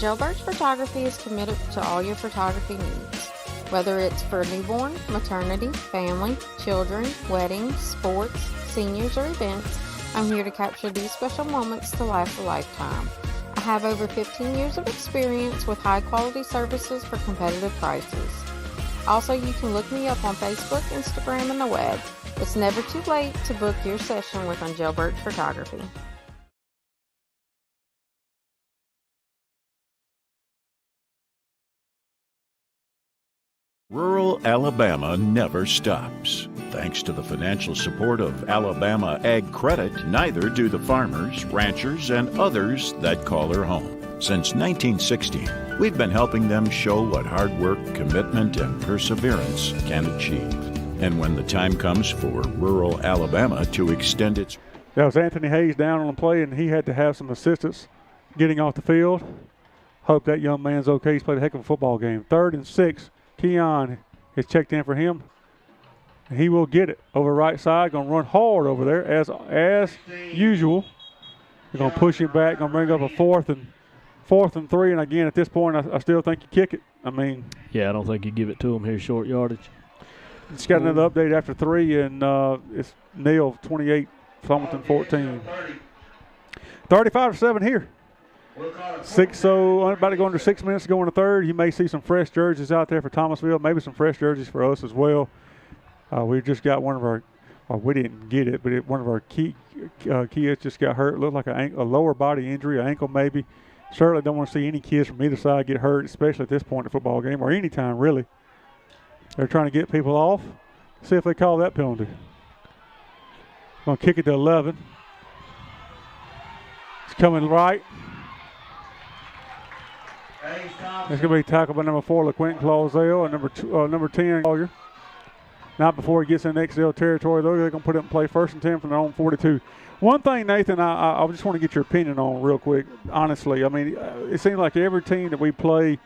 Jailbird's Photography is committed to all your photography needs. Whether it's for newborn, maternity, family, children, weddings, sports, seniors, or events, I'm here to capture these special moments to last a lifetime. I have over 15 years of experience with high-quality services for competitive prices. Also, you can look me up on Facebook, Instagram, and the web. It's never too late to book your session with Angel Birch Photography. Rural Alabama never stops. Thanks to the financial support of Alabama Ag Credit, neither do the farmers, ranchers, and others that call her home. Since 1960, we've been helping them show what hard work, commitment, and perseverance can achieve. And when the time comes for rural Alabama to extend its... That was Anthony Hayes down on the play, and he had to have some assistance getting off the field. Hope that young man's okay. He's played a heck of a football game. 3rd and 6. Keon is checked in for him. He will get it over right side. Going to run hard over there as usual. They're going to push it back. Going to bring up a 4th and 3. And again, at this point, I still think you kick it. I mean, yeah, I don't think you give it to him here short yardage. It's got another update after 3, and it's Neal 28, Flemington 14. 35-7 here. 6-0, about to go under 6 minutes to go in the third. You may see some fresh jerseys out there for Thomasville, maybe some fresh jerseys for us as well. We just got one of our, well, we didn't get it, but one of our kids just got hurt. It looked like a lower body injury, an ankle maybe. Certainly don't want to see any kids from either side get hurt, especially at this point in the football game, or any time really. They're trying to get people off. See if they call that penalty. Going to kick it to 11. It's coming right. It's going to be tackled by number 4, LaQuentin Clausell, and number 10, Collier. Not before he gets in XL territory, though. They're going to put it in play 1st and 10 from their own 42. One thing, Nathan, I just want to get your opinion on real quick, honestly. I mean, it seems like every team that we play,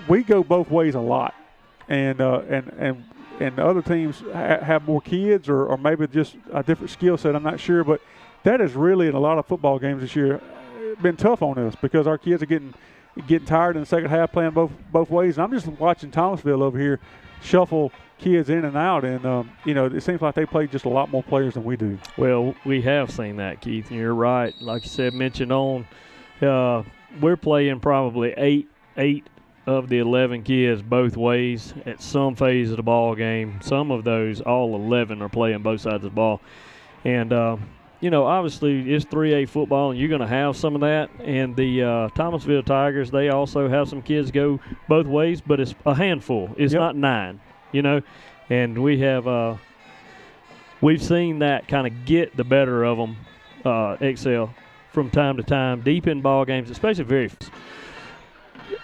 we go both ways a lot. And the other teams have more kids or maybe just a different skill set. I'm not sure. But that is really, in a lot of football games this year, been tough on us because our kids are getting tired in the second half playing both ways. And I'm just watching Thomasville over here shuffle kids in and out, and it seems like they play just a lot more players than we do. Well, we have seen that, Keith, and you're right. Like you said, mentioned on, we're playing probably eight of the 11 kids both ways at some phase of the ball game. Some of those, all 11, are playing both sides of the ball. And obviously it's 3A football, and you're going to have some of that. And the Thomasville Tigers, they also have some kids go both ways, but it's a handful. It's not 9, And we have we've seen that kind of get the better of them, XL, from time to time, deep in ball games, especially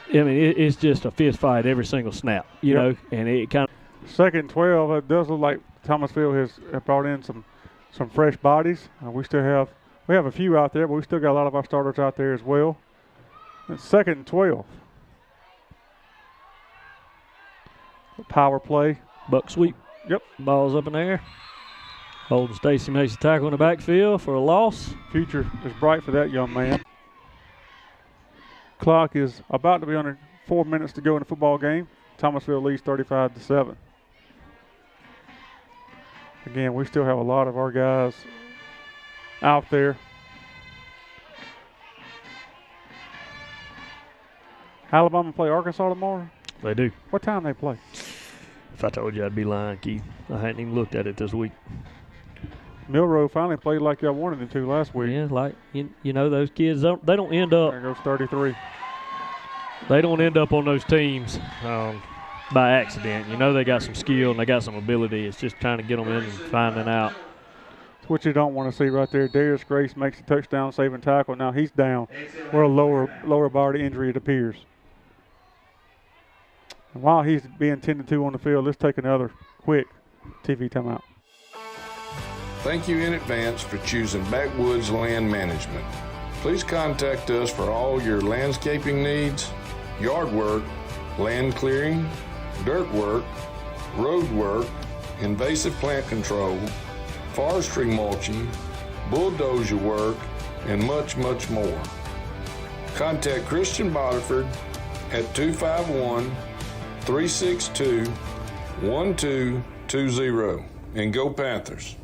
it's just a fist fight every single snap, you know, and it kind of. 2nd and 12, it does look like Thomasville has brought in some fresh bodies. We have a few out there, but we still got a lot of our starters out there as well. It's 2nd and 12. Power play. Buck sweep. Yep. Ball's up in the air. Holding Stacy makes a tackle in the backfield for a loss. Future is bright for that young man. Clock is about to be under 4 minutes to go in the football game. Thomasville leads 35-7. Again, we still have a lot of our guys out there. Alabama play Arkansas tomorrow? They do. What time they play? If I told you, I'd be lying, Keith. I hadn't even looked at it this week. Milroe finally played like y'all wanted him to last week. Yeah, like, those kids, they don't end up. There goes 33. They don't end up on those teams by accident. They got some skill and they got some ability. It's just trying to get them in and finding out. It's what you don't want to see right there. Darius Grace makes a touchdown saving tackle. Now he's down. We're a lower body injury, it appears. And while he's being tended to on the field, let's take another quick TV timeout. Thank you in advance for choosing Backwoods Land Management. Please contact us for all your landscaping needs, yard work, land clearing, dirt work, road work, invasive plant control, forestry mulching, bulldozer work, and much, much more. Contact Christian Boterford at 362-1220. And go Panthers.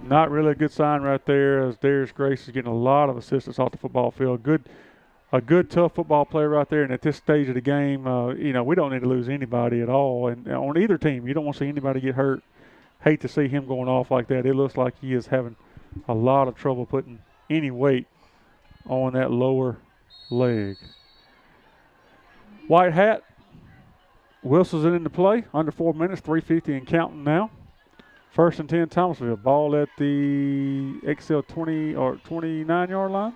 Not really a good sign right there, as Darius Grace is getting a lot of assistance off the football field. A good, tough football player right there. And at this stage of the game, we don't need to lose anybody at all. And on either team, you don't want to see anybody get hurt. Hate to see him going off like that. It looks like he is having a lot of trouble putting any weight on that lower leg. White hat. Wilson's into play. Under 4 minutes, 3:50 and counting now. 1st and 10, Thomasville. Ball at the XL 20 or 29-yard line.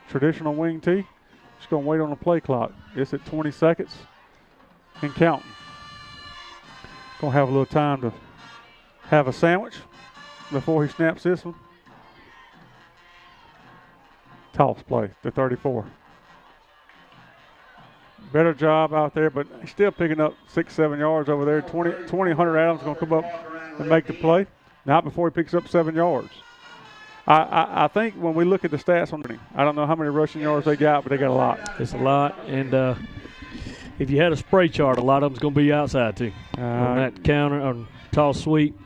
Traditional wing tee. Just going to wait on the play clock. It's at 20 seconds and counting. Going to have a little time to have a sandwich before he snaps this one. Toss play to 34. Better job out there, but he's still picking up 6-7 yards over there. 20 Hunter Adams going to come up and make the play. Not before he picks up 7 yards. I think when we look at the stats on him, I don't know how many rushing yards they got, but they got a lot. It's a lot, and if you had a spray chart, a lot of them's going to be outside too. On that counter, on toss sweep.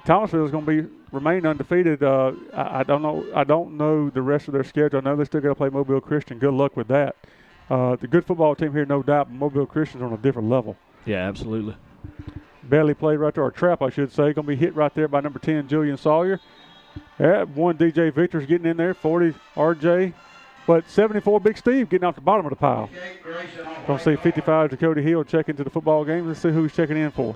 Thomasville is going to remain undefeated. I don't know the rest of their schedule. I know they still got to play Mobile Christian. Good luck with that. The good football team here, no doubt, but Mobile Christian's on a different level. Yeah, absolutely. Belly play right there, or trap, I should say. Going to be hit right there by number 10, Julian Sawyer. One DJ Victor's getting in there, 40 RJ. But 74 Big Steve getting off the bottom of the pile. Going to see 55 Dakota Hill check into the football game. Let's see who he's checking in for.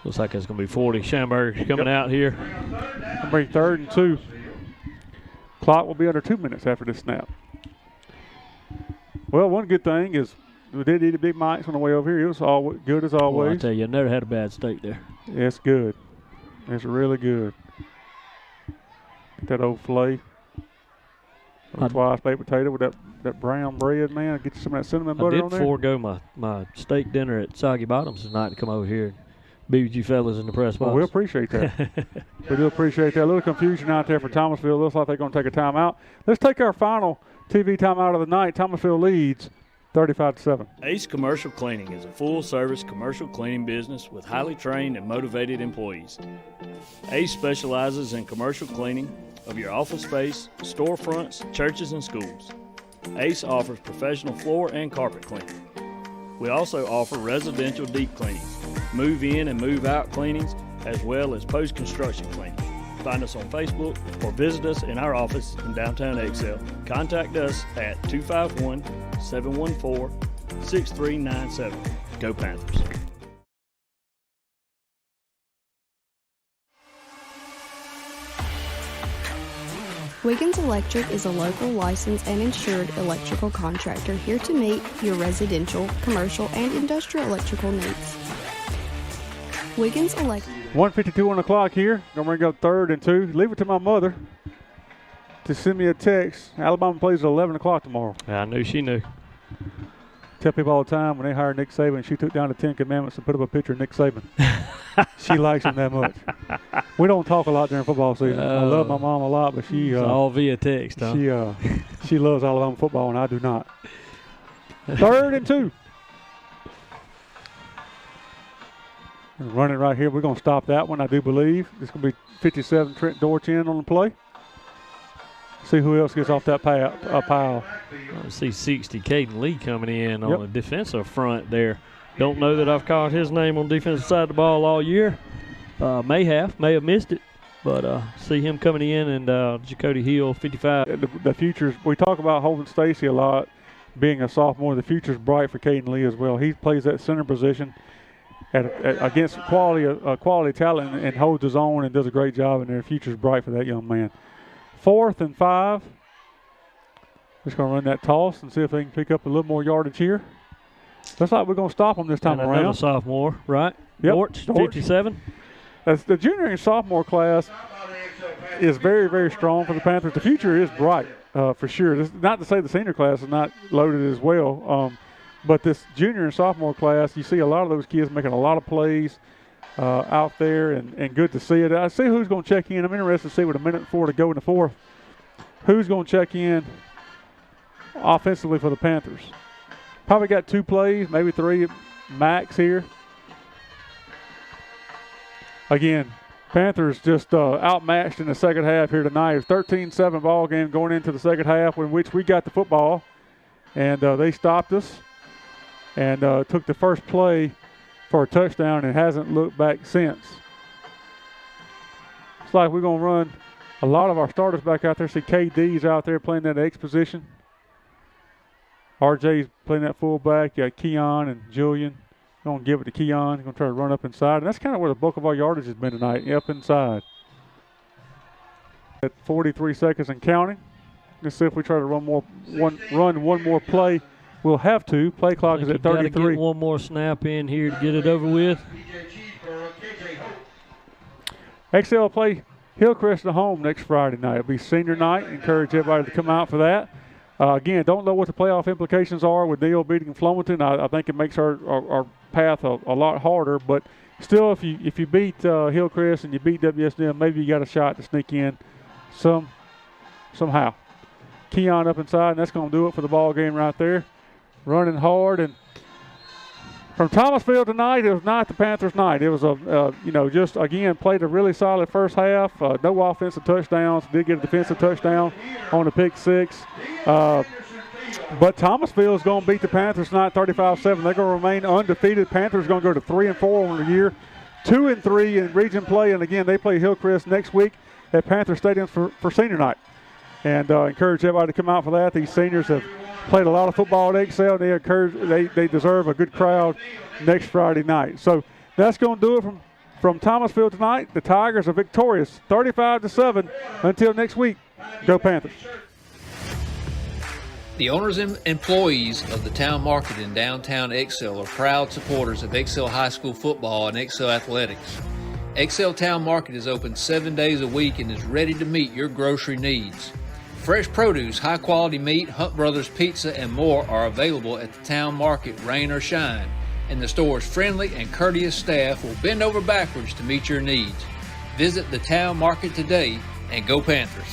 Looks like it's going to be 40. Schamberg coming out here. Going to be 3rd and 2. Clock will be under 2 minutes after this snap. Well, one good thing is we did eat a Big Mike's on the way over here. It was all good as always. Well, I tell you, I never had a bad steak there. Yeah, it's good. It's really good. Get that old filet. Twice baked potato with that brown bread, man. Get you some of that cinnamon butter on there. I did forego my steak dinner at Soggy Bottoms tonight to come over here and be with you fellas in the press box. Well, we appreciate that. We do appreciate that. A little confusion out there for Thomasville. Looks like they're going to take a timeout. Let's take our final TV timeout of the night. Thomasville leads 35-7. Ace Commercial Cleaning is a full-service commercial cleaning business with highly trained and motivated employees. Ace specializes in commercial cleaning of your office space, storefronts, churches, and schools. Ace offers professional floor and carpet cleaning. We also offer residential deep cleanings, move-in and move-out cleanings, as well as post-construction cleaning. Find us on Facebook or visit us in our office in downtown Excel. Contact us at 251-714-6397. Go Panthers. Wiggins Electric is a local licensed and insured electrical contractor here to meet your residential, commercial, and industrial electrical needs. Wiggins Electric. 1:52 on the clock here. Gonna bring up 3rd and 2. Leave it to my mother to send me a text. Alabama plays at 11 o'clock tomorrow. Yeah, I knew she knew. Tell people all the time when they hired Nick Saban, she took down the 10 Commandments and put up a picture of Nick Saban. She likes him that much. We don't talk a lot during football season. I love my mom a lot, but she it's all via text, huh? She loves Alabama football, and I do not. 3rd and 2. Running right here. We're going to stop that one, I do believe. It's going to be 57 Trent Dorchin on the play. See who else gets off that pile. I see 60 Caden Lee coming in on the defensive front there. Don't know that I've called his name on the defensive side of the ball all year. May have missed it, but see him coming in, and Dakota Hill, 55. The future's, we talk about Holden Stacy a lot being a sophomore. The future's bright for Caden Lee as well. He plays that center position against quality talent and holds his own and does a great job, and their future's bright for that young man. 4th and 5. Just going to run that toss and see if they can pick up a little more yardage here. Looks like we're going to stop them this time around. Another sophomore, right? Yep. Dortch, 57. That's the junior and sophomore class. is very, very strong for the Panthers. The future is bright, for sure. This, not to say the senior class is not loaded as well, but this junior and sophomore class, you see a lot of those kids making a lot of plays out there, and good to see it. I see who's going to check in. I'm interested to see with a minute 4 to go in the fourth, who's going to check in offensively for the Panthers. Probably got 2 plays, maybe 3 max here. Again, Panthers just outmatched in the second half here tonight. It's 13-7 ball game going into the second half, in which we got the football, and they stopped us and took the first play for a touchdown and hasn't looked back since. It's like we're going to run a lot of our starters back out there. See KD's out there playing that X position. RJ's playing that fullback. You got Keon and Julian. Going to give it to Keon. He's going to try to run up inside. And that's kind of where the bulk of our yardage has been tonight, up inside. At 43 seconds and counting. Let's see if we try to run one more play. We'll have to. Play clock is at 33. Got to get one more snap in here to get it over with. XL play Hillcrest at home next Friday night. It'll be senior night. Encourage everybody to come out for that. Again, don't know what the playoff implications are with Neal beating Flomaton. I think it makes our path a lot harder. But still, if you beat Hillcrest and you beat WSNM, maybe you got a shot to sneak in somehow. Keon up inside, and that's going to do it for the ball game right there. Running hard, and from Thomasville tonight, it was not the Panthers' night. It was just again played a really solid first half. No offensive touchdowns. Did get a defensive touchdown on the pick 6. But Thomasville is going to beat the Panthers tonight, 35-7. They're going to remain undefeated. Panthers are going to go to 3-4 on the year, 2-3 in region play, and again they play Hillcrest next week at Panther Stadium for senior night. And encourage everybody to come out for that. These seniors have played a lot of football at XL. They deserve a good crowd next Friday night. So that's going to do it from Thomasville tonight. The Tigers are victorious, 35-7. Until next week, go Panthers. The owners and employees of the Town Market in downtown XL are proud supporters of XL High School football and XL athletics. XL Town Market is open 7 days a week and is ready to meet your grocery needs. Fresh produce, high-quality meat, Hunt Brothers Pizza, and more are available at the Town Market, rain or shine, and the store's friendly and courteous staff will bend over backwards to meet your needs. Visit the Town Market today and go Panthers!